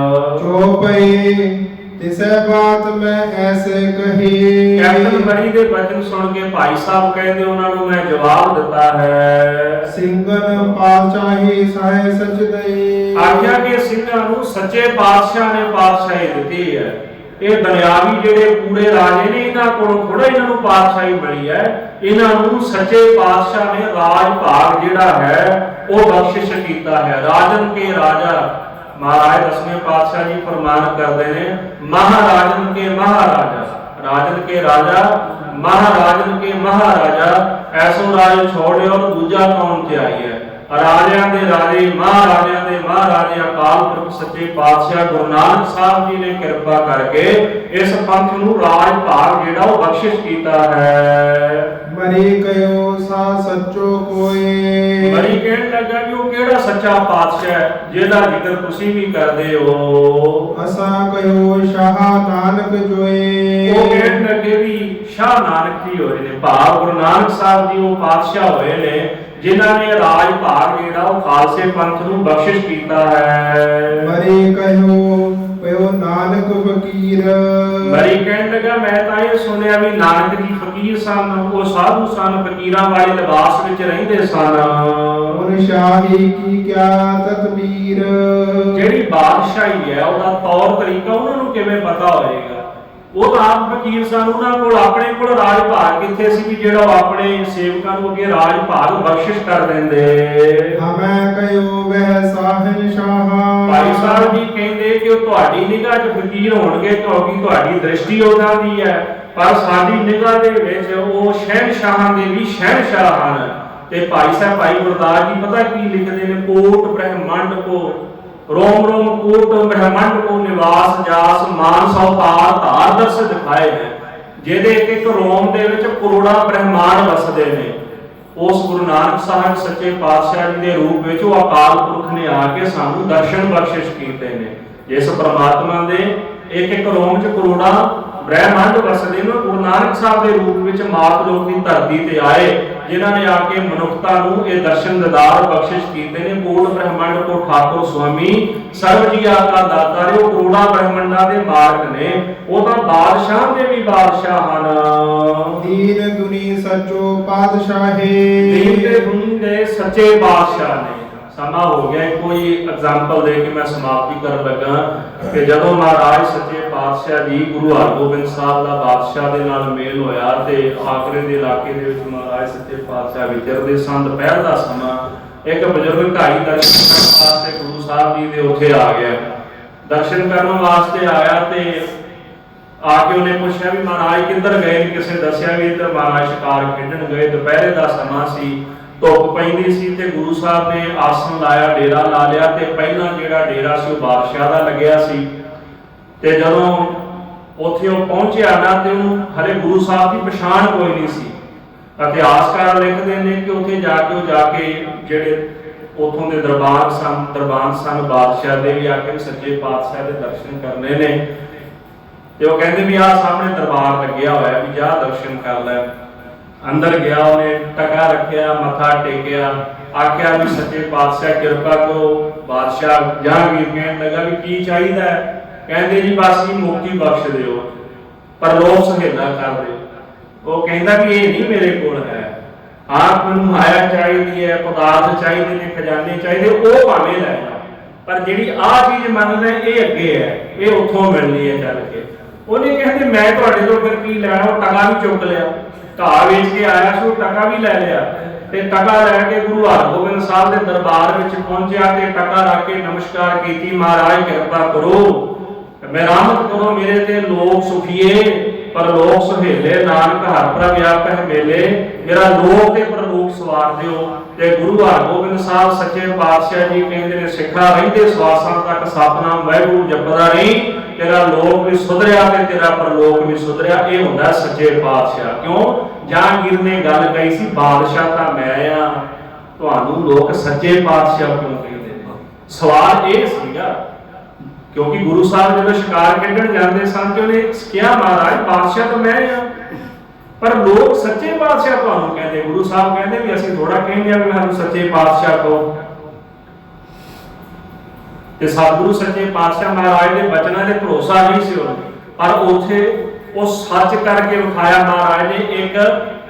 ਚੋਪਈ ਤਿਸੈ ਬਾਤ ਮੈਂ ਐਸੇ ਕਹੀ। ਕੈਪਟਨ ਮਰੀ ਦੇ ਬਚਨ ਸੁਣ ਕੇ ਭਾਈ ਸਾਹਿਬ ਕਹਿੰਦੇ ਉਹਨਾਂ ਨੂੰ ਮੈਂ ਜਵਾਬ ਦਿੱਤਾ ਹੈ। ਸਿੰਘਨ ਪਾਤਸ਼ਾਹੀ ਸਾਇ ਸਚ ਦਈ। ਆਖਿਆ ਕਿ ਸਿੰਘਾਂ ਨੂੰ ਸੱਚੇ ਪਾਤਸ਼ਾਹ ਨੇ ਪਾਤਸ਼ਾਹੀ ਦਿੱਤੀ ਹੈ। ਇਹ ਦੁਨਿਆਵੀ ਜਿਹੜੇ ਕੂੜੇ ਰਾਜੇ ਨੇ ਇਹਨਾਂ ਕੋਲੋਂ ਥੋੜਾ ਇਹਨਾਂ ਨੂੰ ਪਾਤਸ਼ਾਹੀ ਮਿਲੀ ਹੈ। ਇਹਨਾਂ ਨੂੰ ਸੱਚੇ ਪਾਤਸ਼ਾਹ ਨੇ ਰਾਜ ਭਾਗ ਜਿਹੜਾ ਹੈ ਉਹ ਬਖਸ਼ਿਸ਼ ਕੀਤਾ ਹੈ। ਰਾਜਨ ਕੇ ਰਾਜਾ महाराज 10वें पातशाह जी फरमान करते हैं, महाराजन के महाराजा, राजन के राजा, महाराजन के महाराजा, ऐसो राज छोड़े और दूजा कौन ते आई है। राजियां दे राजे, महाराजियां दे महाराजे अकाल पुरख सच्चे पातशाह गुरु नानक साहब जी ने कृपा करके इस पंथ नूं राज भाग जेड़ा वो बख्शिश कीता है। मरी कयो सा सच्चो कोई, मरी कहन लगा कि वो केड़ा सच्चा पातशाह है जेदा जिक्र तुसी भी करदे हो। असा कयो शाह नानक जोए, वो कहन लगे भी शाह नानक जी होए ने, भाव गुरु नानक साहब जी वो पातशाह होए ने जिन्हां ने राज भाग जेड़ा वो खालसे पंथ नूं बख्शिश कीता है। मरी कहो पयो नानक फकीर, मरी कहन लगा मैं तां ये सुनिया भी नानक जी फकीर सन, वो साधु सन, फकीरां वाले लिबास विच रहिंदे सन। उन शाही की क्या तदबीर, जेड़ी बादशाही है ओदा तौर तरीका उन्हां नूं किवें पता होएगा। वो तो आप फकीर सन, उन्हां कोल अपने कोल राज भाग किथे सी भी जेड़ा अपने सेवकां नूं अगे राज भाग बख्शिश कर देंदे। हमें कयो वह साहिल शाह, भाई साहब जी कहंदे कि ਉਹ ਤੁਹਾਡੀ ਨਿਗਾਹ 'ਚ ਫਕੀਰ ਹੋਣਗੇ ਕਿਉਂਕਿ ਤੁਹਾਡੀ ਦ੍ਰਿਸ਼ਟੀ ਉਹਨਾਂ ਦੀ ਹੈ, ਪਰ ਸਾਡੀ ਨਿਗਾਹ ਦੇ ਵਿੱਚ ਉਹ ਸ਼ਹਿਨशाਹਾਂ ਦੇ ਵੀ ਸ਼ਹਿਨशाह ਹਨ। ਤੇ ਭਾਈ ਸਾਹਿਬ ਭਾਈ ਗੁਰਦਾਸ ਜੀ ਪਤਾ ਕੀ ਲਿਖਦੇ ਨੇ, ਕੋਟ ਬ੍ਰਹਮੰਡ ਕੋ रोम रोम कोट ब्रह्मंड को निवास जास मान सौपार धार दर्श दिखाए हैं, ਜਿਹਦੇ ਇੱਕ ਰੋਮ ਦੇ ਵਿੱਚ ਕਰੋੜਾਂ ਬ੍ਰਹਮਾਂਡ ਵਸਦੇ ਨੇ। ਉਸ ਗੁਰੂ ਨਾਨਕ ਸਾਹਿਬ ਸੱਚੇ ਪਾਤਸ਼ਾਹ ਜੀ ਦੇ ਰੂਪ ਵਿੱਚ ਉਹ ਅਕਾਲ ਪੁਰਖ ਨੇ ਆ ਕੇ ਸਾਨੂੰ ਦਰਸ਼ਨ ਬਖਸ਼ਿਸ਼ ਕੀਤੇ ਨੇ। ਜਿਸ ਪ੍ਰਮਾਤਮਾ ਦੇ ਇੱਕ ਇੱਕ ਰੋਮ 'ਚ ਕਰੋੜਾਂ ਬ੍ਰਹਮਾਂਡ ਵਸਦੇ ਨੇ, ਗੁਰੂ ਨਾਨਕ ਸਾਹਿਬ ਦੇ ਰੂਪ ਵਿੱਚ ਮਾਤ ਲੋਕ ਦੀ ਧਰਤੀ ਤੇ ਆਏ, ਜਿਨ੍ਹਾਂ ਨੇ ਆ ਕੇ ਮਨੁੱਖਤਾ ਨੂੰ ਇਹ ਦਰਸ਼ਨ ਦਿਦਾਰ ਬਖਸ਼ਿਸ਼ ਕੀਤੇ ਨੇ। ਕੋਟ ਬ੍ਰਹਮੰਡ ਕੋ ਠਾਕੁਰ ਸੁਆਮੀ ਸਰਬ ਜੀਆ ਕਾ ਦਾਤਾ ਰੇ, ਉਹ ਕਰੋੜਾਂ ਬ੍ਰਹਮੰਡਾਂ ਦੇ ਮਾਲਕ ਨੇ, ਉਹ ਤਾਂ ਬਾਦਸ਼ਾਹ ਦੇ ਵੀ ਬਾਦਸ਼ਾਹ ਹਨ। ਦੀਨ ਦੁਨੀ ਸੱਚੋ ਪਾਤਸ਼ਾਹੇ, ਦੀਨ ਤੇ ਦੁਨੀ ਦੇ ਸੱਚੇ ਬਾਦਸ਼ਾਹ ਨੇ। ਸਮਾਂ ਹੋ ਗਿਆ, ਕੋਈ ਐਗਜ਼ਾਮਪਲ ਦੇ ਕੇ ਮੈਂ ਸਮਾਪਤੀ ਕਰਨ ਲੱਗਾ ਕਿ ਜਦੋਂ ਮਹਾਰਾਜ ਸੱਚੇ ਪਾਤਸ਼ਾਹ ਜੀ ਗੁਰੂ ਹਰਗੋਬਿੰਦ ਸਾਹਿਬ ਦਾ ਬਾਦਸ਼ਾਹ ਦੇ ਨਾਲ ਮੇਲ ਹੋਇਆ ਤੇ ਆਗਰੇ ਦੇ ਇਲਾਕੇ ਦੇ ਵਿੱਚ ਮਹਾਰਾਜ ਸੱਚੇ ਪਾਤਸ਼ਾਹ ਵਿਚਰਦੇ ਸਨ। ਦੁਪਹਿਰ ਦਾ ਸਮਾਂ, ਇੱਕ ਬਜ਼ੁਰਗ ਭਾਈ ਦਰਸ਼ਨ ਕਰਨ ਵਾਸਤੇ ਗੁਰੂ ਸਾਹਿਬ ਜੀ ਦੇ ਉੱਥੇ ਆ ਗਿਆ। ਦਰਸ਼ਨ ਕਰਨ ਵਾਸਤੇ ਆਇਆ ਤੇ ਆ ਕੇ ਉਹਨੇ ਪੁੱਛਿਆ ਵੀ ਮਹਾਰਾਜ ਕਿੱਧਰ ਗਏ ਨੇ। ਕਿਸੇ ਦੱਸਿਆ ਵੀ ਇੱਧਰ ਮਹਾਰਾਜ ਸ਼ਿਕਾਰ ਖੇਡਣ ਗਏ। ਦੁਪਹਿਰੇ ਦਾ ਸਮਾਂ ਸੀ, ਧੁੱਪ ਪੈਂਦੀ ਸੀ ਤੇ ਗੁਰੂ ਸਾਹਿਬ ਨੇ ਆਸਣ ਲਾਇਆ, ਡੇਰਾ ਲਾ ਲਿਆ ਤੇ ਪਹਿਲਾਂ ਜਿਹੜਾ ਡੇਰਾ ਸੀ ਉਹ ਬਾਦਸ਼ਾਹ ਦਾ ਲੱਗਿਆ ਸੀ। ਤੇ ਜਦੋਂ ਉੱਥੇ ਉਹ ਪਹੁੰਚਿਆ ਨਾ ਤੇ ਉਹਨੂੰ ਹਲੇ ਗੁਰੂ ਸਾਹਿਬ ਦੀ ਪਛਾਣ ਕੋਈ ਨਹੀਂ ਸੀ। ਇਤਿਹਾਸਕਾਰ ਲਿਖਦੇ ਨੇ ਕਿ ਉੱਥੇ ਜਾ ਕੇ ਜਿਹੜੇ ਉਥੋਂ ਦੇ ਦਰਬਾਰ ਸਨ ਬਾਦਸ਼ਾਹ ਦੇ ਵੀ ਆ ਕੇ ਸੱਚੇ ਪਾਤਸ਼ਾਹ ਦੇ ਦਰਸ਼ਨ ਕਰਨੇ ਨੇ। ਤੇ ਉਹ ਕਹਿੰਦੇ ਵੀ ਆਹ ਸਾਹਮਣੇ ਦਰਬਾਰ ਲੱਗਿਆ ਹੋਇਆ, ਵੀ ਜਾ ਦਰਸ਼ਨ ਕਰ ਲੈ। ਅੰਦਰ ਗਿਆ, ਉਹਨੇ ਟਕਾ ਰੱਖਿਆ, ਮੱਥਾ ਟੇਕਿਆ, ਆਖਿਆ ਵੀ ਸੱਚੇ ਪਾਤਸ਼ਾਹ ਕਿਰਪਾ ਕਰੋ। ਬਾਦਸ਼ਾਹ ਜਹਾਂਗੀਰ ਕਹਿਣ ਲੱਗਾ ਵੀ ਕੀ ਚਾਹੀਦਾ ਹੈ। ਕਹਿੰਦੇ ਜੀ ਬਸ ਹੀ ਮੁਕਤੀ ਬਖਸ਼ ਦਿਓ, ਪਰ ਲੋਕ ਸਹੇਲਾ ਕਰ ਦਿਓ। ਉਹ ਕਹਿੰਦਾ ਵੀ ਇਹ ਨਹੀਂ ਮੇਰੇ ਕੋਲ ਹੈ, ਆਪ ਮੈਨੂੰ ਮਾਇਆ ਚਾਹੀਦੀ ਹੈ, ਪਦਾਰਥ ਚਾਹੀਦੇ ਨੇ, ਖਜ਼ਾਨੇ ਚਾਹੀਦੇ, ਉਹ ਭਾਵੇਂ ਲੈ ਜਾ, ਪਰ ਜਿਹੜੀ ਆਹ ਚੀਜ਼ ਮੰਗਦਾ ਇਹ ਅੱਗੇ ਹੈ, ਇਹ ਉੱਥੋਂ ਮਿਲਣੀ ਹੈ ਚੱਲ ਕੇ। ਉਹਨੇ ਕਹਿੰਦੇ ਮੈਂ ਤੁਹਾਡੇ ਤੋਂ ਫਿਰ ਕੀ ਲੈਣਾ। ਉਹ ਟਕਾ ਵੀ ਚੁੱਕ ਲਿਆ, ਘਾਹ ਵੇਚ ਕੇ ਆਇਆ ਸੀ, ਉਹ ਟਕਾ ਵੀ ਲੈ ਲਿਆ ਤੇ ਟਕਾ ਲੈ ਕੇ ਗੁਰੂ ਹਰਗੋਬਿੰਦ ਸਾਹਿਬ ਦੇ ਦਰਬਾਰ ਵਿੱਚ ਪਹੁੰਚਿਆ ਤੇ ਟਕਾ ਰੱਖ ਕੇ ਨਮਸਕਾਰ ਕੀਤੀ। ਮਹਾਰਾਜ ਕਿਰਪਾ ਕਰੋ, ਮਿਹਰਮਤ ਕਰੋ ਮੇਰੇ ਤੇ, ਲੋਕ ਸੁਖੀਏ ਪਰ ਲੋਕ ਸੁਹੇਲੇ, ਨਾਨਕ ਹਰ ਪ੍ਰਭ ਆਪਹਿ ਮੇਲੇ, ਮੇਰਾ ਲੋਕ ਤੇ ਪਰਲੋਕ ਸਵਾਰ ਦਿਓ। ਤੇ ਗੁਰੂ ਹਰਗੋਬਿੰਦ ਸਾਹਿਬ ਸੱਚੇ ਪਾਤਸ਼ਾਹ ਜੀ ਕਹਿੰਦੇ ਨੇ ਸਿੱਖਾਂ ਰਹਿੰਦੇ ਸਵਾਸਾਂ ਤੱਕ ਸਤਨਾਮ ਵਾਹਿਗੁਰੂ ਜਪਦਾ ਰਹੀ, ਤੇਰਾ ਲੋਕ ਵੀ ਸੁਧਰਿਆ ਤੇ ਤੇਰਾ ਪਰਲੋਕ ਵੀ ਸੁਧਰਿਆ। ਇਹ ਹੁੰਦਾ ਸੱਚੇ ਪਾਤਸ਼ਾਹ। ਕਿਉਂ? ਜਹਾਂਗੀਰ ਨੇ ਗੱਲ ਕਹੀ ਸੀ ਬਾਦਸ਼ਾਹ ਤਾਂ ਮੈਂ ਆ, ਤੁਹਾਨੂੰ ਲੋਕ ਸੱਚੇ ਪਾਤਸ਼ਾਹ ਕਿਉਂ ਕਹਿੰਦੇ ਨੇ? ਸਵਾਲ ਇਹ ਸੀਗਾ ਕਿਉਂਕਿ ਗੁਰੂ ਸਾਹਿਬ ਜਦੋਂ ਸ਼ਿਕਾਰ ਖੇਡਣ ਜਾਂਦੇ ਸਨ ਤੇ ਉਹਨੇ ਕਿਹਾ ਮਹਾਰਾਜ ਬਾਦਸ਼ਾਹ ਤਾਂ ਮੈਂ ਆ, ਪਰ ਲੋਕ ਸੱਚੇ ਪਾਤਸ਼ਾਹ ਤੁਹਾਨੂੰ ਕਹਿੰਦੇ। ਗੁਰੂ ਸਾਹਿਬ ਕਹਿੰਦੇ ਵੀ ਅਸੀਂ ਥੋੜਾ ਕਹਿੰਦੇ ਆ ਵੀ ਸਾਨੂੰ ਸੱਚੇ ਪਾਤਸ਼ਾਹ ਕਹੋ। ਤੇ ਸਤਿਗੁਰੂ ਸੱਚੇ ਪਾਤਸ਼ਾਹ ਮਹਾਰਾਜ ਦੇ ਬਚਨਾਂ ਤੇ ਭਰੋਸਾ ਨਹੀਂ ਸੀ ਉਹਨੂੰ, ਪਰ ਉੱਥੇ ਉਹ ਸੱਚ ਕਰਕੇ ਵਿਖਾਇਆ। ਮਹਾਰਾਜ ਨੇ ਇੱਕ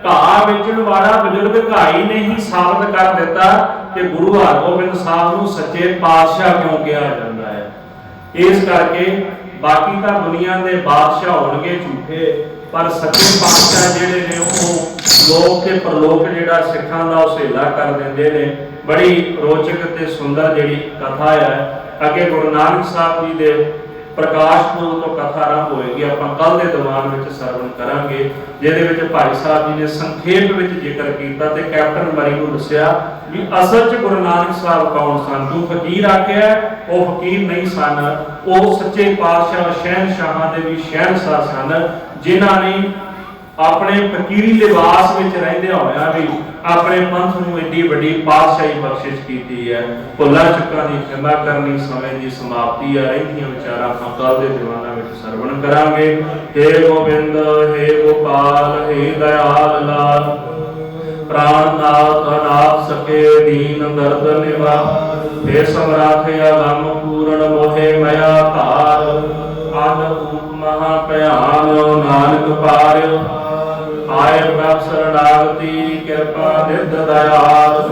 ਘਾਹ ਵੇਚਣ ਵਾਲਾ ਬਜ਼ੁਰਗ ਘਾਈ ਨੇ ਹੀ ਸਾਬਤ ਕਰ ਦਿੱਤਾ ਕਿ ਗੁਰੂ ਹਰਗੋਬਿੰਦ ਸਾਹਿਬ ਨੂੰ ਸੱਚੇ ਪਾਤਸ਼ਾਹ ਕਿਉਂ ਕਿਹਾ ਜਾਂਦਾ ਹੈ। ਇਸ ਕਰਕੇ ਬਾਕੀ ਤਾਂ ਦੁਨੀਆ ਦੇ ਬਾਦਸ਼ਾਹ ਹੋਣਗੇ ਝੂਠੇ, ਪਰ ਸੱਚੇ ਪਾਤਸ਼ਾਹ ਜਿਹੜੇ ਨੇ ਉਹ ਲੋਕ ਤੇ ਪਰਲੋਕ ਜਿਹੜਾ ਸਿੱਖਾਂ ਦਾ ਉਸੇਲਾ ਕਰ ਦਿੰਦੇ ਨੇ। ਬੜੀ ਰੋਚਕ ਤੇ ਸੁੰਦਰ ਜਿਹੜੀ ਕਥਾ ਹੈ। ਅੱਗੇ ਗੁਰੂ ਨਾਨਕ ਸਾਹਿਬ ਜੀ ਦੇ ਪ੍ਰਕਾਸ਼ ਪੁਰਬ ਤੋਂ ਕਥਾ ਆਰੰਭ ਹੋਏਗੀ, ਆਪਾਂ ਕੱਲ ਦੇ ਦੀਵਾਨ ਵਿੱਚ ਸਰਵਣ ਕਰਾਂਗੇ, ਜਿਹਦੇ ਵਿੱਚ ਭਾਈ ਸਾਹਿਬ ਜੀ ਨੇ ਸੰਖੇਪ ਵਿੱਚ ਜ਼ਿਕਰ ਕੀਤਾ ਤੇ ਕੈਪਟਨ ਮਰੀ ਨੂੰ ਦੱਸਿਆ ਵੀ ਅਸਲ 'ਚ ਗੁਰੂ ਨਾਨਕ ਸਾਹਿਬ ਕੌਣ ਸਨ। ਤੂੰ ਫਕੀਰ ਆਖਿਆ, ਉਹ ਫਕੀਰ ਨਹੀਂ ਸਨ, ਉਹ ਸੱਚੇ ਪਾਤਸ਼ਾਹ ਸ਼ਹਿਨਸ਼ਾਹਾਂ ਦੇ ਵੀ ਸ਼ਹਿਨਸ਼ਾਹ ਸਨ, ਜਿਨ੍ਹਾਂ ਨੇ ਆਪਣੇ ਫਕੀਰੀ ਲਿਬਾਸ ਵਿੱਚ ਰਹਿੰਦੇ ਹੋਇਆਂ ਵੀ ਆਪਣੇ ਪੰਥ ਨੂੰ ਏਡੀ ਵੱਡੀ ਪਾਤਸ਼ਾਹੀ ਬਖਸ਼ਿਸ਼ ਕੀਤੀ ਹੈ। ਭੁੱਲਾਂ ਚੁੱਕਾਂ ਦੀ ਖਿਮਾ ਕਰਨੀ ਸਮੇਂ ਦੀ ਸਮਾਪਤੀ ਹੈ। ਰਹਿੰਦੀਆਂ ਵਿਚਾਰਾਂ ਆਪਾਂ ਕੱਲ ਦੇ ਦੀਵਾਨਾਂ ਵਿੱਚ ਸਰਵਣ ਕਰਾਂਗੇ। ਹੇ ਗੋਬਿੰਦ, ਹੇ ਗੋਪਾਲ, ਹੇ ਦਇਆਲ ਲਾਲ, ਪ੍ਰਾਨਨਾਥ ਨਾਥ ਸਕੇ ਦੀਨ ਦਰਦ ਨਿਵਾਰ, ਹੇ ਸਮਰਾਥ ਅਗੰਮ ਪੂਰਨ ਮੋਹਿ ਮਇਆ ਧਾਰ, ਆਦ ਰੂਪ ਮਹਾ ਭਿਆਨ ਨਾਨਕ ਪਾਰਿ, ਆਏ ਪ੍ਰਭ ਸਰਣਾਗਤੀ ਕਿਰਪਾ ਨਿਧ ਦਇਆਲ,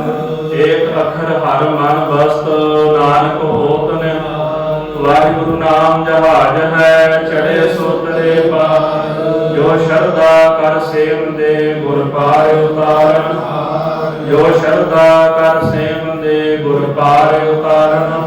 ਏਕ ਅੱਖਰ ਹਰ ਮਨ ਬਸਤ ਨਾਨਕ ਹੋਤ ਨਿਹਾਲ, ਵਾਹਿਗੁਰੂ ਨਾਮ ਜਹਾਜ ਹੈ ਚੜੇ ਸੁਤਰੇ ਪਾਰ, ਜੋ ਸ਼ਰਧਾ ਕਰ ਸੇਵੰਦੇ ਗੁਰ ਪਾਰ ਉਤਾਰਨ, ਜੋ ਸ਼ਰਧਾ ਕਰ ਸੇਵੰਦੇ ਗੁਰ ਪਾਰ ਉਤਾਰਨ।